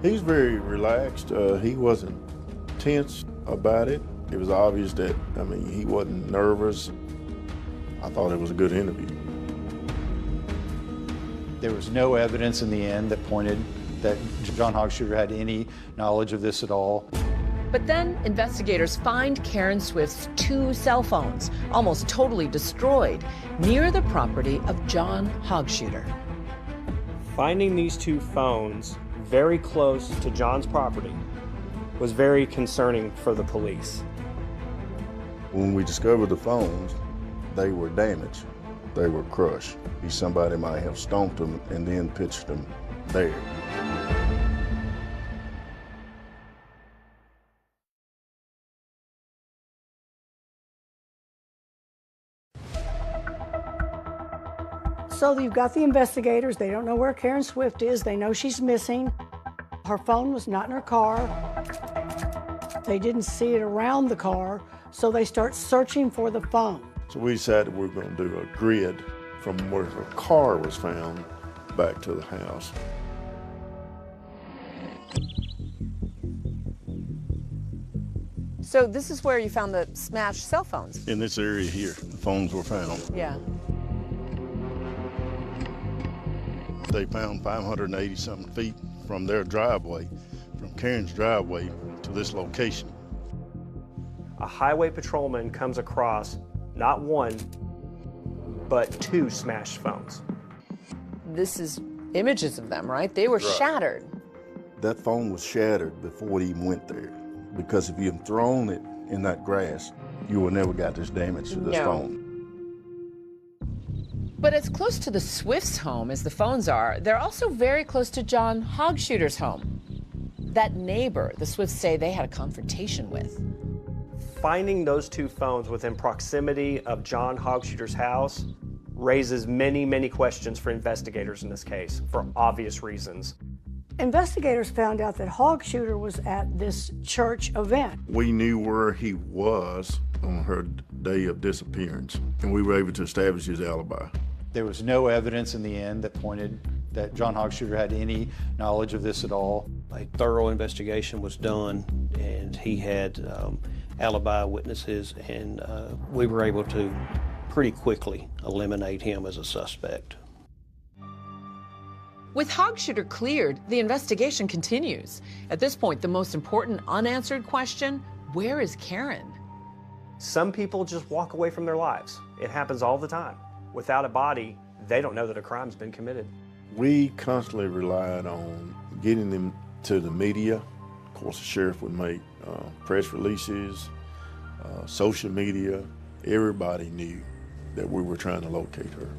He's very relaxed. He wasn't tense about it. It was obvious that, he wasn't nervous. I thought it was a good interview. There was no evidence in the end that pointed that John Hogshuter had any knowledge of this at all. But then investigators find Karen Swift's 2 cell phones, almost totally destroyed, near the property of John Hogshuter. Finding these 2 phones very close to John's property was very concerning for the police. When we discovered the phones, they were damaged. They were crushed. Somebody might have stomped them and then pitched them there. So you've got the investigators. They don't know where Karen Swift is. They know she's missing. Her phone was not in her car. They didn't see it around the car, so they start searching for the phone. So we decided we were going to do a grid from where her car was found back to the house. So this is where you found the smashed cell phones? In this area here, the phones were found. Yeah. They found 580-something feet from their driveway, from Karen's driveway to this location. A highway patrolman comes across not 1, but 2 smashed phones. This is images of them, right? They were shattered. That phone was shattered before it even went there, because if you had thrown it in that grass, you would never got this damage to this phone. But as close to the Swifts' home as the phones are, they're also very close to John Hogshuter's home. That neighbor, the Swifts say they had a confrontation with. Finding those 2 phones within proximity of John Hogshuter's house raises many, many questions for investigators in this case, for obvious reasons. Investigators found out that Hog Shooter was at this church event. We knew where he was on her day of disappearance, and we were able to establish his alibi. There was no evidence in the end that pointed that John Hog Shooter had any knowledge of this at all. A thorough investigation was done, and he had alibi witnesses, and we were able to pretty quickly eliminate him as a suspect. With Hog Shooter cleared, the investigation continues. At this point, the most important unanswered question, where is Karen? Some people just walk away from their lives. It happens all the time. Without a body, they don't know that a crime's been committed. We constantly relied on getting them to the media. Of course, the sheriff would make press releases, social media. Everybody knew that we were trying to locate her.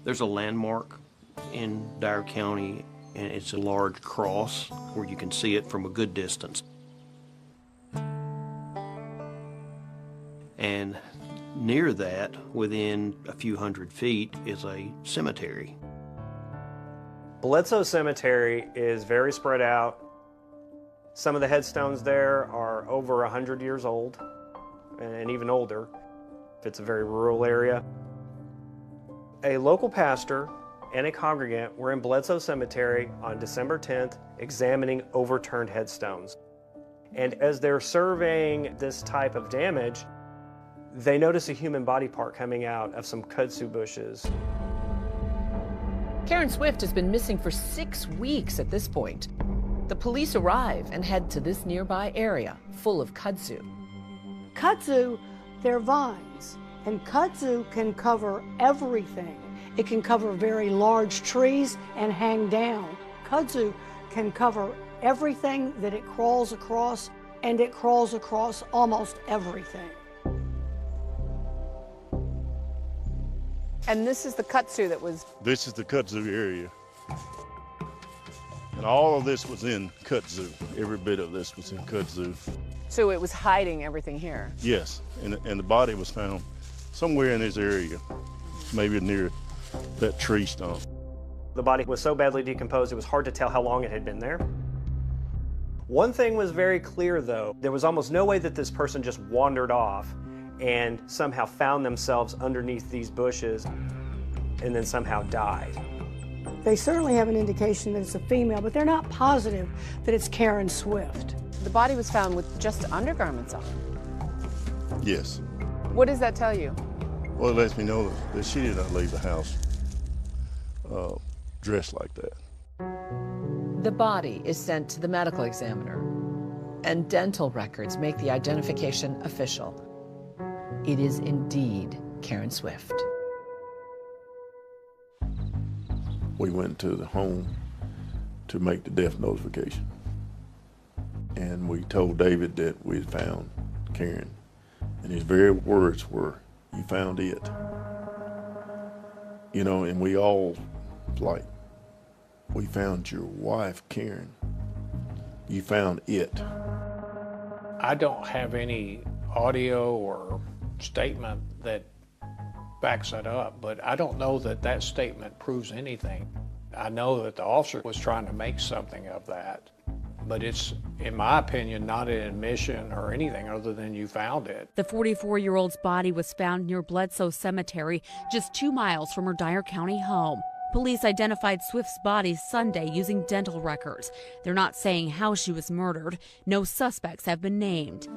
There's a landmark in Dyer County, and it's a large cross where you can see it from a good distance. And near that, within a few hundred feet, is a cemetery. Bledsoe Cemetery is very spread out. Some of the headstones there are over 100 years old and even older. It's a very rural area. A local pastor and a congregant were in Bledsoe Cemetery on December 10th examining overturned headstones. And as they're surveying this type of damage, they notice a human body part coming out of some kudzu bushes. Karen Swift has been missing for 6 weeks at this point. The police arrive and head to this nearby area full of kudzu. Kudzu, they're vines, and kudzu can cover everything. It can cover very large trees and hang down. Kudzu can cover everything that it crawls across, and it crawls across almost everything. And this is the kudzu that was... This is the kudzu area. And all of this was in kudzu. Every bit of this was in kudzu. So it was hiding everything here? Yes, and the body was found somewhere in this area, maybe near that tree stump. The body was so badly decomposed, it was hard to tell how long it had been there. One thing was very clear, though. There was almost no way that this person just wandered off and somehow found themselves underneath these bushes and then somehow died. They certainly have an indication that it's a female, but they're not positive that it's Karen Swift. The body was found with just undergarments on. Yes. What does that tell you? Well, it lets me know that she did not leave the house dressed like that. The body is sent to the medical examiner, and dental records make the identification official. It is indeed Karen Swift. We went to the home to make the death notification. And we told David that we had found Karen. And his very words were, "You found it." You know, and we all, like, "We found your wife, Karen. You found it." I don't have any audio or statement that backs that up, but I don't know that that statement proves anything. I know that the officer was trying to make something of that, but it's, in my opinion, not an admission or anything other than you found it. The 44-year-old's body was found near Bledsoe Cemetery, just 2 miles from her Dyer County home. Police identified Swift's body Sunday using dental records. They're not saying how she was murdered. No suspects have been named.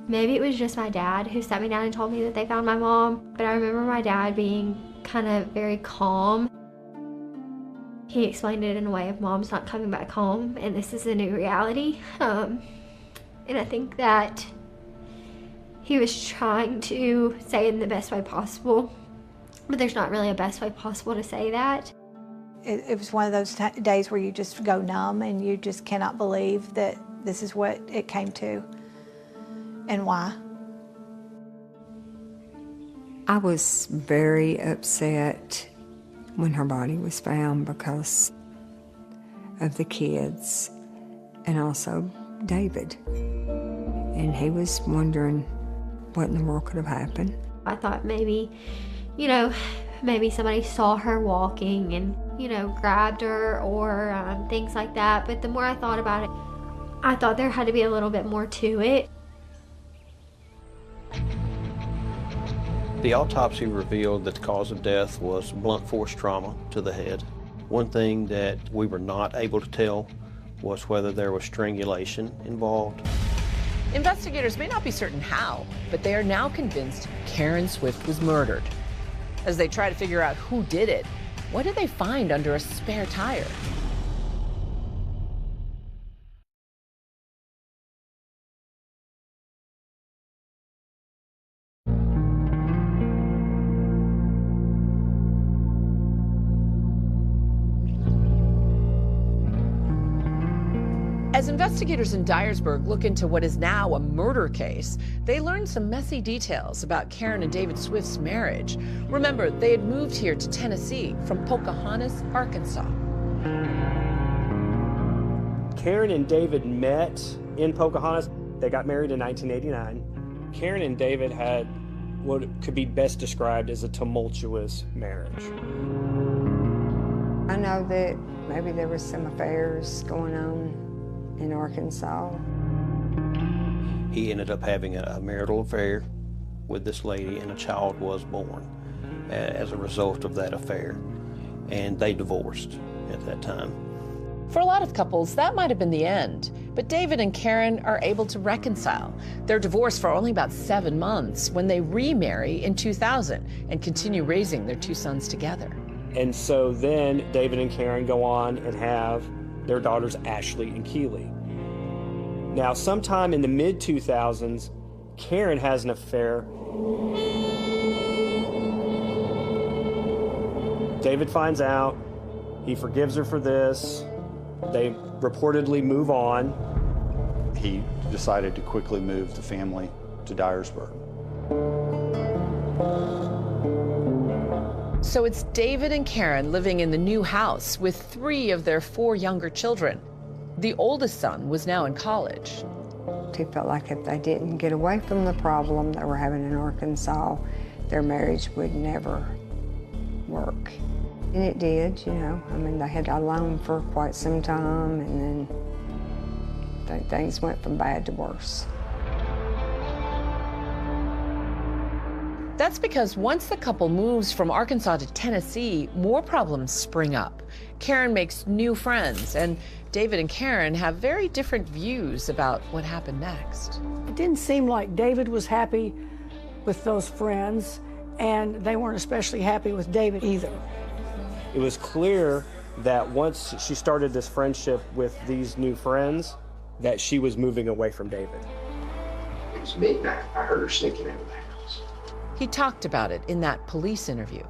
Maybe it was just my dad who sat me down and told me that they found my mom, but I remember my dad being kind of very calm. He explained it in a way of mom's not coming back home and this is a new reality. And I think that he was trying to say it in the best way possible, but there's not really a best way possible to say that. It was one of those days where you just go numb and you just cannot believe that this is what it came to. And why? I was very upset when her body was found because of the kids and also David. and he was wondering what in the world could have happened. I thought maybe, maybe somebody saw her walking and, grabbed her or things like that. But the more I thought about it, I thought there had to be a little bit more to it. The autopsy revealed that the cause of death was blunt force trauma to the head. One thing that we were not able to tell was whether there was strangulation involved. Investigators may not be certain how, but they are now convinced Karen Swift was murdered. As they try to figure out who did it, what did they find under a spare tire? As investigators in Dyersburg look into what is now a murder case, they learn some messy details about Karen and David Swift's marriage. Remember, they had moved here to Tennessee from Pocahontas, Arkansas. Karen and David met in Pocahontas. They got married in 1989. Karen and David had what could be best described as a tumultuous marriage. I know that maybe there was some affairs going on in Arkansas. He ended up having a marital affair with this lady, and a child was born as a result of that affair. And they divorced at that time. For a lot of couples, that might have been the end. But David and Karen are able to reconcile. They're divorced for only about 7 months when they remarry in 2000 and continue raising their 2 sons together. And so then David and Karen go on and have their daughters Ashley and Keely. Now, sometime in the mid-2000s, Karen has an affair. David finds out. He forgives her for this. They reportedly move on. He decided to quickly move the family to Dyersburg. So it's David and Karen living in the new house with 3 of their 4 younger children. The oldest son was now in college. He felt like if they didn't get away from the problem they were having in Arkansas, their marriage would never work. And it did, I mean, they had alone for quite some time, and then things went from bad to worse. That's because once the couple moves from Arkansas to Tennessee, more problems spring up. Karen makes new friends, and David and Karen have very different views about what happened next. It didn't seem like David was happy with those friends, and they weren't especially happy with David either. It was clear that once she started this friendship with these new friends, that she was moving away from David. It was midnight. I heard her sneaking out of the house. He talked about it in that police interview.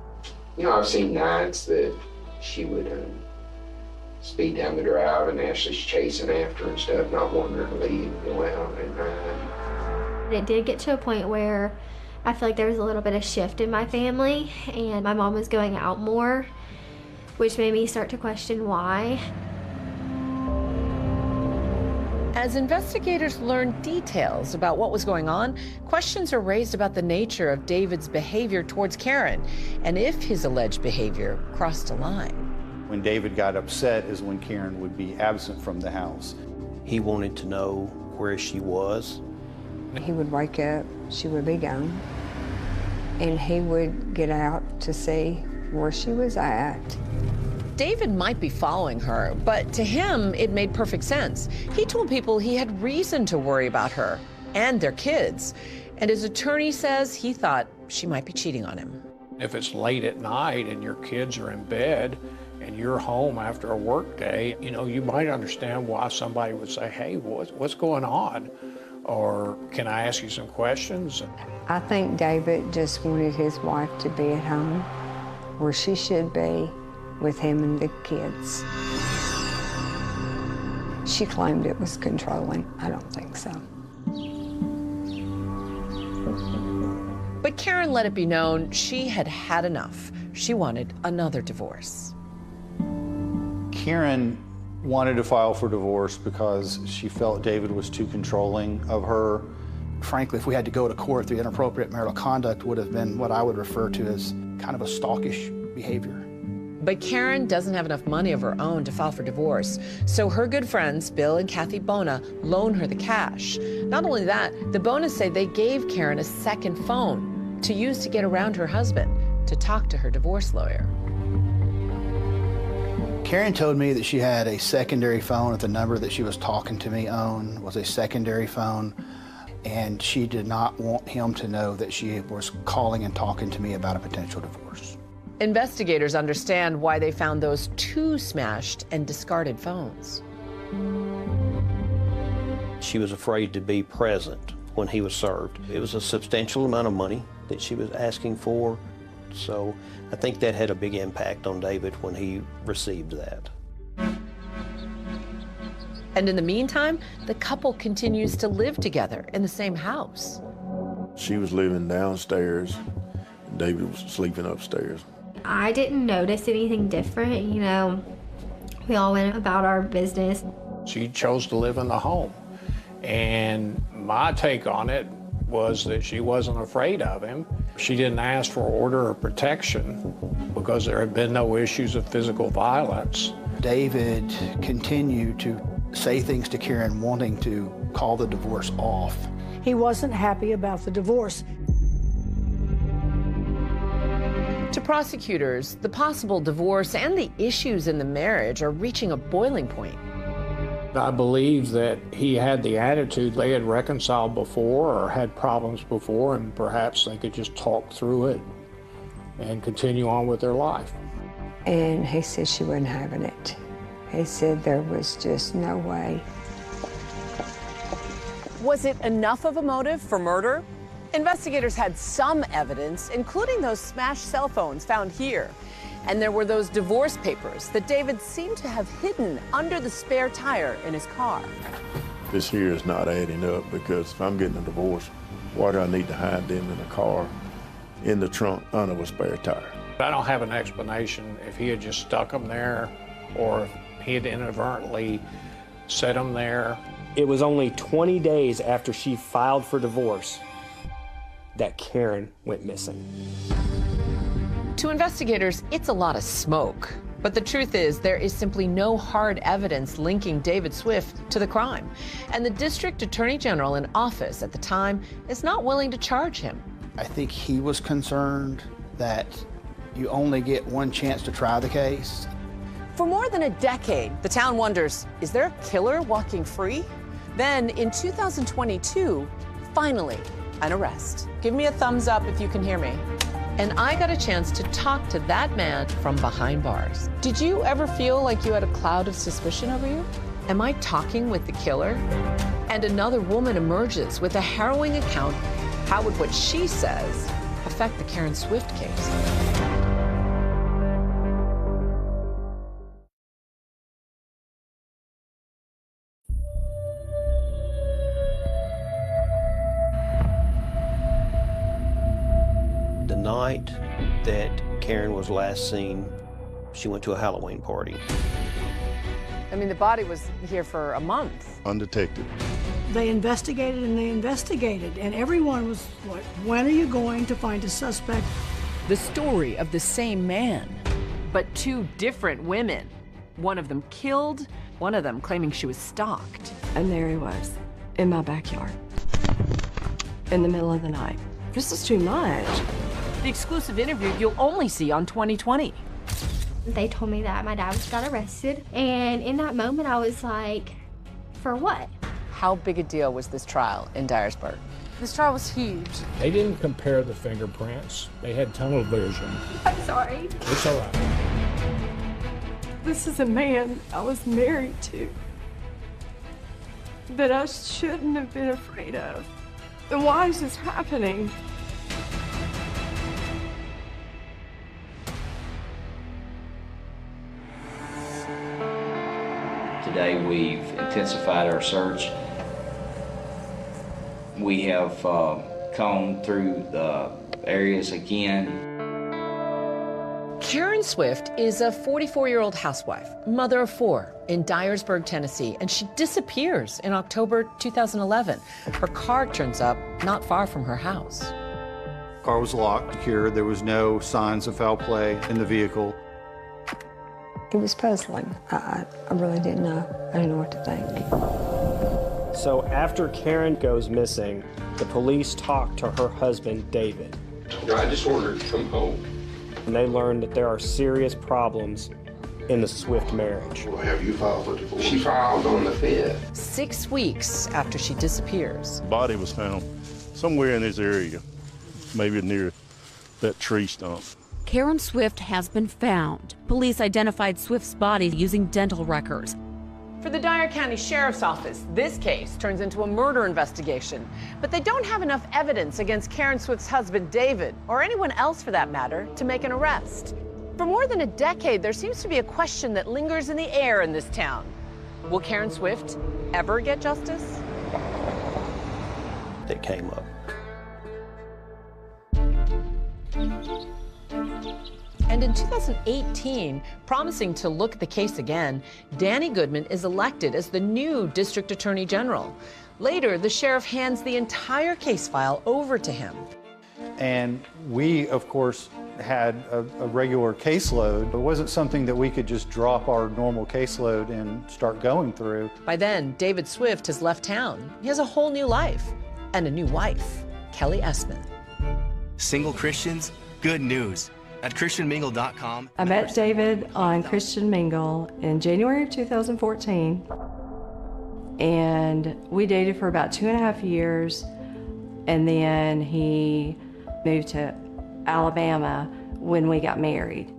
I've seen nights that she would speed down the drive and Ashley's chasing after her and stuff, not wanting her to leave and go out at night. It did get to a point where I feel like there was a little bit of shift in my family, and my mom was going out more, which made me start to question why. As investigators learn details about what was going on, questions are raised about the nature of David's behavior towards Karen and if his alleged behavior crossed a line. When David got upset is when Karen would be absent from the house. He wanted to know where she was. He would wake up, she would be gone, and he would get out to see where she was at. David might be following her, but to him, it made perfect sense. He told people he had reason to worry about her and their kids. And his attorney says he thought she might be cheating on him. If it's late at night and your kids are in bed and you're home after a work day, you might understand why somebody would say, hey, what's going on? Or can I ask you some questions? I think David just wanted his wife to be at home where she should be, with him and the kids. She claimed it was controlling. I don't think so. But Karen let it be known she had had enough. She wanted another divorce. Karen wanted to file for divorce because she felt David was too controlling of her. Frankly, if we had to go to court, the inappropriate marital conduct would have been what I would refer to as kind of a stalkish behavior. But Karen doesn't have enough money of her own to file for divorce, so her good friends, Bill and Kathy Bona, loan her the cash. Not only that, the Bonas say they gave Karen a second phone to use to get around her husband, to talk to her divorce lawyer. Karen told me that she had a secondary phone, that the number that she was talking to me on was a secondary phone, and she did not want him to know that she was calling and talking to me about a potential divorce. Investigators understand why they found those two smashed and discarded phones. She was afraid to be present when he was served. It was a substantial amount of money that she was asking for, so I think that had a big impact on David when he received that. And in the meantime, the couple continues to live together in the same house. She was living downstairs, and David was sleeping upstairs. I didn't notice anything different, you know. We all went about our business. She chose to live in the home. And my take on it was that she wasn't afraid of him. She didn't ask for order of protection because there had been no issues of physical violence. David continued to say things to Karen, wanting to call the divorce off. He wasn't happy about the divorce. To prosecutors, the possible divorce and the issues in the marriage are reaching a boiling point. I believe that he had the attitude they had reconciled before or had problems before, and perhaps they could just talk through it and continue on with their life. And he said she wasn't having it. He said there was just no way. Was it enough of a motive for murder? Investigators had some evidence, including those smashed cell phones found here. And there were those divorce papers that David seemed to have hidden under the spare tire in his car. This here is not adding up, because if I'm getting a divorce, why do I need to hide them in a car, in the trunk, under a spare tire? I don't have an explanation if he had just stuck them there or if he had inadvertently set them there. It was only 20 days after she filed for divorce that Karen went missing. To investigators, it's a lot of smoke. But the truth is, there is simply no hard evidence linking David Swift to the crime. And the district attorney general in office at the time is not willing to charge him. I think he was concerned that you only get one chance to try the case. For more than a decade, the town wonders, is there a killer walking free? Then in 2022, finally, an arrest. Give me a thumbs up if you can hear me. And I got a chance to talk to that man from behind bars. Did you ever feel like you had a cloud of suspicion over you? Am I talking with the killer? And another woman emerges with a harrowing account. How would what she says affect the Karen Swift case? The night that Karen was last seen, she went to a Halloween party. I mean, the body was here for a month. Undetected. They investigated and they investigated, and everyone was like, when are you going to find a suspect? The story of the same man, but two different women. One of them killed, one of them claiming she was stalked. And there he was, in my backyard, in the middle of the night. This is too much. The exclusive interview you'll only see on 2020. They told me that my dad got arrested, and in that moment I was like, for what? How big a deal was this trial in Dyersburg? This trial was huge. They didn't compare the fingerprints. They had tunnel vision. I'm sorry. It's all right. This is a man I was married to that I shouldn't have been afraid of. And why is this happening? Today we've intensified our search. We have combed through the areas again. Karen Swift is a 44-year-old housewife, mother of 4 in Dyersburg, Tennessee, and she disappears in October 2011. Her car turns up not far from her house. Car was locked, secured. There was no signs of foul play in the vehicle. It was puzzling. I really didn't know. I didn't know what to think. So after Karen goes missing, the police talk to her husband, David. I just want her to come home. And they learn that there are serious problems in the Swift marriage. Well, have you filed for divorce? She filed on the 5th. 6 weeks after she disappears. The body was found somewhere in this area, maybe near that tree stump. Karen Swift has been found. Police identified Swift's body using dental records. For the Dyer County Sheriff's Office, this case turns into a murder investigation. But they don't have enough evidence against Karen Swift's husband, David, or anyone else for that matter, to make an arrest. For more than a decade, there seems to be a question that lingers in the air in this town. Will Karen Swift ever get justice? That came up. And in 2018, promising to look at the case again, Danny Goodman is elected as the new District Attorney General. Later, the sheriff hands the entire case file over to him. And we, of course, had a regular caseload. It wasn't something that we could just drop our normal caseload and start going through. By then, David Swift has left town. He has a whole new life and a new wife, Kelly Essman. Single Christians, good news. At ChristianMingle.com. I met David on Christian Mingle in January of 2014, and we dated for about 2.5 years, and then he moved to Alabama when we got married.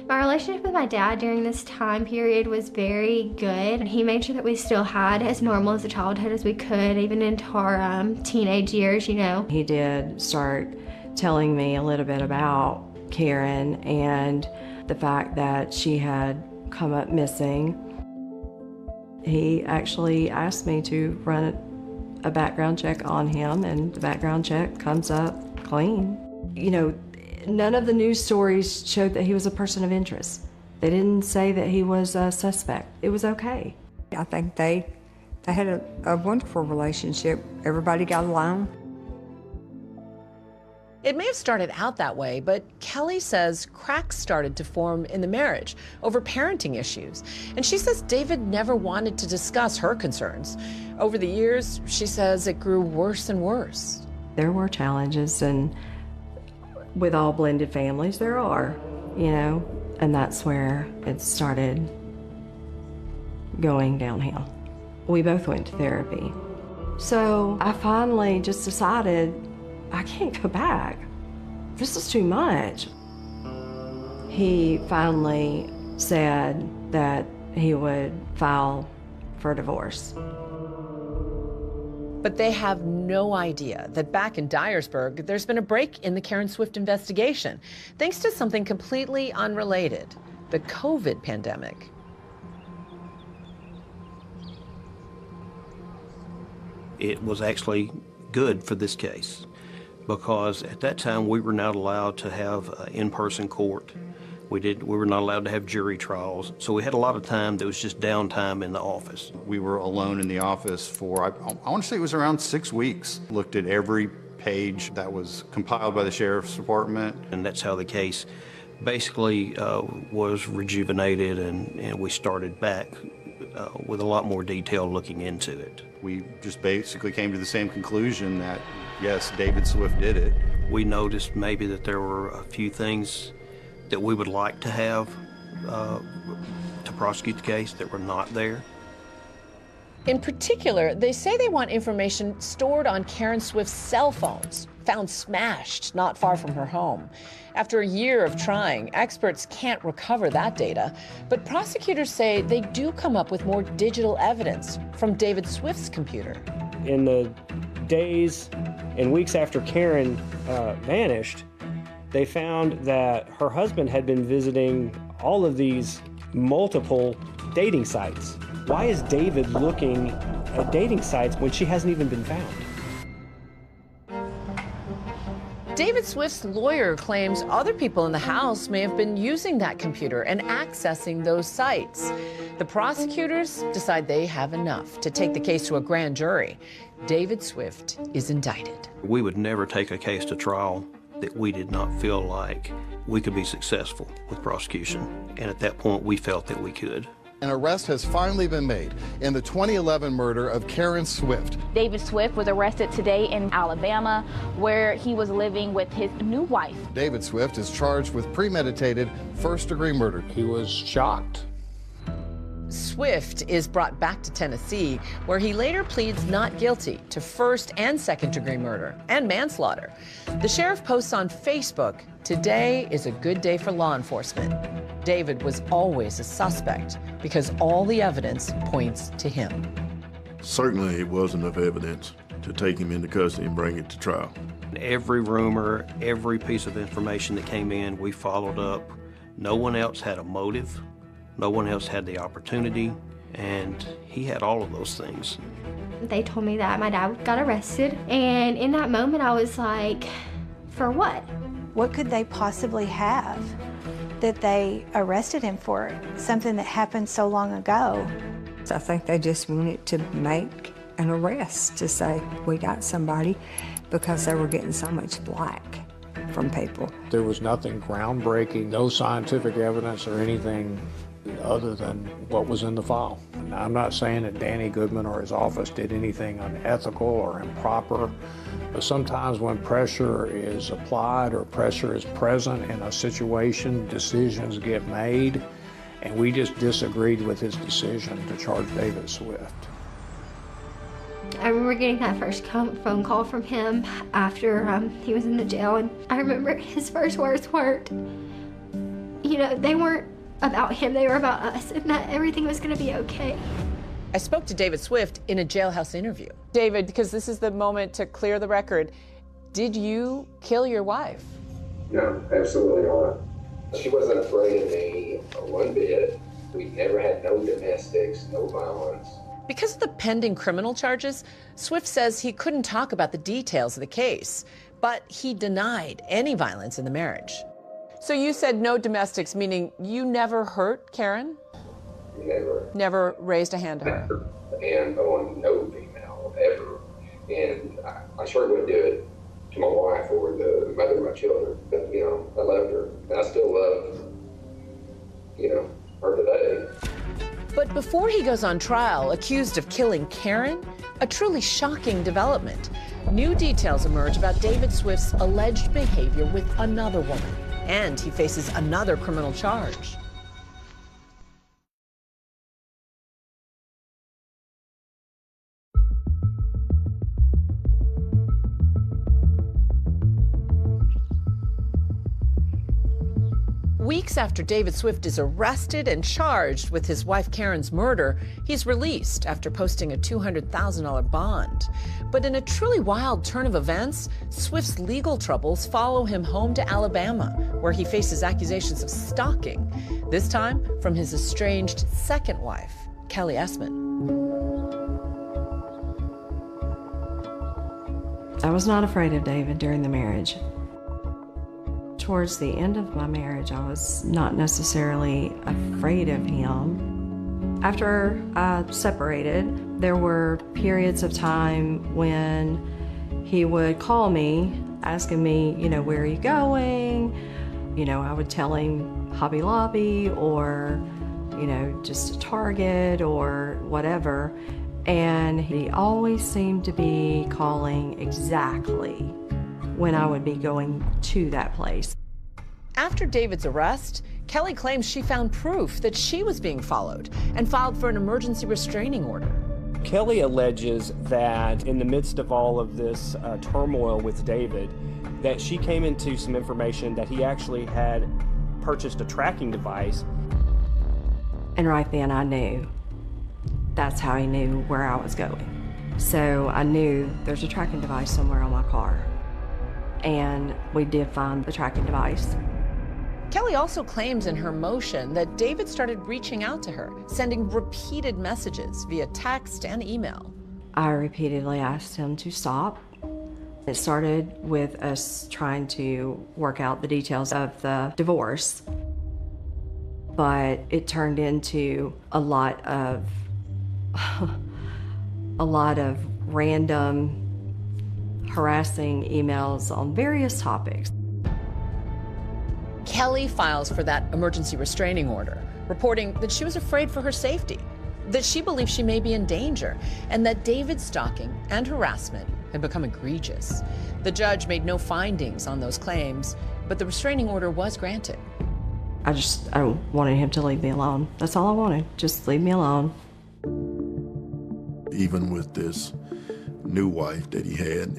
My relationship with my dad during this time period was very good. He made sure that we still had as normal as a childhood as we could, even into our teenage years, you know. He did start telling me a little bit about Karen and the fact that she had come up missing. He actually asked me to run a background check on him, and the background check comes up clean. You know, none of the news stories showed that he was a person of interest. They didn't say that he was a suspect. It was okay. I think they had a wonderful relationship. Everybody got along. It may have started out that way, but Kelly says cracks started to form in the marriage over parenting issues. And she says David never wanted to discuss her concerns. Over the years, she says it grew worse and worse. There were challenges, and with all blended families, there are, you know, and that's where it started going downhill. We both went to therapy. So I finally just decided I can't go back. This is too much. He finally said that he would file for divorce. But they have no idea that back in Dyersburg, there's been a break in the Karen Swift investigation, thanks to something completely unrelated, the COVID pandemic. It was actually good for this case, because at that time we were not allowed to have in-person court. We were not allowed to have jury trials, so we had a lot of time that was just downtime in the office. We were alone in the office for, I want to say it was around 6 weeks. Looked at every page that was compiled by the Sheriff's Department. And that's how the case basically was rejuvenated, and we started back with a lot more detail looking into it. We just basically came to the same conclusion that, yes, David Swift did it. We noticed maybe that there were a few things that we would like to have to prosecute the case that were not there. In particular, they say they want information stored on Karen Swift's cell phones, found smashed not far from her home. After a year of trying, experts can't recover that data, but prosecutors say they do come up with more digital evidence from David Swift's computer. In the days and weeks after Karen vanished, they found that her husband had been visiting all of these multiple dating sites. Why is David looking at dating sites when she hasn't even been found? David Swift's lawyer claims other people in the house may have been using that computer and accessing those sites. The prosecutors decide they have enough to take the case to a grand jury. David Swift is indicted. We would never take a case to trial that we did not feel like we could be successful with prosecution. And at that point, we felt that we could. An arrest has finally been made in the 2011 murder of Karen Swift. David Swift was arrested today in Alabama, where he was living with his new wife. David Swift is charged with premeditated first-degree murder. He was shocked. Swift is brought back to Tennessee, where he later pleads not guilty to first and second-degree murder and manslaughter. The sheriff posts on Facebook, "Today is a good day for law enforcement." David was always a suspect because all the evidence points to him. Certainly it was enough evidence to take him into custody and bring it to trial. Every rumor, every piece of information that came in, we followed up. No one else had a motive. No one else had the opportunity, and he had all of those things. They told me that my dad got arrested, and in that moment I was like, for what? What could they possibly have that they arrested him for? Something that happened so long ago. I think they just wanted to make an arrest to say, we got somebody, because they were getting so much flack from people. There was nothing groundbreaking, no scientific evidence or anything other than what was in the file. Now, I'm not saying that Danny Goodman or his office did anything unethical or improper, but sometimes when pressure is applied or pressure is present in a situation, decisions get made, and we just disagreed with his decision to charge David Swift. I remember getting that first phone call from him after he was in the jail, and I remember his first words weren't, you know, they weren't about him, they were about us, and that everything was going to be okay. I spoke to David Swift in a jailhouse interview. David, because this is the moment to clear the record, did you kill your wife? No, absolutely not. She wasn't afraid of me one bit. We never had no domestics, no violence. Because of the pending criminal charges, Swift says he couldn't talk about the details of the case, but he denied any violence in the marriage. So you said no domestics, meaning you never hurt Karen? Never. Never raised a hand to her? And on no female, ever. And I sure wouldn't do it to my wife or the mother of my children. But, you know, I loved her. And I still love, you know, her today. But before he goes on trial, accused of killing Karen, a truly shocking development. New details emerge about David Swift's alleged behavior with another woman, and he faces another criminal charge. Weeks after David Swift is arrested and charged with his wife Karen's murder, he's released after posting a $200,000 bond. But in a truly wild turn of events, Swift's legal troubles follow him home to Alabama, where he faces accusations of stalking, this time from his estranged second wife, Kelly Essman. I was not afraid of David during the marriage. Towards the end of my marriage, I was not necessarily afraid of him. After I separated, there were periods of time when he would call me, asking me, you know, where are you going? You know, I would tell him Hobby Lobby or, you know, just a Target or whatever. And he always seemed to be calling exactly when I would be going to that place. After David's arrest, Kelly claims she found proof that she was being followed and filed for an emergency restraining order. Kelly alleges that in the midst of all of this turmoil with David, that she came into some information that he actually had purchased a tracking device. And right then I knew. That's how he knew where I was going. So I knew there's a tracking device somewhere on my car. And we did find the tracking device. Kelly also claims in her motion that David started reaching out to her, sending repeated messages via text and email. I repeatedly asked him to stop, It started with us trying to work out the details of the divorce, but it turned into a lot of random harassing emails on various topics. Kelly files for that emergency restraining order, reporting that she was afraid for her safety, that she believed she may be in danger, and that David's stalking and harassment had become egregious. The judge made no findings on those claims, but the restraining order was granted. I wanted him to leave me alone. That's all I wanted, just leave me alone. Even with this new wife that he had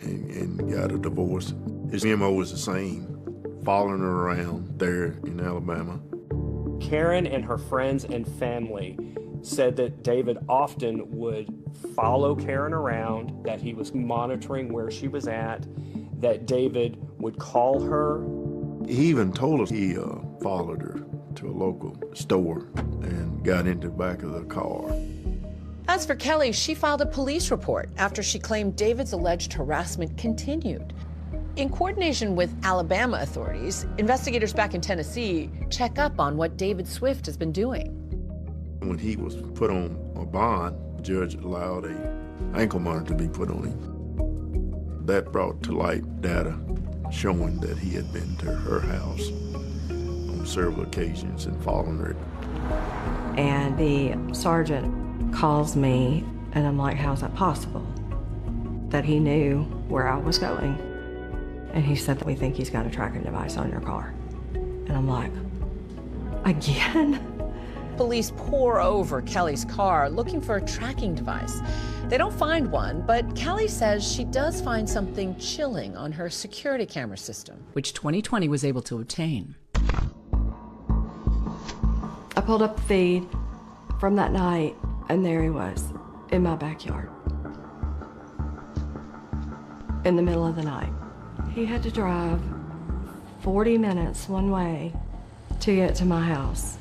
and got a divorce, his MO was the same, following her around there in Alabama. Karen and her friends and family said that David often would follow Karen around, that he was monitoring where she was at, that David would call her. He even told us he followed her to a local store and got into the back of the car. As for Kelly, she filed a police report after she claimed David's alleged harassment continued. In coordination with Alabama authorities, investigators back in Tennessee check up on what David Swift has been doing. When he was put on a bond, the judge allowed an ankle monitor to be put on him. That brought to light data showing that he had been to her house on several occasions and following her. And the sergeant calls me, and I'm like, how's that possible? That he knew where I was going. And he said, we think he's got a tracking device on your car. And I'm like, again? Police pour over Kelly's car looking for a tracking device. They don't find one, but Kelly says she does find something chilling on her security camera system, which 2020 was able to obtain. I pulled up the feed from that night, and there he was in my backyard in the middle of the night. He had to drive 40 minutes one way to get to my house.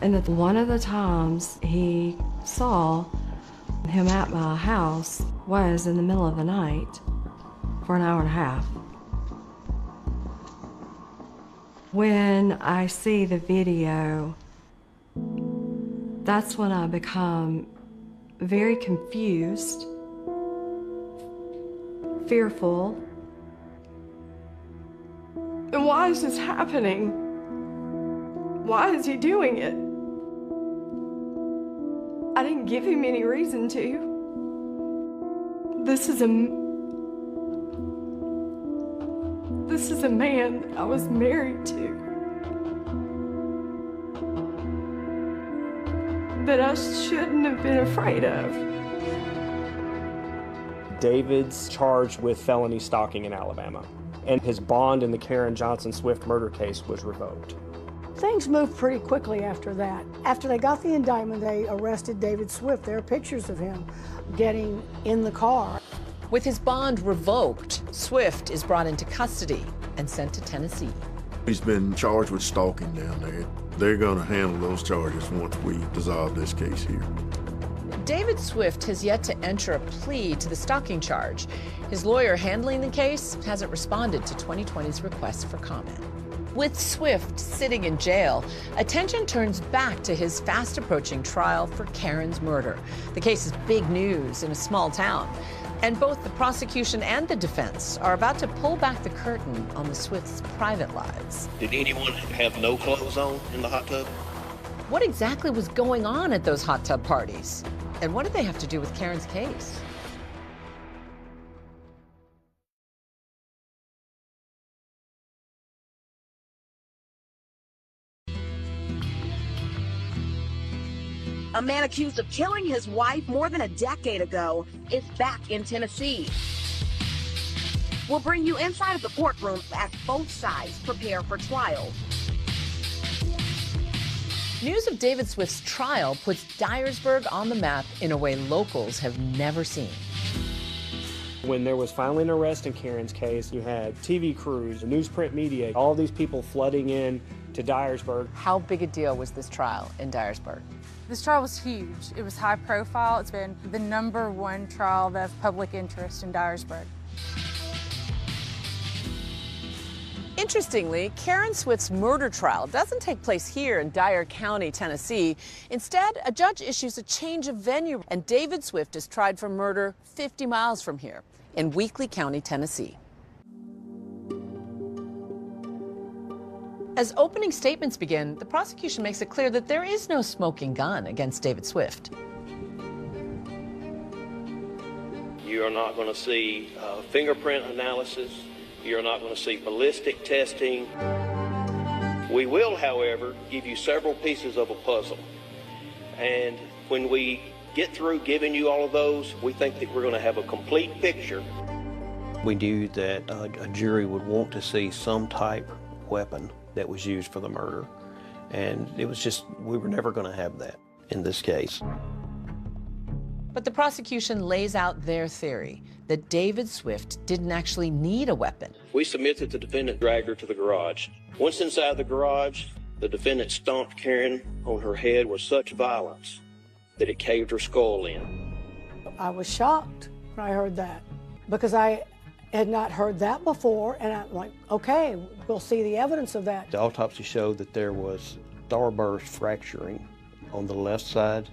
And that one of the times he saw him at my house was in the middle of the night for an hour and a half. When I see the video, that's when I become very confused, fearful. And why is this happening? Why is he doing it? I didn't give him any reason to. This is a man that I was married to, that I shouldn't have been afraid of. David's charged with felony stalking in Alabama, and his bond in the Karen Johnson Swift murder case was revoked. Things moved pretty quickly after that. After they got the indictment, they arrested David Swift. There are pictures of him getting in the car. With his bond revoked, Swift is brought into custody and sent to Tennessee. He's been charged with stalking down there. They're going to handle those charges once we dissolve this case here. David Swift has yet to enter a plea to the stalking charge. His lawyer handling the case hasn't responded to 2020's request for comment. With Swift sitting in jail, attention turns back to his fast-approaching trial for Karen's murder. The case is big news in a small town, and both the prosecution and the defense are about to pull back the curtain on the Swifts' private lives. Did anyone have no clothes on in the hot tub? What exactly was going on at those hot tub parties? And what did they have to do with Karen's case? A man accused of killing his wife more than a decade ago is back in Tennessee. We'll bring you inside of the courtroom as both sides prepare for trial. News of David Swift's trial puts Dyersburg on the map in a way locals have never seen. When there was finally an arrest in Karen's case, you had TV crews, newsprint media, all these people flooding in to Dyersburg. How big a deal was this trial in Dyersburg? This trial was huge. It was high profile. It's been the #1 trial of public interest in Dyersburg. Interestingly, Karen Swift's murder trial doesn't take place here in Dyer County, Tennessee. Instead, a judge issues a change of venue, and David Swift is tried for murder 50 miles from here in Weakley County, Tennessee. As opening statements begin, the prosecution makes it clear that there is no smoking gun against David Swift. You are not going to see fingerprint analysis. You're not going to see ballistic testing. We will, however, give you several pieces of a puzzle. And when we get through giving you all of those, we think that we're going to have a complete picture. We knew that a jury would want to see some type of weapon that was used for the murder. And it was just, we were never going to have that in this case. But the prosecution lays out their theory that David Swift didn't actually need a weapon. We submit that the defendant dragged her to the garage. Once inside the garage, the defendant stomped Karen on her head with such violence that it caved her skull in. I was shocked when I heard that because I had not heard that before, and I'm like, okay, we'll see the evidence of that. The autopsy showed that there was starburst fracturing on the left side,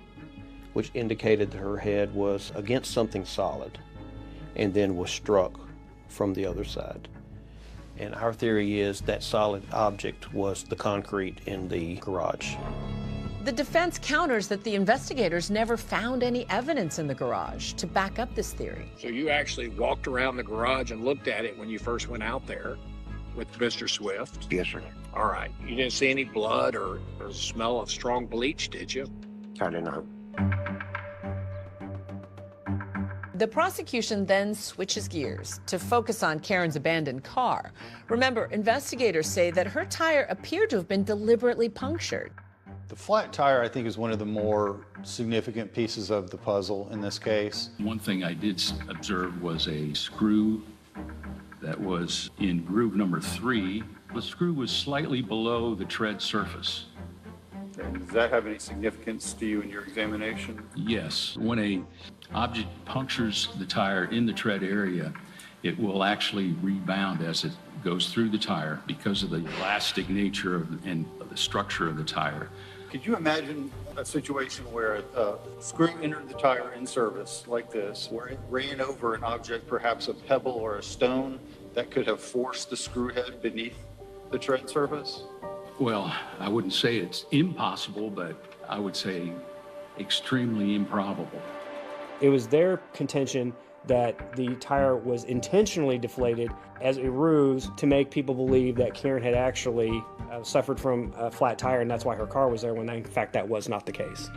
which indicated that her head was against something solid and then was struck from the other side. And our theory is that solid object was the concrete in the garage. The defense counters that the investigators never found any evidence in the garage to back up this theory. So you actually walked around the garage and looked at it when you first went out there with Mr. Swift? Yes, sir. All right. You didn't see any blood or smell of strong bleach, did you? I did not. The prosecution then switches gears to focus on Karen's abandoned car. Remember, investigators say that her tire appeared to have been deliberately punctured. The flat tire, I think, is one of the more significant pieces of the puzzle in this case. One thing I did observe was a screw that was in groove number 3. The screw was slightly below the tread surface. And does that have any significance to you in your examination? Yes. When a object punctures the tire in the tread area, it will actually rebound as it goes through the tire because of the elastic nature and the structure of the tire. Could you imagine a situation where a screw entered the tire in service like this, where it ran over an object, perhaps a pebble or a stone, that could have forced the screw head beneath the tread surface? Well, I wouldn't say it's impossible, but I would say extremely improbable. It was their contention that the tire was intentionally deflated as a ruse to make people believe that Karen had actually suffered from a flat tire, and that's why her car was there, when in fact that was not the case.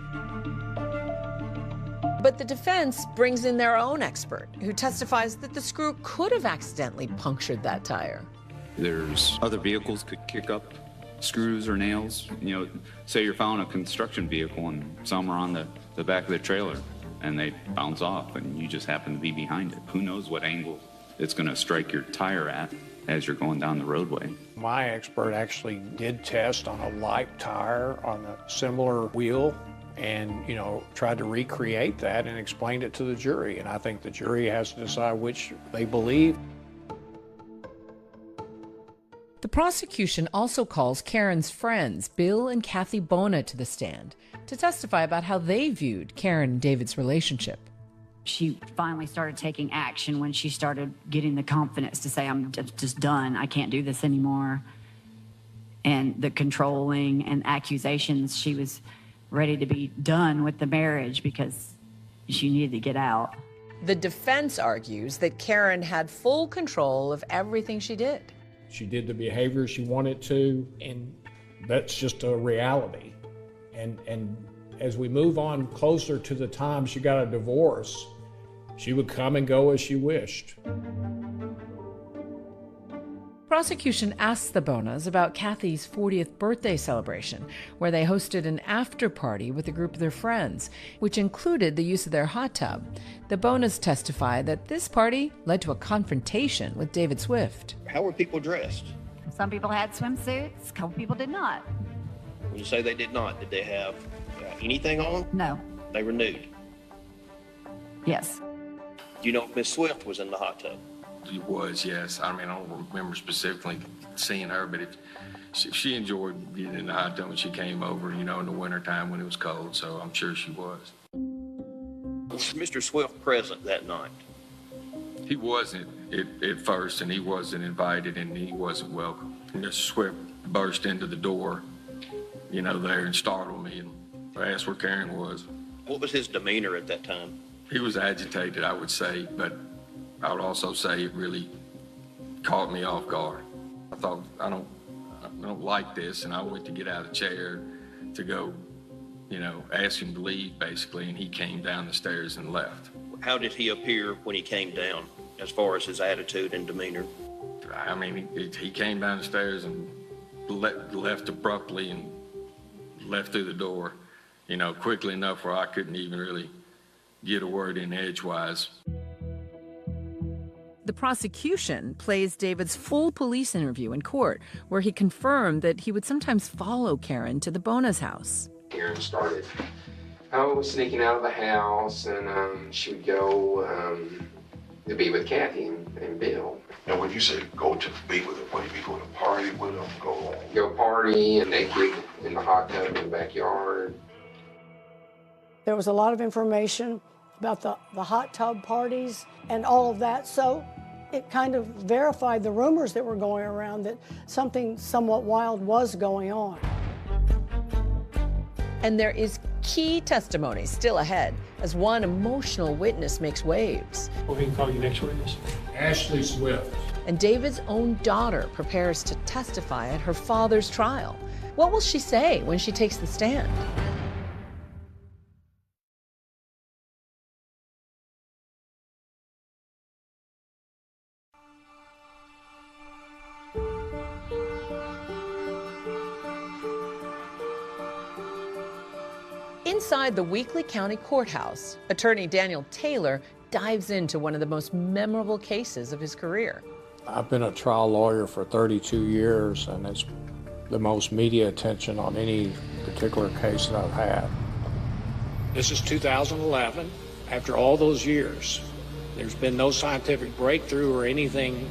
But the defense brings in their own expert, who testifies that the screw could have accidentally punctured that tire. There's other vehicles could kick up screws or nails. You know, say you're following a construction vehicle and some are on the back of the trailer and they bounce off and you just happen to be behind it. Who knows what angle it's going to strike your tire at as you're going down the roadway. My expert actually did test on a light tire on a similar wheel and, tried to recreate that and explained it to the jury. And I think the jury has to decide which they believe. The prosecution also calls Karen's friends, Bill and Kathy Bona, to the stand to testify about how they viewed Karen and David's relationship. She finally started taking action when she started getting the confidence to say, I'm just done. I can't do this anymore. And the controlling and accusations, she was ready to be done with the marriage because she needed to get out. The defense argues that Karen had full control of everything she did. She did the behavior she wanted to, and that's just a reality. And as we move on closer to the time she got a divorce, she would come and go as she wished. Prosecution asked the Bonas about Kathy's 40th birthday celebration, where they hosted an after party with a group of their friends, which included the use of their hot tub. The Bonas testified that this party led to a confrontation with David Swift. How were people dressed? Some people had swimsuits, a couple people did not. When you say they did not, did they have anything on? No. They were nude? Yes. Do you know if Miss Swift was in the hot tub? It was, yes. I mean, I don't remember specifically seeing her, but she enjoyed getting in the hot tub when she came over, you know, in the wintertime when it was cold, so I'm sure she was. Was Mr. Swift present that night? He wasn't at first, and he wasn't invited, and he wasn't welcome. Mr. Swift burst into the door, you know, there and startled me and asked where Karen was. What was his demeanor at that time? He was agitated, I would say, but I would also say it really caught me off guard. I thought, I don't like this, and I went to get out of the chair to go, you know, ask him to leave, basically, and he came down the stairs and left. How did he appear when he came down, as far as his attitude and demeanor? I mean, he came down the stairs and left abruptly and left through the door, you know, quickly enough where I couldn't even really get a word in edgewise. The prosecution plays David's full police interview in court, where he confirmed that he would sometimes follow Karen to the Bona's house. Karen started sneaking out of the house, and she would go to be with Kathy and Bill. Now, when you say go to be with them, what do you mean, go to party with them, go party and naked in the hot tub in the backyard? There was a lot of information about the hot tub parties and all of that, so it kind of verified the rumors that were going around that something somewhat wild was going on. And there is key testimony still ahead as one emotional witness makes waves. Well, we can call you next witness. Ashley Swift. And David's own daughter prepares to testify at her father's trial. What will she say when she takes the stand? Inside the Weakley County Courthouse, attorney Daniel Taylor dives into one of the most memorable cases of his career. I've been a trial lawyer for 32 years, and it's the most media attention on any particular case that I've had. This is 2011. After all those years, there's been no scientific breakthrough or anything.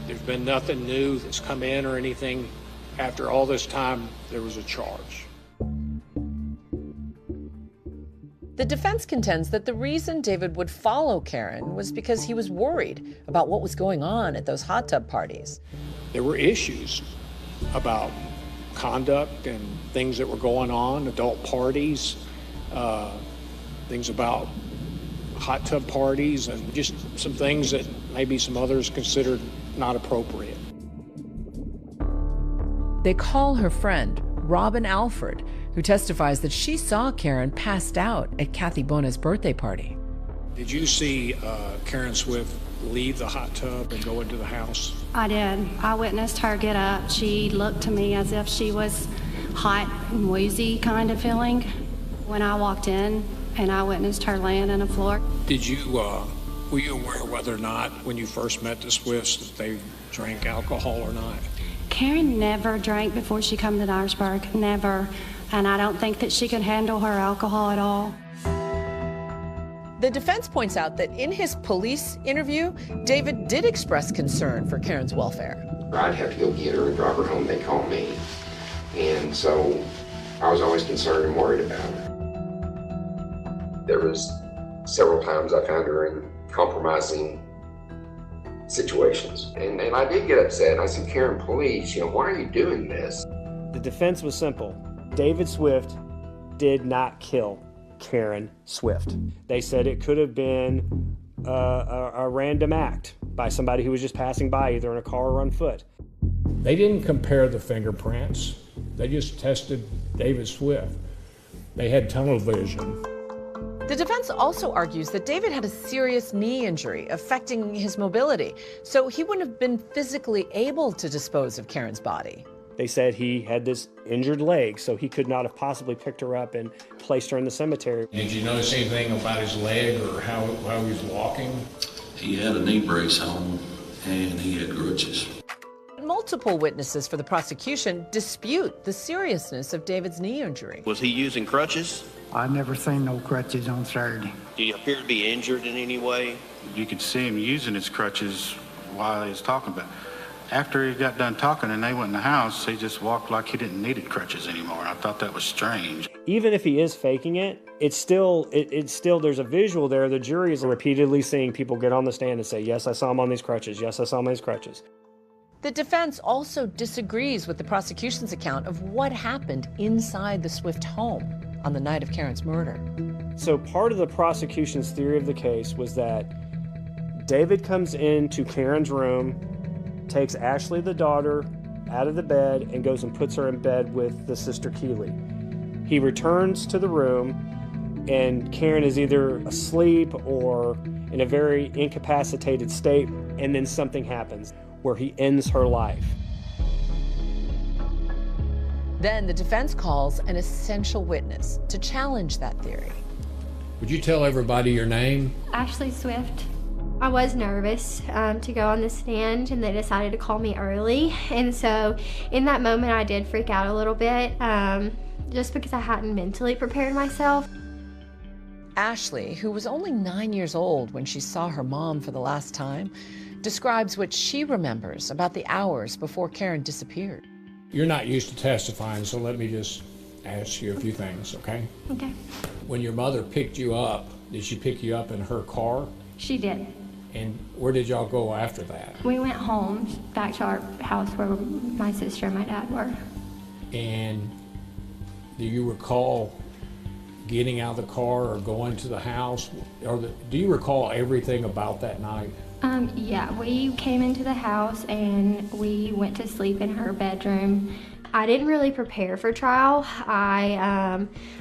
There's been nothing new that's come in or anything. After all this time, there was a charge. The defense contends that the reason David would follow Karen was because he was worried about what was going on at those hot tub parties. There were issues about conduct and things that were going on, adult parties, things about hot tub parties, and just some things that maybe some others considered not appropriate. They call her friend, Robin Alford, who testifies that she saw Karen passed out at Kathy Bona's birthday party. Did you see Karen Swift leave the hot tub and go into the house? I did. I witnessed her get up. She looked to me as if she was hot and woozy kind of feeling when I walked in, and I witnessed her laying on the floor. Did you, were you aware whether or not when you first met the Swifts that they drank alcohol or not? Karen never drank before she came to Dyersburg, never. And I don't think that she could handle her alcohol at all. The defense points out that in his police interview, David did express concern for Karen's welfare. I'd have to go get her and drive her home. They call me. And so I was always concerned and worried about her. There was several times I found her in compromising situations. And I did get upset. I said, Karen, please, why are you doing this? The defense was simple. David Swift did not kill Karen Swift. They said it could have been a random act by somebody who was just passing by, either in a car or on foot. They didn't compare the fingerprints. They just tested David Swift. They had tunnel vision. The defense also argues that David had a serious knee injury affecting his mobility, so he wouldn't have been physically able to dispose of Karen's body. They said he had this injured leg, so he could not have possibly picked her up and placed her in the cemetery. Did you notice anything about his leg or how he was walking? He had a knee brace on, and he had crutches. Multiple witnesses for the prosecution dispute the seriousness of David's knee injury. Was he using crutches? I've never seen no crutches on Saturday. Do you appear to be injured in any way? You could see him using his crutches while he was talking, but after he got done talking and they went in the house, he just walked like he didn't need crutches anymore. I thought that was strange. Even if he is faking it, it's still there's a visual there. The jury is repeatedly seeing people get on the stand and say, yes, I saw him on these crutches. Yes, I saw him on these crutches. The defense also disagrees with the prosecution's account of what happened inside the Swift home on the night of Karen's murder. So part of the prosecution's theory of the case was that David comes into Karen's room, takes Ashley, the daughter, out of the bed and goes and puts her in bed with the sister Keeley. He returns to the room and Karen is either asleep or in a very incapacitated state, and then something happens where he ends her life. Then the defense calls an essential witness to challenge that theory. Would you tell everybody your name? Ashley Swift. I was nervous to go on the stand, and they decided to call me early. And so in that moment, I did freak out a little bit, just because I hadn't mentally prepared myself. Ashley, who was only 9 years old when she saw her mom for the last time, describes what she remembers about the hours before Karen disappeared. You're not used to testifying, so let me just ask you a few things, okay? Okay. When your mother picked you up, did she pick you up in her car? She did. And where did y'all go after that? We went home, back to our house where my sister and my dad were. And do you recall getting out of the car or going to the house? Or do you recall everything about that night? Yeah, we came into the house and we went to sleep in her bedroom. I didn't really prepare for trial.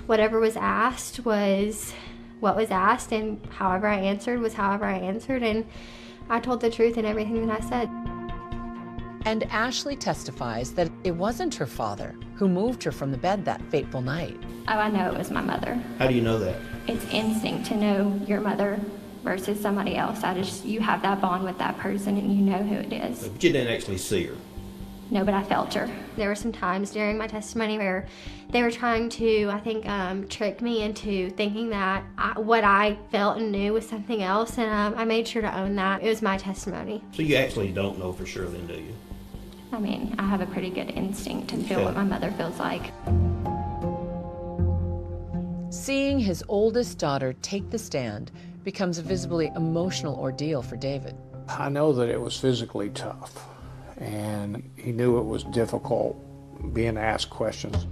Whatever was asked was what was asked, and however I answered was however I answered, and I told the truth in everything that I said. And Ashley testifies that it wasn't her father who moved her from the bed that fateful night. Oh, I know it was my mother. How do you know that? It's instinct to know your mother versus somebody else. You have that bond with that person and you know who it is. But you didn't actually see her. No, but I felt her. There were some times during my testimony where they were trying to, I think, trick me into thinking that what I felt and knew was something else, and I made sure to own that. It was my testimony. So you actually don't know for sure then, do you? I mean, I have a pretty good instinct to feel what my mother feels like. Seeing his oldest daughter take the stand becomes a visibly emotional ordeal for David. I know that it was physically tough, and he knew it was difficult being asked questions.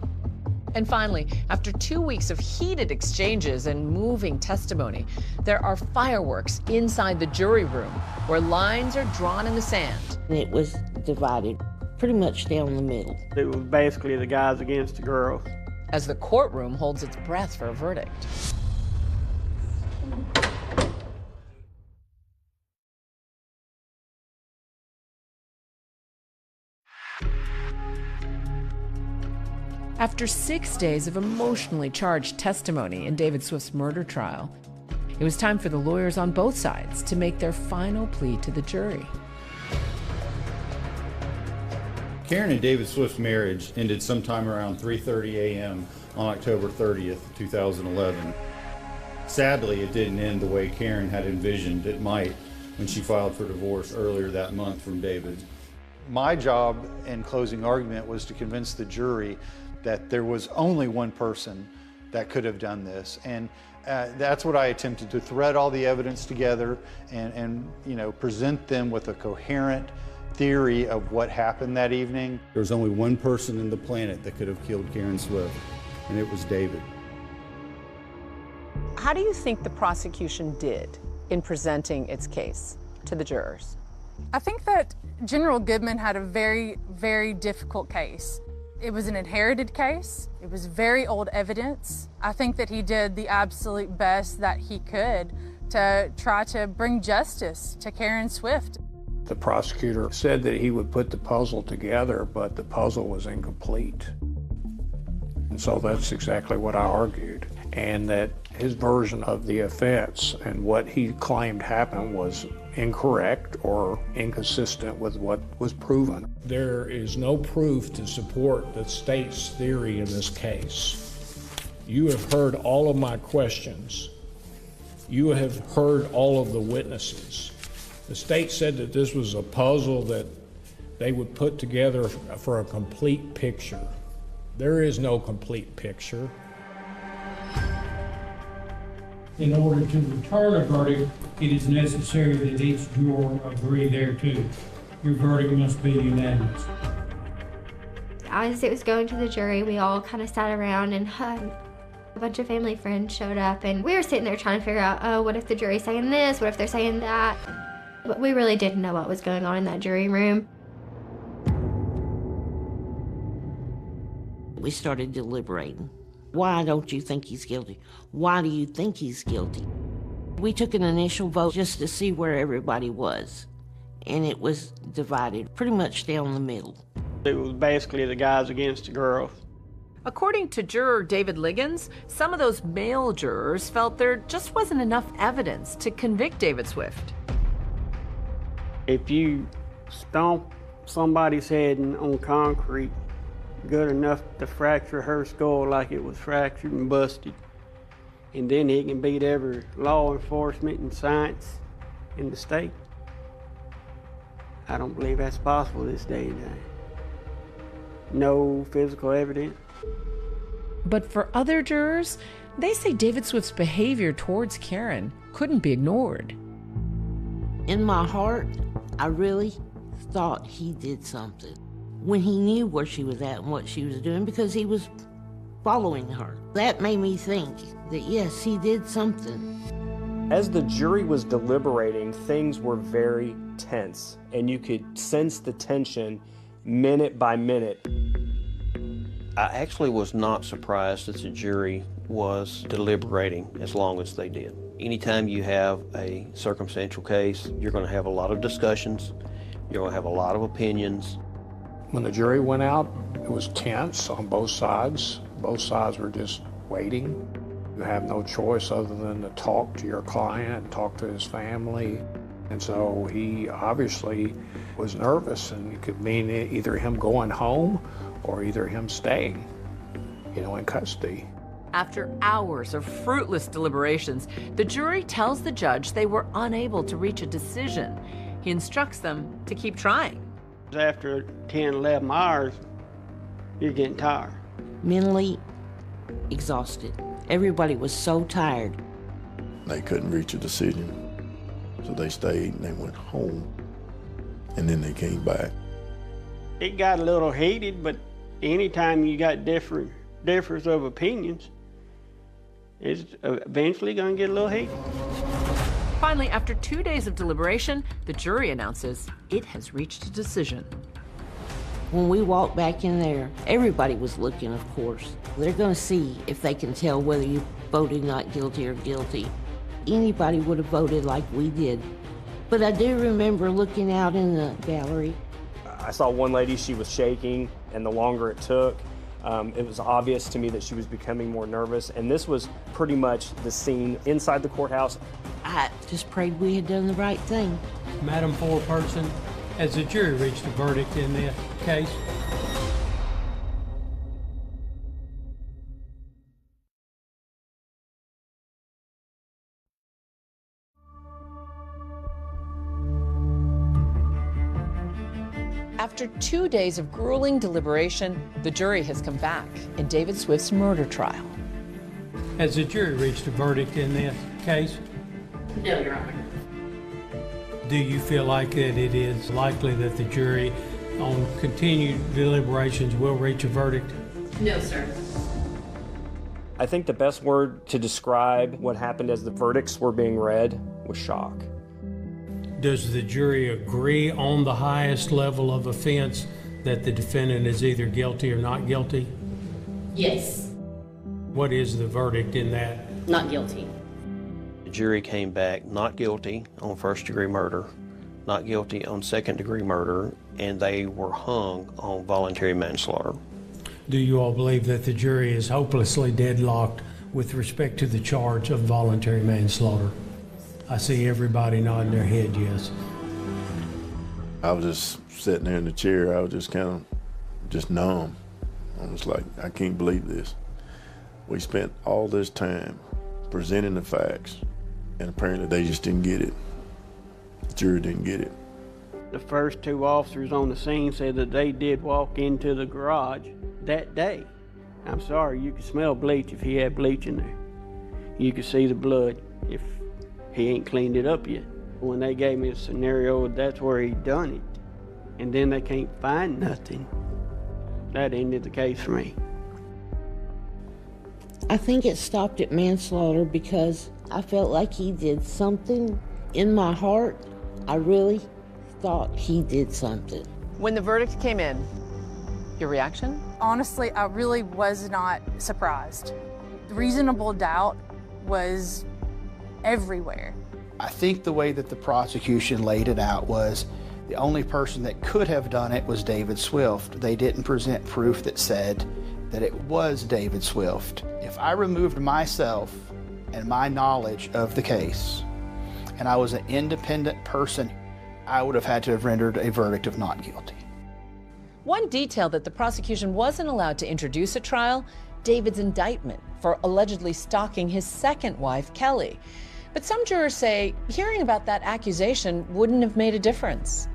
And finally, after 2 weeks of heated exchanges and moving testimony, there are fireworks inside the jury room where lines are drawn in the sand. It was divided pretty much down the middle. It was basically the guys against the girls. As the courtroom holds its breath for a verdict. After 6 days of emotionally charged testimony in David Swift's murder trial, it was time for the lawyers on both sides to make their final plea to the jury. Karen and David Swift's marriage ended sometime around 3:30 a.m. on October 30th, 2011. Sadly, it didn't end the way Karen had envisioned it might when she filed for divorce earlier that month from David. My job in closing argument was to convince the jury that there was only one person that could have done this, and that's what I attempted to thread all the evidence together and present them with a coherent theory of what happened that evening. There was only one person in the planet that could have killed Karen Swift, and it was David. How do you think the prosecution did in presenting its case to the jurors? I think that General Goodman had a very, very difficult case. It was an inherited case. It was very old evidence. I think that he did the absolute best that he could to try to bring justice to Karen Swift. The prosecutor said that he would put the puzzle together, but the puzzle was incomplete. And so that's exactly what I argued. And that his version of the offense and what he claimed happened was incorrect or inconsistent with what was proven. There is no proof to support the state's theory in this case. You have heard all of my questions. You have heard all of the witnesses. The state said that this was a puzzle that they would put together for a complete picture. There is no complete picture. In order to return a verdict, it is necessary that each juror agree thereto. Your verdict must be unanimous. As it was going to the jury, we all kind of sat around and a bunch of family friends showed up, and we were sitting there trying to figure out, oh, what if the jury's saying this? What if they're saying that? But we really didn't know what was going on in that jury room. We started deliberating. Why don't you think he's guilty? Why do you think he's guilty? We took an initial vote just to see where everybody was, and it was divided pretty much down the middle. It was basically the guys against the girls. According to juror David Liggins, some of those male jurors felt there just wasn't enough evidence to convict David Swift. If you stomp somebody's head on concrete good enough to fracture her skull like it was fractured and busted, and then he can beat every law enforcement and science in the state, I don't believe that's possible this day and age. No physical evidence. But for other jurors, they say David Swift's behavior towards Karen couldn't be ignored. In my heart, I really thought he did something when he knew where she was at and what she was doing, because he was following her. That made me think that, yes, he did something. As the jury was deliberating, things were very tense, and you could sense the tension minute by minute. I actually was not surprised that the jury was deliberating as long as they did. Anytime you have a circumstantial case, you're going to have a lot of discussions, you're going to have a lot of opinions. When the jury went out, it was tense on both sides. Both sides were just waiting. You have no choice other than to talk to your client and talk to his family. And so he obviously was nervous, and it could mean either him going home or either him staying, in custody. After hours of fruitless deliberations, the jury tells the judge they were unable to reach a decision. He instructs them to keep trying. After 10, 11 hours, you're getting tired. Mentally exhausted. Everybody was so tired. They couldn't reach a decision, so they stayed and they went home, and then they came back. It got a little heated, but anytime you got difference of opinions, it's eventually going to get a little heated. Finally, after 2 days of deliberation, the jury announces it has reached a decision. When we walked back in there, everybody was looking, of course. They're going to see if they can tell whether you voted not guilty or guilty. Anybody would have voted like we did. But I do remember looking out in the gallery. I saw one lady, she was shaking, and the longer it took, it was obvious to me that she was becoming more nervous, and this was pretty much the scene inside the courthouse. I just prayed we had done the right thing. Madam Foreperson, has the jury reached a verdict in this case? After 2 days of grueling deliberation, the jury has come back in David Swift's murder trial. Has the jury reached a verdict in this case? No, Your Honor. Do you feel like that it is likely that the jury, on continued deliberations, will reach a verdict? No, sir. I think the best word to describe what happened as the verdicts were being read was shock. Does the jury agree on the highest level of offense that the defendant is either guilty or not guilty? Yes. What is the verdict in that? Not guilty. The jury came back not guilty on first-degree murder, not guilty on second-degree murder, and they were hung on voluntary manslaughter. Do you all believe that the jury is hopelessly deadlocked with respect to the charge of voluntary manslaughter? I see everybody nodding their head yes. I was just sitting there in the chair. I was just kind of just numb. I was like, I can't believe this. We spent all this time presenting the facts, and apparently they just didn't get it. The jury didn't get it. The first two officers on the scene said that they did walk into the garage that day. I'm sorry, you could smell bleach if he had bleach in there. You could see the blood if he ain't cleaned it up yet. When they gave me a scenario, that's where he done it. And then they can't find nothing. That ended the case for me. I think it stopped at manslaughter because I felt like he did something. In my heart, I really thought he did something. When the verdict came in, your reaction? Honestly, I really was not surprised. Reasonable doubt was everywhere. I think the way that the prosecution laid it out was the only person that could have done it was David Swift. They didn't present proof that said that it was David Swift. If I removed myself and my knowledge of the case, and I was an independent person, I would have had to have rendered a verdict of not guilty. One detail that the prosecution wasn't allowed to introduce at trial, David's indictment for allegedly stalking his second wife, Kelly. But some jurors say hearing about that accusation wouldn't have made a difference.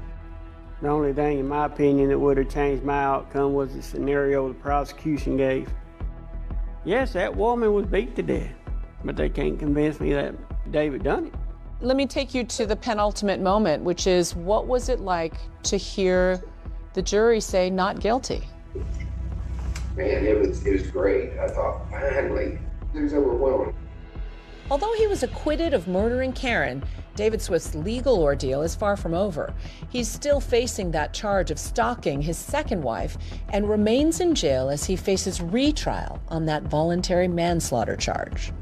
The only thing, in my opinion, that would have changed my outcome was the scenario the prosecution gave. Yes, that woman was beat to death, but they can't convince me that David done it. Let me take you to the penultimate moment, which is, what was it like to hear the jury say not guilty? Man, it was great. I thought, finally, it was overwhelming. Although he was acquitted of murdering Karen, David Swift's legal ordeal is far from over. He's still facing that charge of stalking his second wife and remains in jail as he faces retrial on that voluntary manslaughter charge.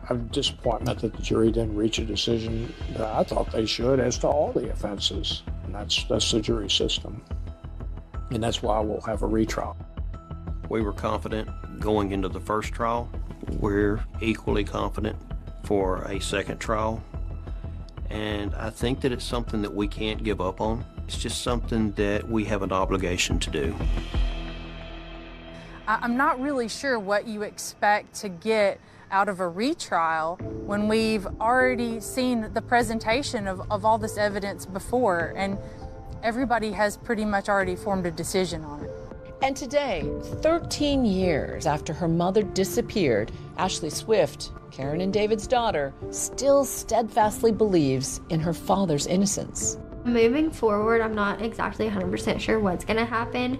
I'm disappointed that the jury didn't reach a decision that I thought they should as to all the offenses. And that's the jury system. And that's why we'll have a retrial. We were confident going into the first trial. We're equally confident for a second trial. And I think that it's something that we can't give up on. It's just something that we have an obligation to do. I'm not really sure what you expect to get out of a retrial when we've already seen the presentation of all this evidence before, and everybody has pretty much already formed a decision on it. And today, 13 years after her mother disappeared, Ashley Swift, Karen and David's daughter, still steadfastly believes in her father's innocence. Moving forward, I'm not exactly 100% sure what's going to happen.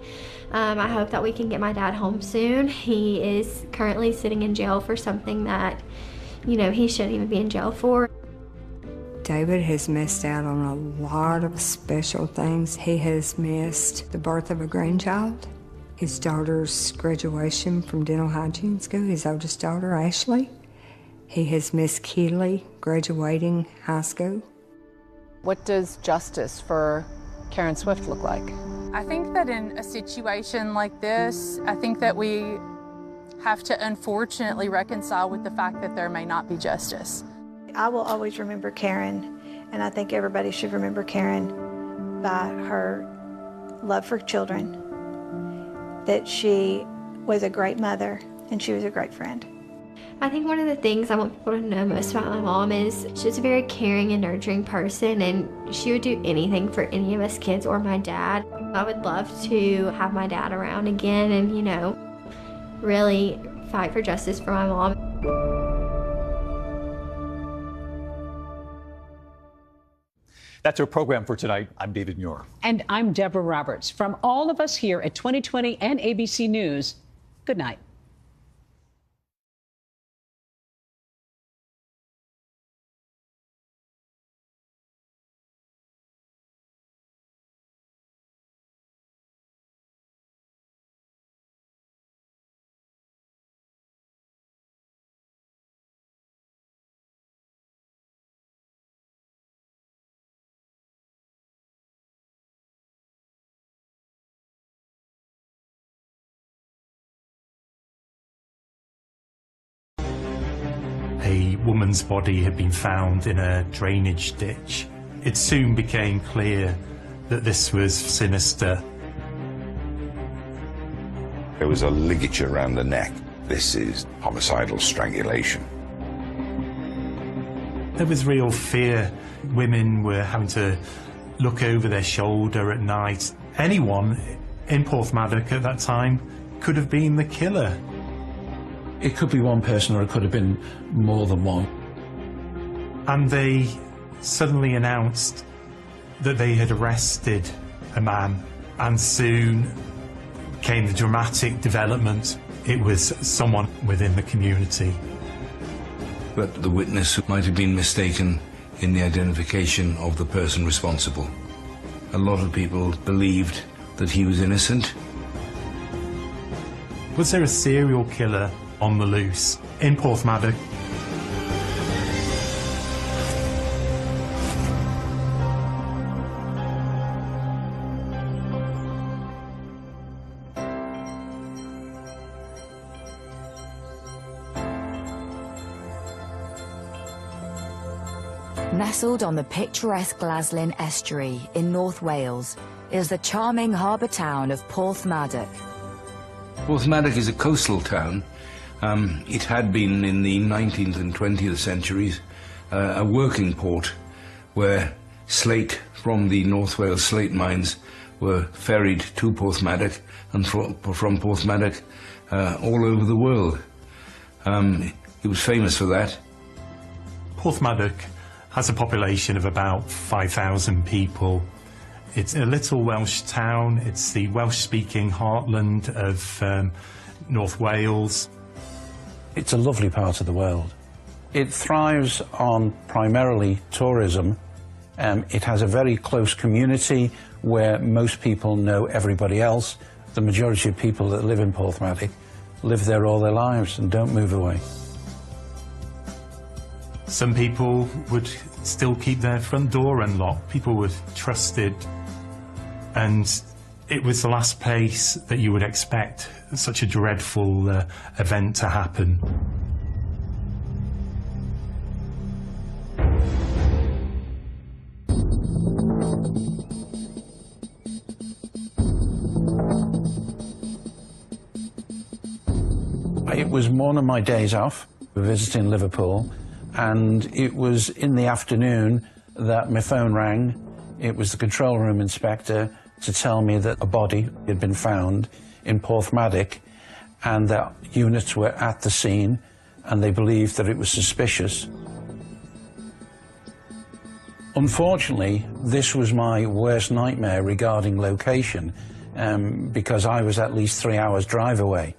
I hope that we can get my dad home soon. He is currently sitting in jail for something that, he shouldn't even be in jail for. David has missed out on a lot of special things. He has missed the birth of a grandchild, his daughter's graduation from dental hygiene school, his oldest daughter, Ashley. He has missed Keely graduating high school. What does justice for Karen Swift look like? I think that in a situation like this, I think that we have to unfortunately reconcile with the fact that there may not be justice. I will always remember Karen, and I think everybody should remember Karen by her love for children, that she was a great mother and she was a great friend. I think one of the things I want people to know most about my mom is she's a very caring and nurturing person, and she would do anything for any of us kids or my dad. I would love to have my dad around again and, really fight for justice for my mom. That's our program for tonight. I'm David Muir. And I'm Deborah Roberts. From all of us here at 2020 and ABC News, good night. A woman's body had been found in a drainage ditch. It soon became clear that this was sinister. There was a ligature around the neck. This is homicidal strangulation. There was real fear. Women were having to look over their shoulder at night. Anyone in Porthmadog at that time could have been the killer. It could be one person or it could have been more than one. And they suddenly announced that they had arrested a man, and soon came the dramatic development. It was someone within the community. But the witness might have been mistaken in the identification of the person responsible. A lot of people believed that he was innocent. Was there a serial killer on the loose in Porthmadog? Nestled on the picturesque Glaslyn estuary in North Wales is the charming harbour town of Porthmadog. Porthmadog is a coastal town. It had been in the 19th and 20th centuries a working port where slate from the North Wales slate mines were ferried to Porthmadog and from Porthmadog all over the world. It was famous for that. Porthmadog has a population of about 5,000 people. It's a little Welsh town. It's the Welsh-speaking heartland of North Wales. It's a lovely part of the world. It thrives on primarily tourism. It has a very close community where most people know everybody else. The majority of people that live in Porthmadog live there all their lives and don't move away. Some people would still keep their front door unlocked. People were trusted, and it was the last place that you would expect such a dreadful event to happen. It was one of my days off, visiting Liverpool, and it was in the afternoon that my phone rang. It was the control room inspector to tell me that a body had been found in Porthmadog and that units were at the scene and they believed that it was suspicious. Unfortunately, this was my worst nightmare regarding location because I was at least 3 hours drive away.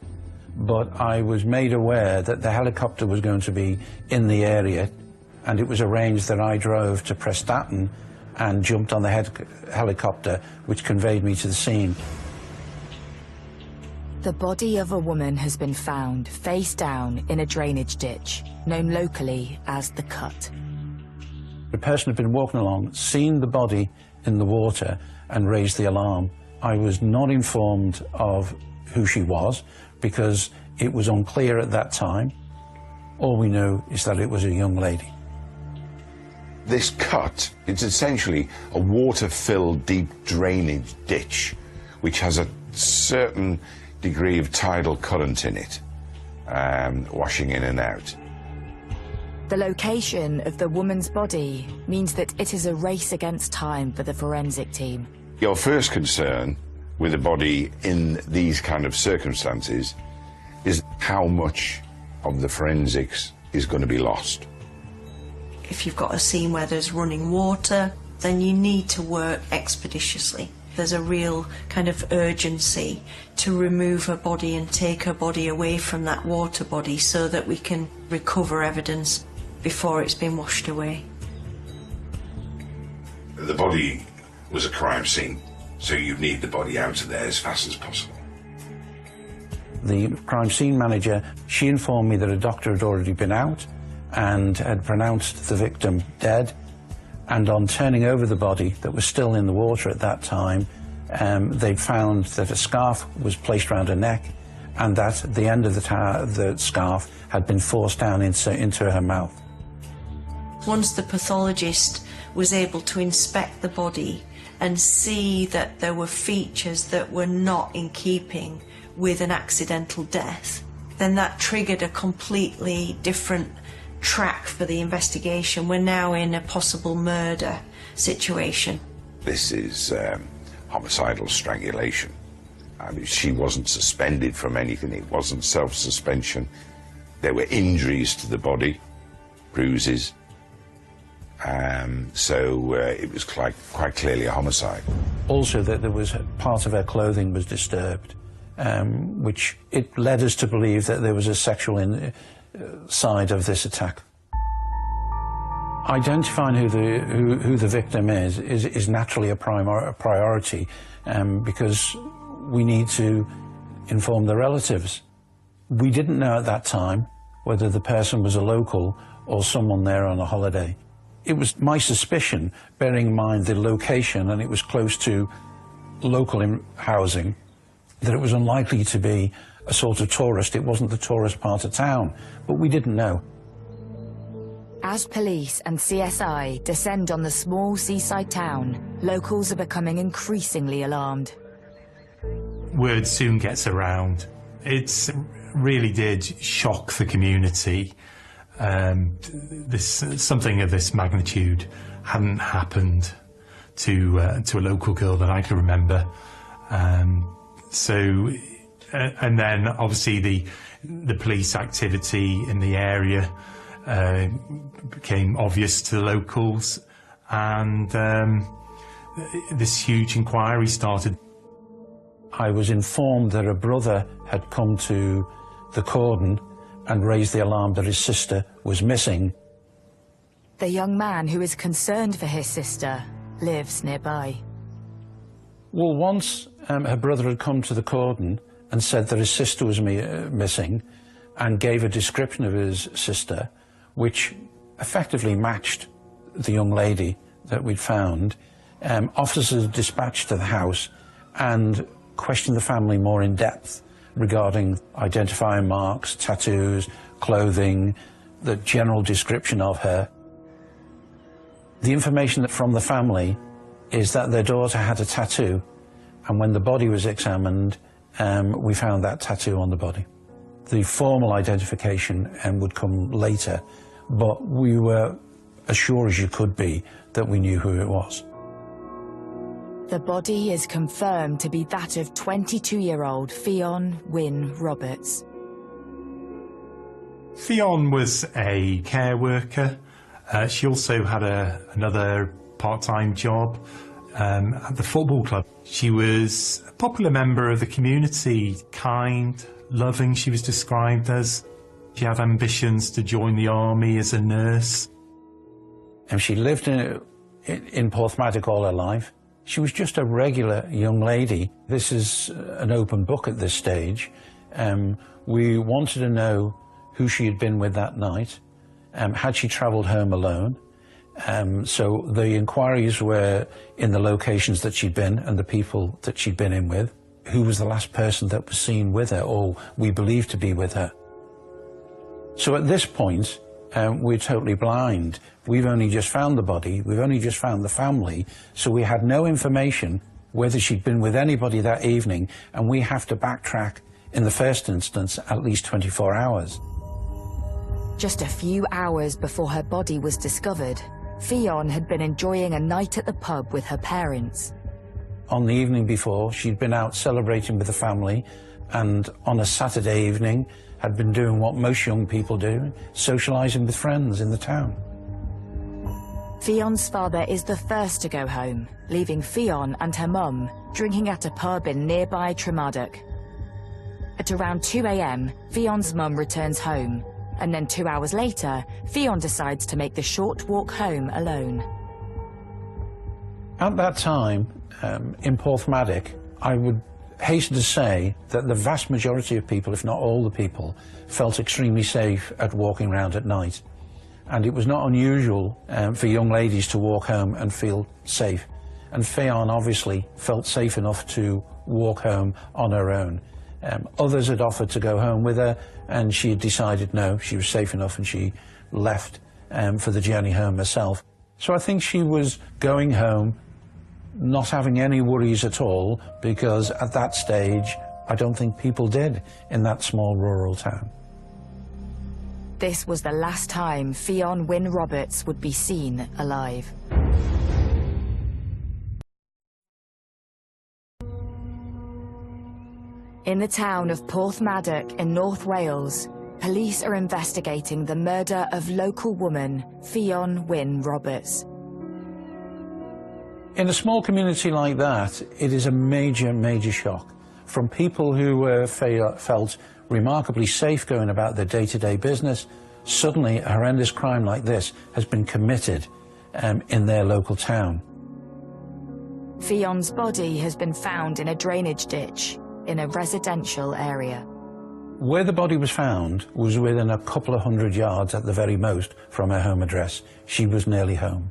But I was made aware that the helicopter was going to be in the area, and it was arranged that I drove to Prestatyn and jumped on the helicopter, which conveyed me to the scene. The body of a woman has been found face down in a drainage ditch, known locally as the Cut. The person had been walking along, seen the body in the water and raised the alarm. I was not informed of who she was, because it was unclear at that time. All we know is that it was a young lady. This cut is essentially a water-filled deep drainage ditch which has a certain degree of tidal current in it, washing in and out. The location of the woman's body means that it is a race against time for the forensic team. Your first concern with a body in these kind of circumstances is how much of the forensics is going to be lost. If you've got a scene where there's running water, then you need to work expeditiously. There's a real kind of urgency to remove her body and take her body away from that water body so that we can recover evidence before it's been washed away. The body was a crime scene, so you need the body out of there as fast as possible. The crime scene manager, she informed me that a doctor had already been out and had pronounced the victim dead. And on turning over the body that was still in the water at that time, they found that a scarf was placed around her neck and that the end of the scarf had been forced down into her mouth. Once the pathologist was able to inspect the body and see that there were features that were not in keeping with an accidental death, then that triggered a completely different track for the investigation. We're now in a possible murder situation. This is homicidal strangulation. I mean, she wasn't suspended from anything. It wasn't self-suspension. There were injuries to the body, bruises. So it was quite clearly a homicide. Also, that there was part of her clothing was disturbed, which it led us to believe that there was a sexual side of this attack. Identifying who the victim is naturally a priority, because we need to inform the relatives. We didn't know at that time whether the person was a local or someone there on a holiday. It was my suspicion, bearing in mind the location, and it was close to local housing, that it was unlikely to be a sort of tourist. It wasn't the tourist part of town, but we didn't know. As police and CSI descend on the small seaside town, locals are becoming increasingly alarmed. Word soon gets around. It really did shock the community. Something of this magnitude hadn't happened to a local girl that I can remember. And then obviously the police activity in the area became obvious to the locals, and this huge inquiry started. I was informed that a brother had come to the cordon and raised the alarm that his sister was missing. The young man who is concerned for his sister lives nearby. Well, once her brother had come to the cordon and said that his sister was missing, and gave a description of his sister, which effectively matched the young lady that we'd found. Officers dispatched to the house and questioned the family more in depth regarding identifying marks, tattoos, clothing, the general description of her. The information from the family is that their daughter had a tattoo, and when the body was examined, we found that tattoo on the body. The formal identification would come later, but we were as sure as you could be that we knew who it was. The body is confirmed to be that of 22-year-old Fionn Wynne Roberts. Fionn was a care worker. She also had another part-time job at the football club. She was a popular member of the community, kind, loving, she was described as. She had ambitions to join the army as a nurse. And she lived in Porthmadog all her life. She was just a regular young lady. This is an open book at this stage. We wanted to know who she had been with that night. Had she travelled home alone? So the inquiries were in the locations that she'd been and the people that she'd been in with. Who was the last person that was seen with her, or we believed to be with her? So at this point, we're totally blind. We've only just found the body, we've only just found the family, so we had no information whether she'd been with anybody that evening, and we have to backtrack, in the first instance, at least 24 hours. Just a few hours before her body was discovered, Fionn had been enjoying a night at the pub with her parents. On the evening before, she'd been out celebrating with the family, and on a Saturday evening, had been doing what most young people do, socialising with friends in the town. Fionn's father is the first to go home, leaving Fionn and her mum drinking at a pub in nearby Tremadog. At around 2 a.m, Fionn's mum returns home, and then 2 hours later, Fionn decides to make the short walk home alone. At that time, in Porthmadog, I would hasten to say that the vast majority of people, if not all the people, felt extremely safe at walking around at night. And it was not unusual for young ladies to walk home and feel safe. And Fionn obviously felt safe enough to walk home on her own. Others had offered to go home with her, and she had decided no, she was safe enough, and she left for the journey home herself. So I think she was going home not having any worries at all, because at that stage I don't think people did in that small rural town. This was the last time Fionn Wynne Roberts would be seen alive. In the town of Porthmadog in North Wales, police are investigating the murder of local woman Fionn Wynne Roberts. In a small community like that, it is a major, major shock. From people who felt remarkably safe going about their day-to-day business, suddenly a horrendous crime like this has been committed in their local town. Fionn's body has been found in a drainage ditch in a residential area. Where the body was found was within a couple of 100 yards at the very most from her home address. She was nearly home.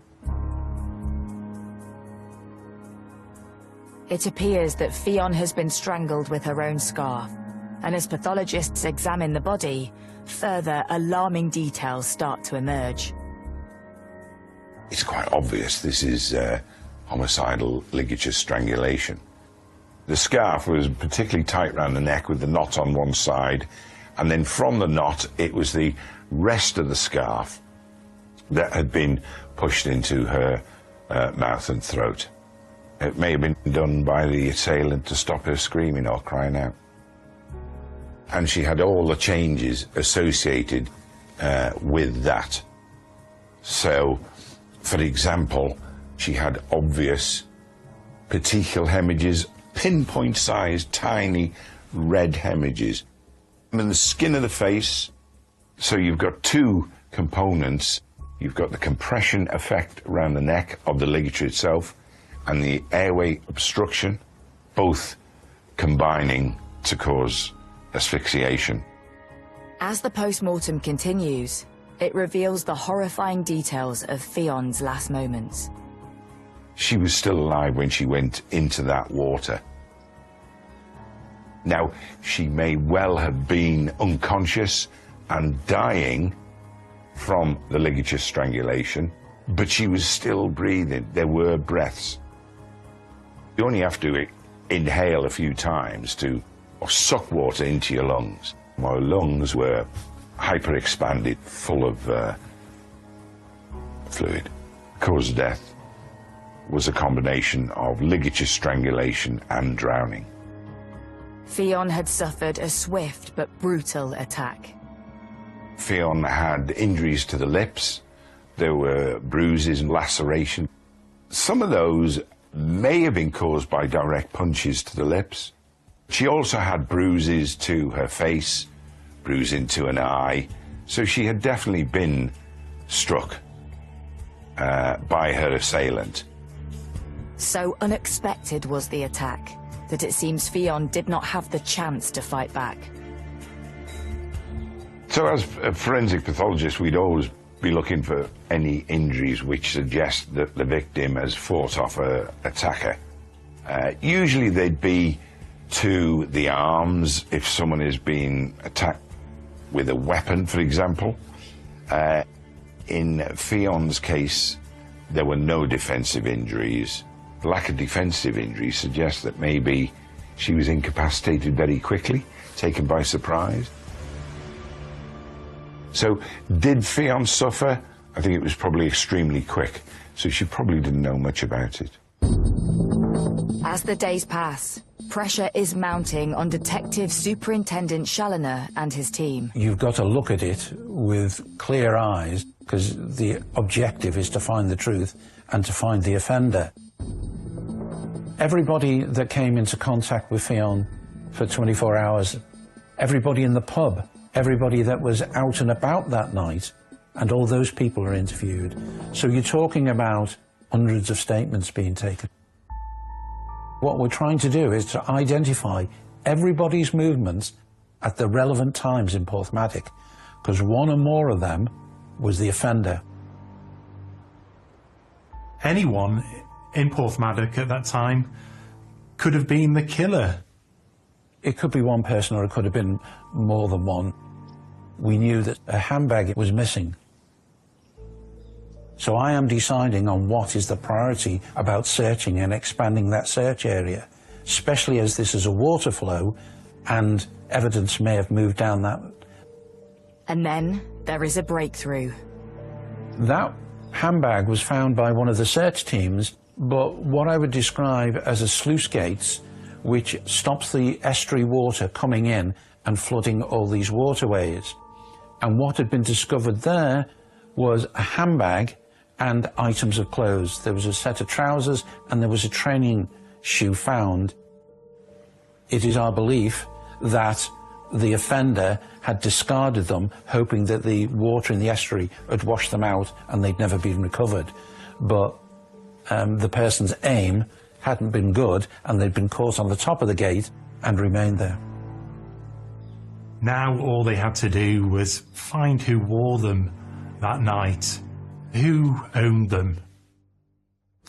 It appears that Fionn has been strangled with her own scarf, and as pathologists examine the body, further alarming details start to emerge. It's quite obvious this is homicidal ligature strangulation. The scarf was particularly tight around the neck with the knot on one side, and then from the knot it was the rest of the scarf that had been pushed into her mouth and throat. It may have been done by the assailant to stop her screaming or crying out. And she had all the changes associated with that. So, for example, she had obvious petechial hemorrhages, pinpoint-sized, tiny red hemorrhages. In the skin of the face, so you've got two components. You've got the compression effect around the neck of the ligature itself and the airway obstruction, both combining to cause asphyxiation. As the post-mortem continues, it reveals the horrifying details of Fionn's last moments. She was still alive when she went into that water. Now, she may well have been unconscious and dying from the ligature strangulation, but she was still breathing. There were breaths. You only have to inhale a few times to suck water into your lungs. My lungs were hyper-expanded, full of fluid. Cause of death was a combination of ligature strangulation and drowning. Fionn had suffered a swift but brutal attack. Fionn had injuries to the lips. There were bruises and laceration. Some of those may have been caused by direct punches to the lips. She also had bruises to her face, bruising to an eye, so she had definitely been struck by her assailant. So unexpected was the attack that it seems Fionn did not have the chance to fight back. So as a forensic pathologist, we'd always be looking for any injuries which suggest that the victim has fought off her attacker. Usually they'd be to the arms if someone is being attacked with a weapon, for example. In Fionn's case, there were no defensive injuries. The lack of defensive injuries suggests that maybe she was incapacitated very quickly, taken by surprise. So, did Fionn suffer? I think it was probably extremely quick, so she probably didn't know much about it. As the days pass, pressure is mounting on Detective Superintendent Challoner and his team. You've got to look at it with clear eyes, because the objective is to find the truth and to find the offender. Everybody that came into contact with Fionn for 24 hours, everybody in the pub, everybody that was out and about that night, and all those people are interviewed. So you're talking about hundreds of statements being taken. What we're trying to do is to identify everybody's movements at the relevant times in Porthmadog, because one or more of them was the offender. Anyone in Porthmadog at that time could have been the killer. It could be one person or it could have been more than one. We knew that a handbag was missing. So I am deciding on what is the priority about searching and expanding that search area, especially as this is a water flow and evidence may have moved down that. And then there is a breakthrough. That handbag was found by one of the search teams, but what I would describe as a sluice gates, which stops the estuary water coming in and flooding all these waterways. And what had been discovered there was a handbag and items of clothes. There was a set of trousers and there was a training shoe found. It is our belief that the offender had discarded them, hoping that the water in the estuary had washed them out and they'd never been recovered. But the person's aim hadn't been good and they'd been caught on the top of the gate and remained there. Now all they had to do was find who wore them that night, who owned them.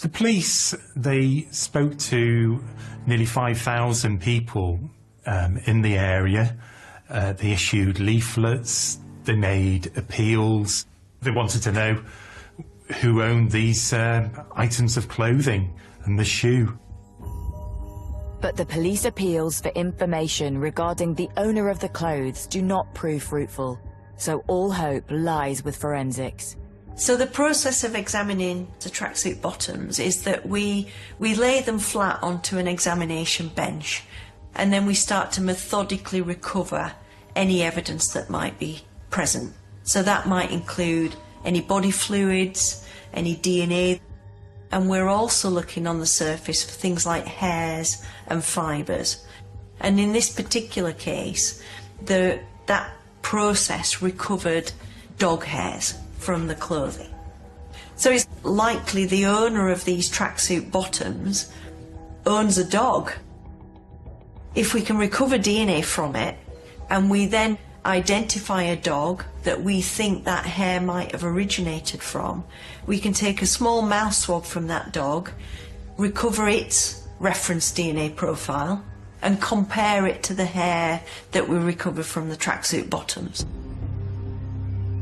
The police, they spoke to nearly 5,000 people in the area. They issued leaflets, they made appeals. They wanted to know who owned these items of clothing and the shoe. But the police appeals for information regarding the owner of the clothes do not prove fruitful, so all hope lies with forensics. So the process of examining the tracksuit bottoms is that we lay them flat onto an examination bench, and then we start to methodically recover any evidence that might be present. So that might include any body fluids, any DNA, and we're also looking on the surface for things like hairs and fibres. And in this particular case, that process recovered dog hairs from the clothing. So it's likely the owner of these tracksuit bottoms owns a dog. If we can recover DNA from it, and we then identify a dog that we think that hair might have originated from, we can take a small mouth swab from that dog, recover its reference DNA profile, and compare it to the hair that we recovered from the tracksuit bottoms.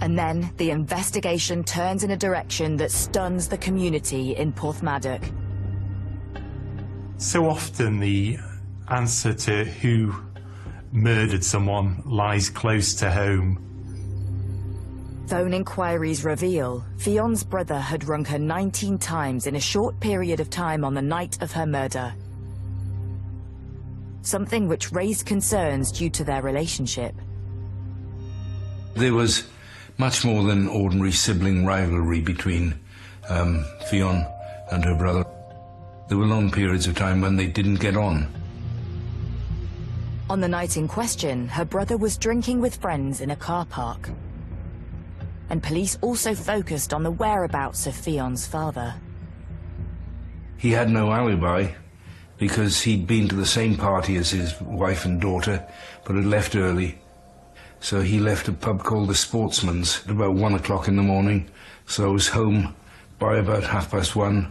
And then the investigation turns in a direction that stuns the community in Porthmadog. So often the answer to who murdered someone lies close to home. Phone inquiries reveal Fion's brother had rung her 19 times in a short period of time on the night of her murder. Something which raised concerns due to their relationship. There was much more than ordinary sibling rivalry between Fion and her brother. There were long periods of time when they didn't get on. On the night in question, her brother was drinking with friends in a car park. And police also focused on the whereabouts of Fion's father. He had no alibi because he'd been to the same party as his wife and daughter, but had left early. So he left a pub called the Sportsman's at about 1 o'clock in the morning, so was home by about 1:30,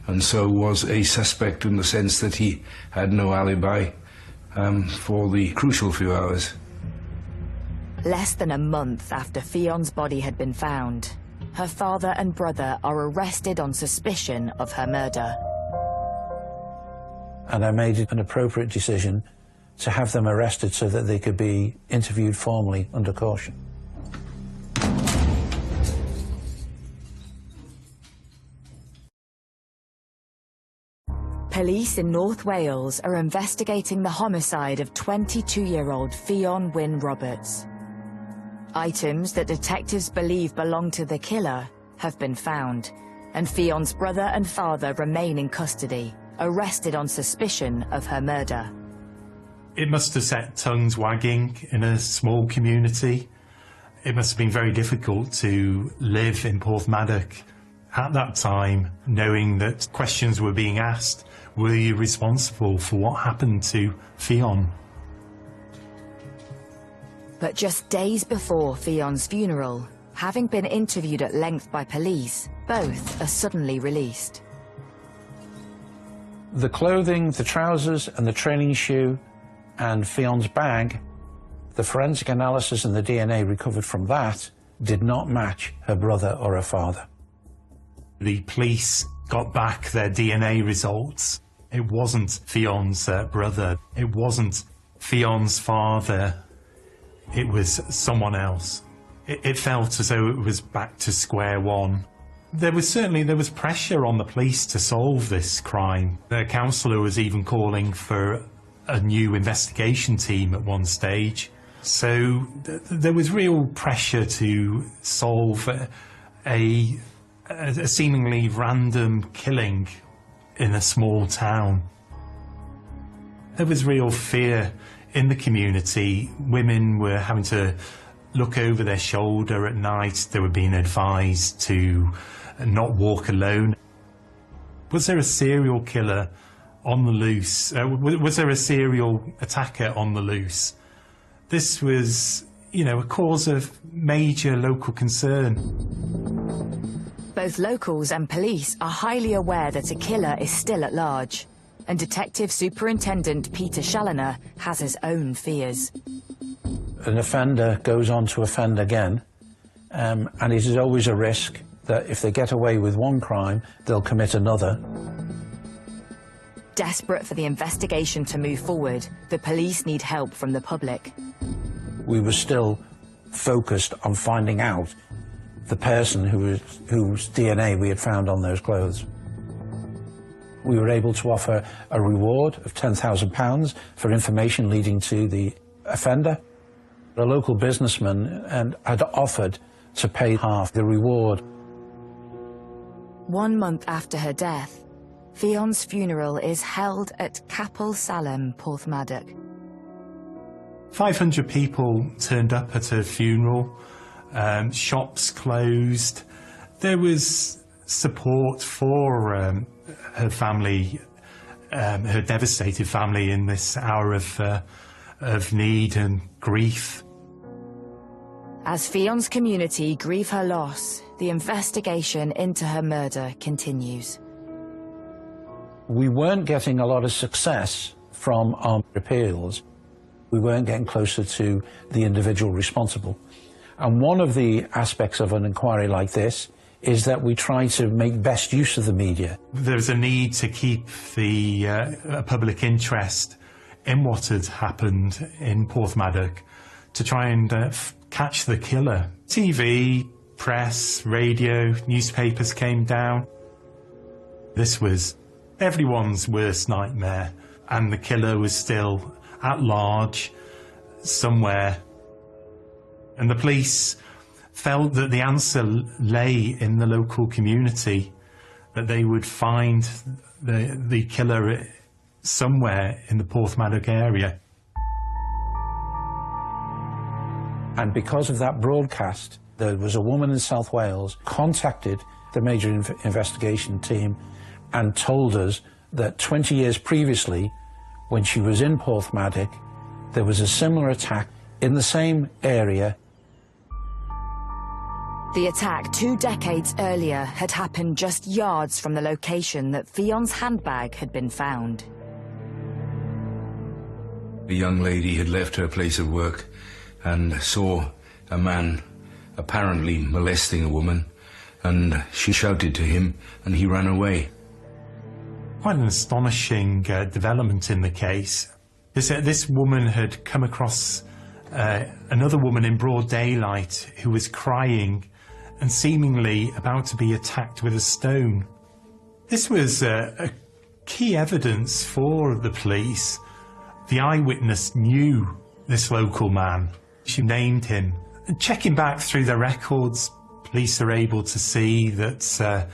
and so was a suspect in the sense that he had no alibi for the crucial few hours. Less than a month after Fion's body had been found, her father and brother are arrested on suspicion of her murder. And I made an appropriate decision to have them arrested so that they could be interviewed formally under caution. Police in North Wales are investigating the homicide of 22-year-old Fion Wynne Roberts. Items that detectives believe belong to the killer have been found, and Fion's brother and father remain in custody, arrested on suspicion of her murder. It must have set tongues wagging in a small community. It must have been very difficult to live in Porthmadog at that time, knowing that questions were being asked. Were you responsible for what happened to Fion? But just days before Fion's funeral, having been interviewed at length by police, both are suddenly released. The clothing, the trousers and the training shoe and Fion's bag, the forensic analysis and the DNA recovered from that did not match her brother or her father. The police got back their DNA results. It wasn't Fion's brother. It wasn't Fion's father. It was someone else. it felt as though it was back to square one. There was pressure on the police to solve this crime. The councillor was even calling for a new investigation team at one stage. So there was real pressure to solve a seemingly random killing in a small town. There was real fear in the community. Women were having to look over their shoulder at night. They were being advised to not walk alone. Was there a serial killer on the loose? Was there a serial attacker on the loose? This was, a cause of major local concern. Both locals and police are highly aware that a killer is still at large, and Detective Superintendent Peter Challoner has his own fears. An offender goes on to offend again, and it is always a risk that if they get away with one crime, they'll commit another. Desperate for the investigation to move forward, the police need help from the public. We were still focused on finding out the person whose DNA we had found on those clothes. We were able to offer a reward of £10,000 for information leading to the offender. A local businessman had offered to pay half the reward. 1 month after her death, Fion's funeral is held at Capel Salem, Porthmadog. 500 people turned up at her funeral, shops closed. There was support for her family, her devastated family in this hour of need and grief. As Fion's community grieve her loss, the investigation into her murder continues. We weren't getting a lot of success from our appeals. We weren't getting closer to the individual responsible. And one of the aspects of an inquiry like this is that we try to make best use of the media. There's a need to keep the public interest in what had happened in Porthmadog to try and catch the killer. TV, press, radio, newspapers came down. This was everyone's worst nightmare, and the killer was still at large somewhere. And the police felt that the answer lay in the local community, that they would find the killer somewhere in the Porthmadog area. And because of that broadcast, there was a woman in South Wales contacted the major investigation team and told us that 20 years previously, when she was in Porthmadog, there was a similar attack in the same area. The attack 2 decades earlier had happened just yards from the location that Fion's handbag had been found. The young lady had left her place of work and saw a man apparently molesting a woman, and she shouted to him and he ran away. Quite an astonishing development in the case. This woman had come across another woman in broad daylight who was crying and seemingly about to be attacked with a stone. This was a key evidence for the police. The eyewitness knew this local man. She named him. And checking back through their records, police are able to see that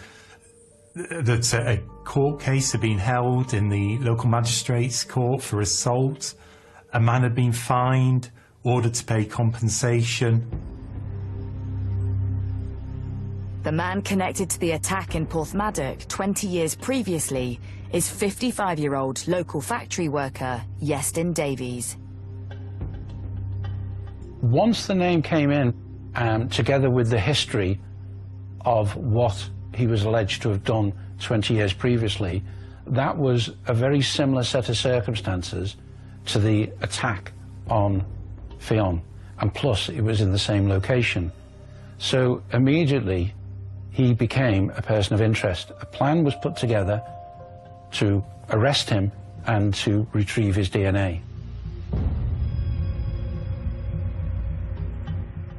a court case had been held in the local magistrate's court for assault. A man had been fined, ordered to pay compensation. The man connected to the attack in Porthmadog 20 years previously is 55-year-old local factory worker Iestyn Davies. Once the name came in, together with the history of what he was alleged to have done 20 years previously, that was a very similar set of circumstances to the attack on Fion, and plus it was in the same location. So immediately he became a person of interest. A plan was put together to arrest him and to retrieve his DNA.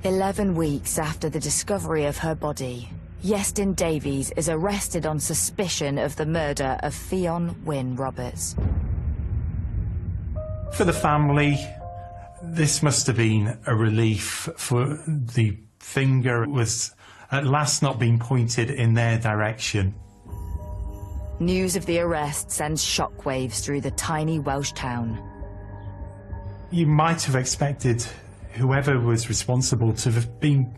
11 weeks after the discovery of her body, Iestyn Davies is arrested on suspicion of the murder of Fionn Wynne Roberts. For the family, this must have been a relief, for the finger was at last not being pointed in their direction. News of the arrest sends shockwaves through the tiny Welsh town. You might have expected whoever was responsible to have been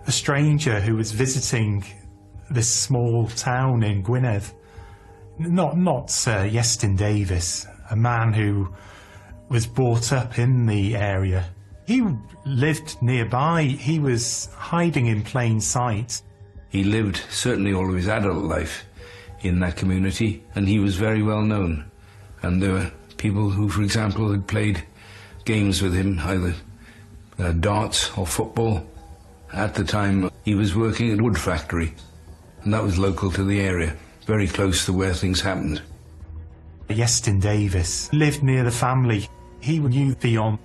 a stranger who was visiting this small town in Gwynedd. Not Iestyn Davies, a man who was brought up in the area. He lived nearby. He was hiding in plain sight. He lived certainly all of his adult life in that community, and he was very well known. And there were people who, for example, had played games with him, either darts or football. At the time, he was working at a wood factory, and that was local to the area, very close to where things happened. Iestyn Davies lived near the family. He knew Fionn,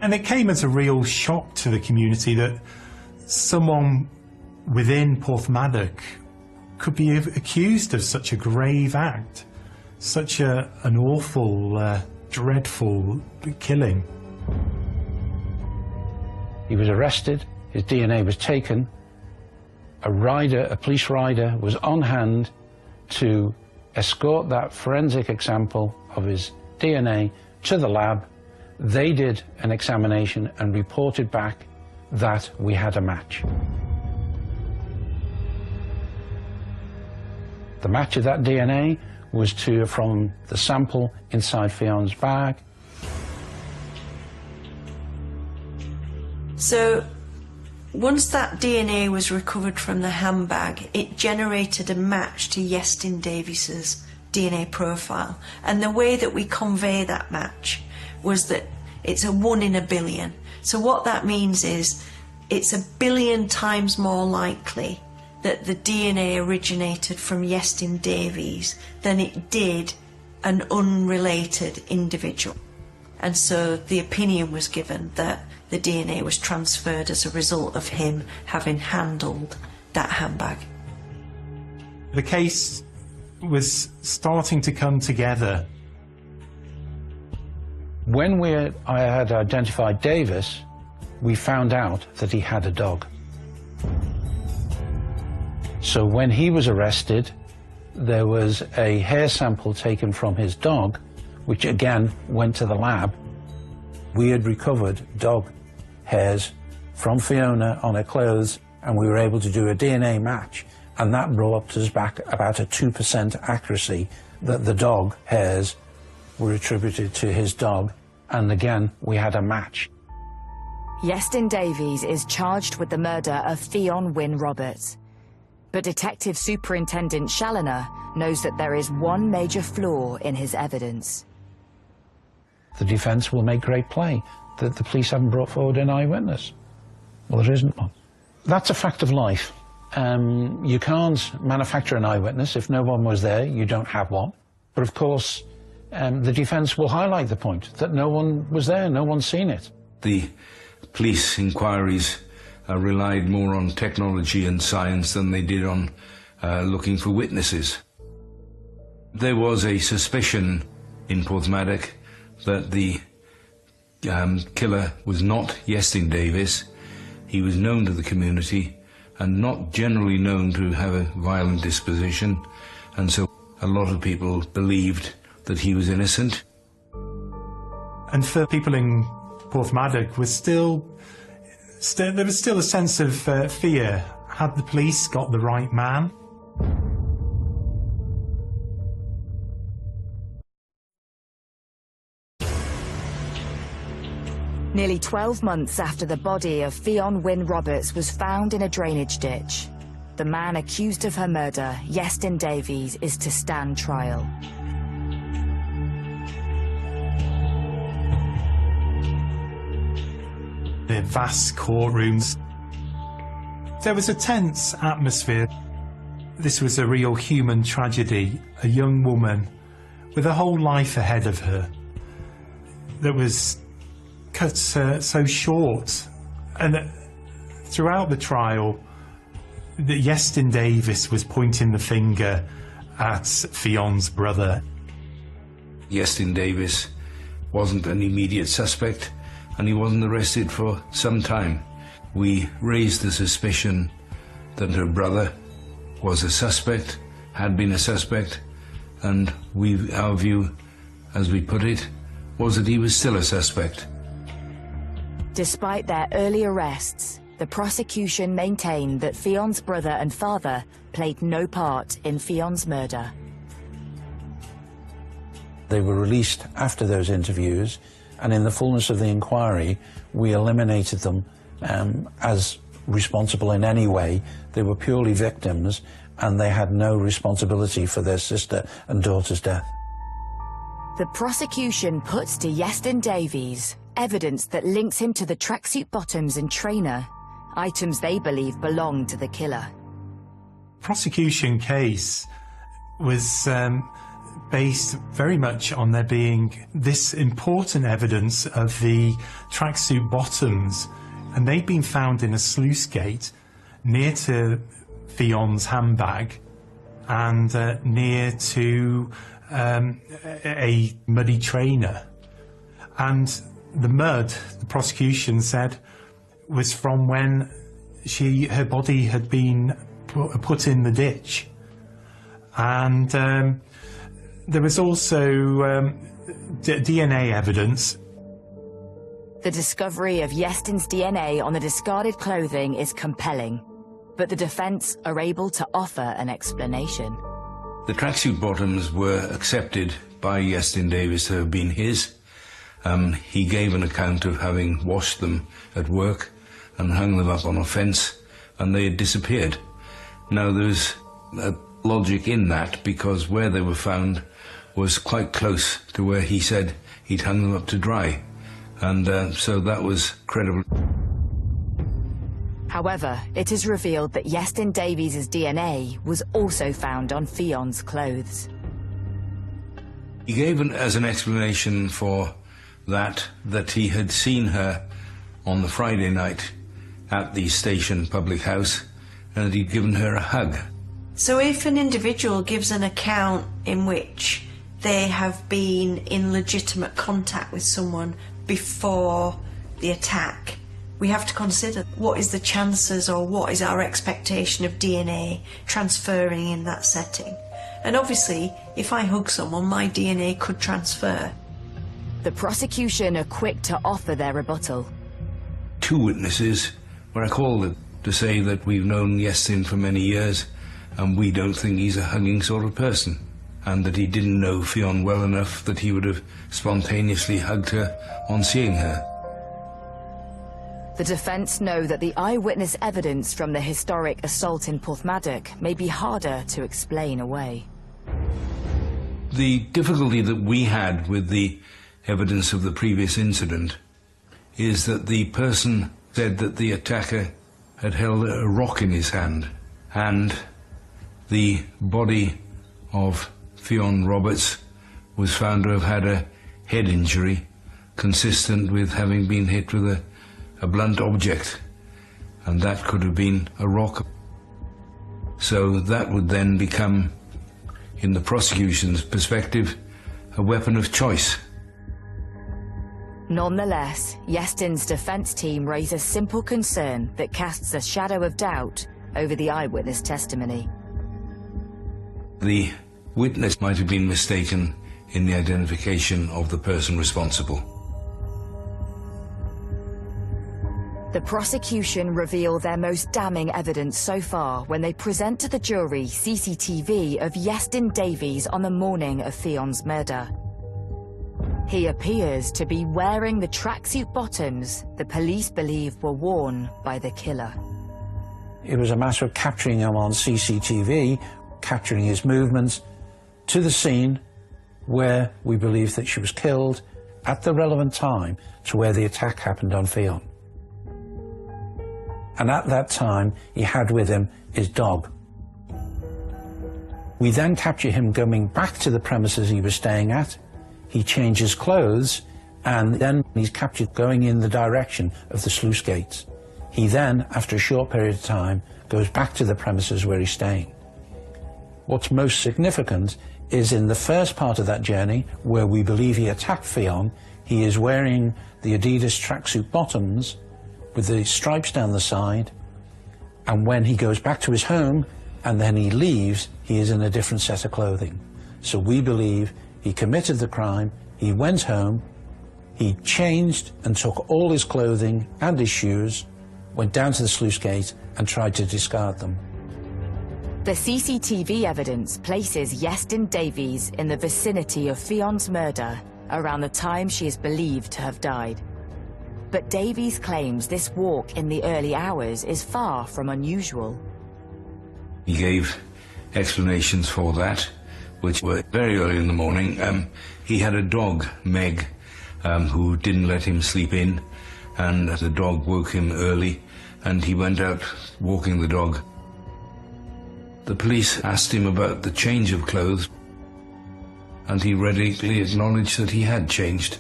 and it came as a real shock to the community that someone within Porthmadog could be accused of such a grave act, such an awful, dreadful killing. He was arrested, his DNA was taken, a police rider was on hand to escort that forensic example of his DNA to the lab. They did an examination and reported back that we had a match. The match of that DNA was from the sample inside Fionn's bag. So once that DNA was recovered from the handbag, it generated a match to Iestyn Davies's DNA profile. And the way that we convey that match was that it's a 1 in a billion. So what that means is it's 1 billion times more likely that the DNA originated from Iestyn Davies than it did an unrelated individual. And so the opinion was given that the DNA was transferred as a result of him having handled that handbag. The case was starting to come together. When I had identified Davies, we found out that he had a dog. So when he was arrested, there was a hair sample taken from his dog, which again went to the lab. We had recovered dog hairs from Fiona on her clothes, and we were able to do a DNA match, and that brought us back about a 2% accuracy that the dog hairs were attributed to his dog, and again we had a match. Iestyn Davies is charged with the murder of Fionn Wynne Roberts. But Detective Superintendent Challoner knows that there is one major flaw in his evidence. The defence will make great play that the police haven't brought forward an eyewitness. Well, there isn't one. That's a fact of life. You can't manufacture an eyewitness. If no one was there, you don't have one. But of course, the defence will highlight the point that no one was there, no one's seen it. The police inquiries relied more on technology and science than they did on looking for witnesses. There was a suspicion in Porthmadog that the killer was not Iestyn Davies. He was known to the community and not generally known to have a violent disposition, and so a lot of people believed that he was innocent. And for people in Porthmadog, there was still a sense of fear. Had the police got the right man? Nearly 12 months after the body of Fionn Wynne Roberts was found in a drainage ditch, the man accused of her murder, Iestyn Davies, is to stand trial. The vast courtrooms. There was a tense atmosphere. This was a real human tragedy, a young woman with a whole life ahead of her that was cut so short. And Throughout the trial, Yestin Davis was pointing the finger at Fion's brother. Yestin Davis wasn't an immediate suspect, and he wasn't arrested for some time. We raised the suspicion that her brother was a suspect, had been a suspect, and our view, as we put it, was that he was still a suspect. Despite their early arrests, the prosecution maintained that Fion's brother and father played no part in Fion's murder. They were released after those interviews, and in the fullness of the inquiry, we eliminated them as responsible in any way. They were purely victims, and they had no responsibility for their sister and daughter's death. The prosecution puts to Yestin Davies evidence that links him to the tracksuit bottoms and trainer, items they believe belonged to the killer. Prosecution case was based very much on there being this important evidence of the tracksuit bottoms, and they'd been found in a sluice gate near to Fion's handbag and near to a muddy trainer. And the mud, the prosecution said, was from when her body had been put in the ditch. And there was also DNA evidence. The discovery of Yestin's DNA on the discarded clothing is compelling, but the defense are able to offer an explanation. The tracksuit bottoms were accepted by Yestin Davis to have been his. He gave an account of having washed them at work and hung them up on a fence, and they had disappeared. Now, there's a logic in that, because where they were found was quite close to where he said he'd hung them up to dry, and so that was credible. However, it is revealed that Yestin Davies' DNA was also found on Fion's clothes. He gave as an explanation for that he had seen her on the Friday night at the station public house, and that he'd given her a hug. So if an individual gives an account in which they have been in legitimate contact with someone before the attack, we have to consider what is the chances, or what is our expectation of DNA transferring in that setting. And obviously, if I hug someone, my DNA could transfer. The prosecution are quick to offer their rebuttal. Two witnesses were called to say that we've known Yestin for many years, and we don't think he's a hugging sort of person, and that he didn't know Fion well enough that he would have spontaneously hugged her on seeing her. The defence know that the eyewitness evidence from the historic assault in Porthmadog may be harder to explain away. The difficulty that we had with the evidence of the previous incident is that the person said that the attacker had held a rock in his hand, and the body of Fionn Roberts was found to have had a head injury consistent with having been hit with a blunt object, and that could have been a rock. So that would then become, in the prosecution's perspective, a weapon of choice. Nonetheless, Yestin's defence team raise a simple concern that casts a shadow of doubt over the eyewitness testimony. The witness might have been mistaken in the identification of the person responsible. The prosecution reveal their most damning evidence so far when they present to the jury CCTV of Yestin Davies on the morning of Fion's murder. He appears to be wearing the tracksuit bottoms the police believe were worn by the killer. It was a matter of capturing him on CCTV, capturing his movements to the scene where we believe that she was killed at the relevant time to where the attack happened on Fion. And at that time, he had with him his dog. We then capture him going back to the premises he was staying at. He changes clothes, and then he's captured going in the direction of the sluice gates. He then, after a short period of time, goes back to the premises where he's staying. What's most significant is in the first part of that journey, where we believe he attacked Fionn, he is wearing the Adidas tracksuit bottoms with the stripes down the side, and when he goes back to his home and then he leaves, he is in a different set of clothing. So we believe he committed the crime, he went home, he changed and took all his clothing and his shoes, went down to the sluice gate and tried to discard them. The CCTV evidence places Iestyn Davies in the vicinity of Fionn's murder around the time she is believed to have died. But Davies claims this walk in the early hours is far from unusual. He gave explanations for that, which were very early in the morning. He had a dog, Meg, who didn't let him sleep in, and the dog woke him early, and he went out walking the dog. The police asked him about the change of clothes, and he readily acknowledged that he had changed,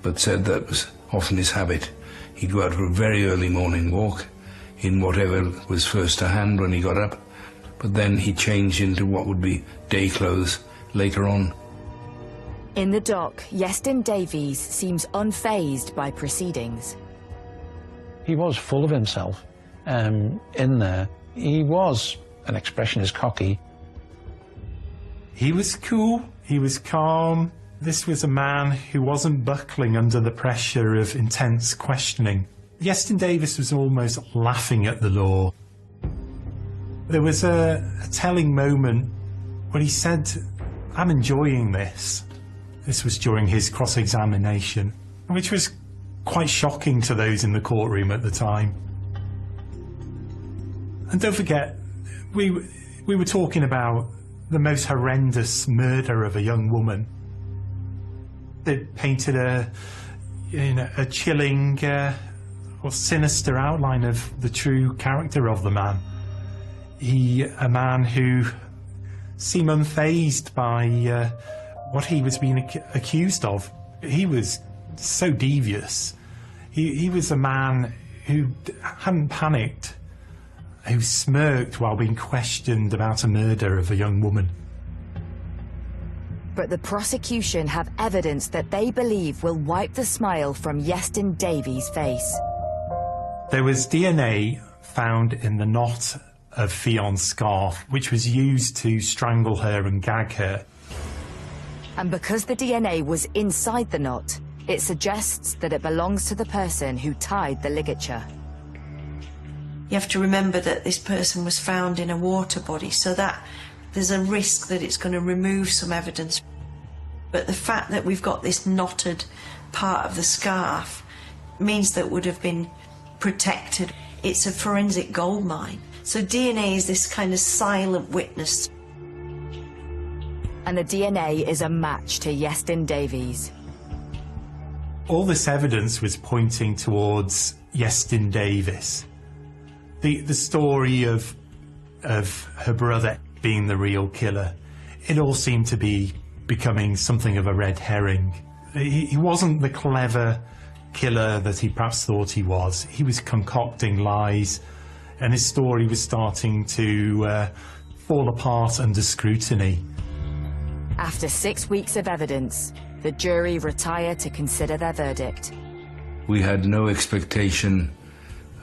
but said that was often his habit. He'd go out for a very early morning walk in whatever was first to hand when he got up, but then he changed into what would be day clothes later on. In the dock, Iestyn Davies seems unfazed by proceedings. He was full of himself in there. He was an expressionist, cocky. He was cool, he was calm. This was a man who wasn't buckling under the pressure of intense questioning. Iestyn Davies was almost laughing at the law. There was a telling moment when he said, "I'm enjoying this." This was during his cross-examination, which was quite shocking to those in the courtroom at the time. And don't forget, we were talking about the most horrendous murder of a young woman. They painted a chilling or sinister outline of the true character of the man. A man who seemed unfazed by what he was being accused of. He was so devious. He was a man who hadn't panicked, who smirked while being questioned about a murder of a young woman. But the prosecution have evidence that they believe will wipe the smile from Iestyn Davies' face. There was DNA found in the knot of Fionn's scarf, which was used to strangle her and gag her. And because the DNA was inside the knot, it suggests that it belongs to the person who tied the ligature. You have to remember that this person was found in a water body, so that there's a risk that it's going to remove some evidence. But the fact that we've got this knotted part of the scarf means that it would have been protected. It's a forensic goldmine. So DNA is this kind of silent witness. And the DNA is a match to Iestyn Davies. All this evidence was pointing towards Iestyn Davies. The story of her brother being the real killer, it all seemed to be becoming something of a red herring. He wasn't the clever killer that he perhaps thought he was. He was concocting lies, and his story was starting to fall apart under scrutiny. After 6 weeks of evidence, the jury retired to consider their verdict. We had no expectation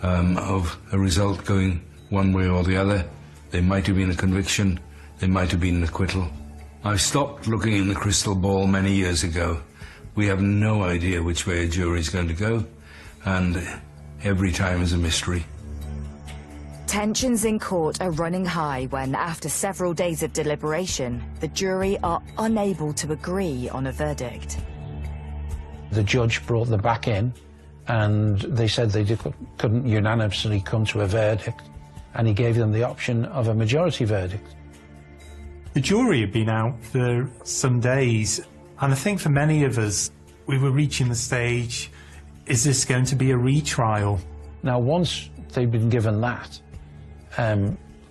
of a result going one way or the other. There might have been a conviction, there might have been an acquittal. I stopped looking in the crystal ball many years ago. We have no idea which way a jury is going to go, and every time is a mystery. Tensions in court are running high when, after several days of deliberation, the jury are unable to agree on a verdict. The judge brought them back in, and they said they couldn't unanimously come to a verdict, and he gave them the option of a majority verdict. The jury had been out for some days, and I think for many of us, we were reaching the stage, is this going to be a retrial? Now, once they'd been given that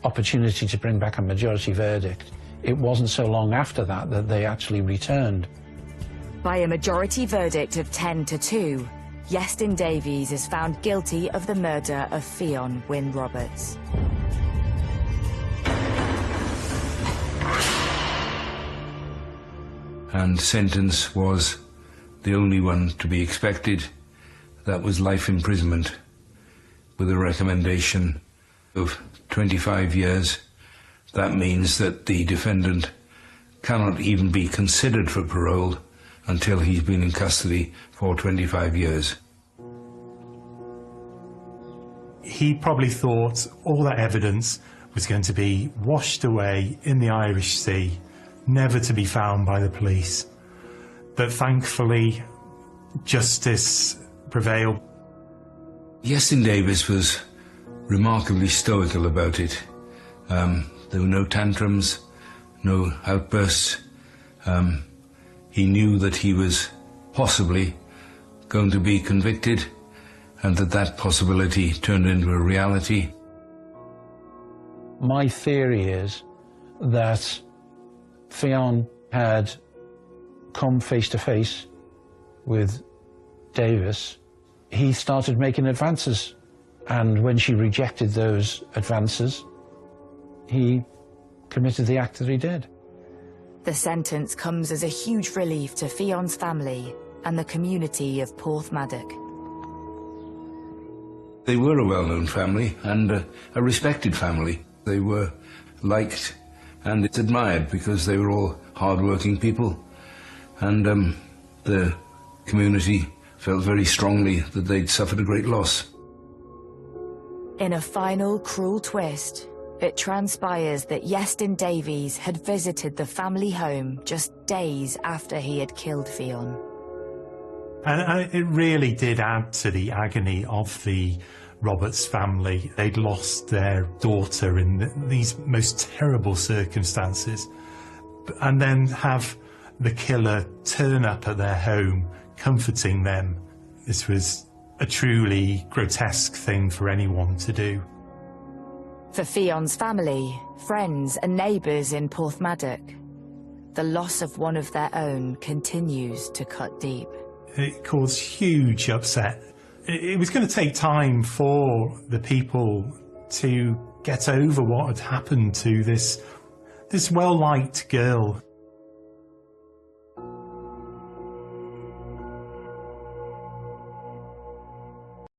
opportunity to bring back a majority verdict, it wasn't so long after that they actually returned. By a majority verdict of 10-2, Iestyn Davies is found guilty of the murder of Fionn Wynne Roberts. And sentence was the only one to be expected. That was life imprisonment with a recommendation of 25 years. That means that the defendant cannot even be considered for parole until he's been in custody for 25 years. He probably thought all that evidence was going to be washed away in the Irish Sea, never to be found by the police. But thankfully, justice prevailed. Iestyn Davies was remarkably stoical about it. There were no tantrums, no outbursts. He knew that he was possibly going to be convicted, and that possibility turned into a reality. My theory is that Fionn had come face to face with Davies. He started making advances, and when she rejected those advances, he committed the act that he did. The sentence comes as a huge relief to Fionn's family and the community of Porthmadog. They were a well-known family and a respected family. They were liked and admired because they were all hard-working people, and the community felt very strongly that they'd suffered a great loss. In a final cruel twist, it transpires that Iestyn Davies had visited the family home just days after he had killed Fionn. And it really did add to the agony of the Roberts family. They'd lost their daughter in these most terrible circumstances, and then have the killer turn up at their home, comforting them. This was a truly grotesque thing for anyone to do. For Fionn's family, friends and neighbours in Porthmadog, the loss of one of their own continues to cut deep. It caused huge upset. It was going to take time for the people to get over what had happened to this well-liked girl.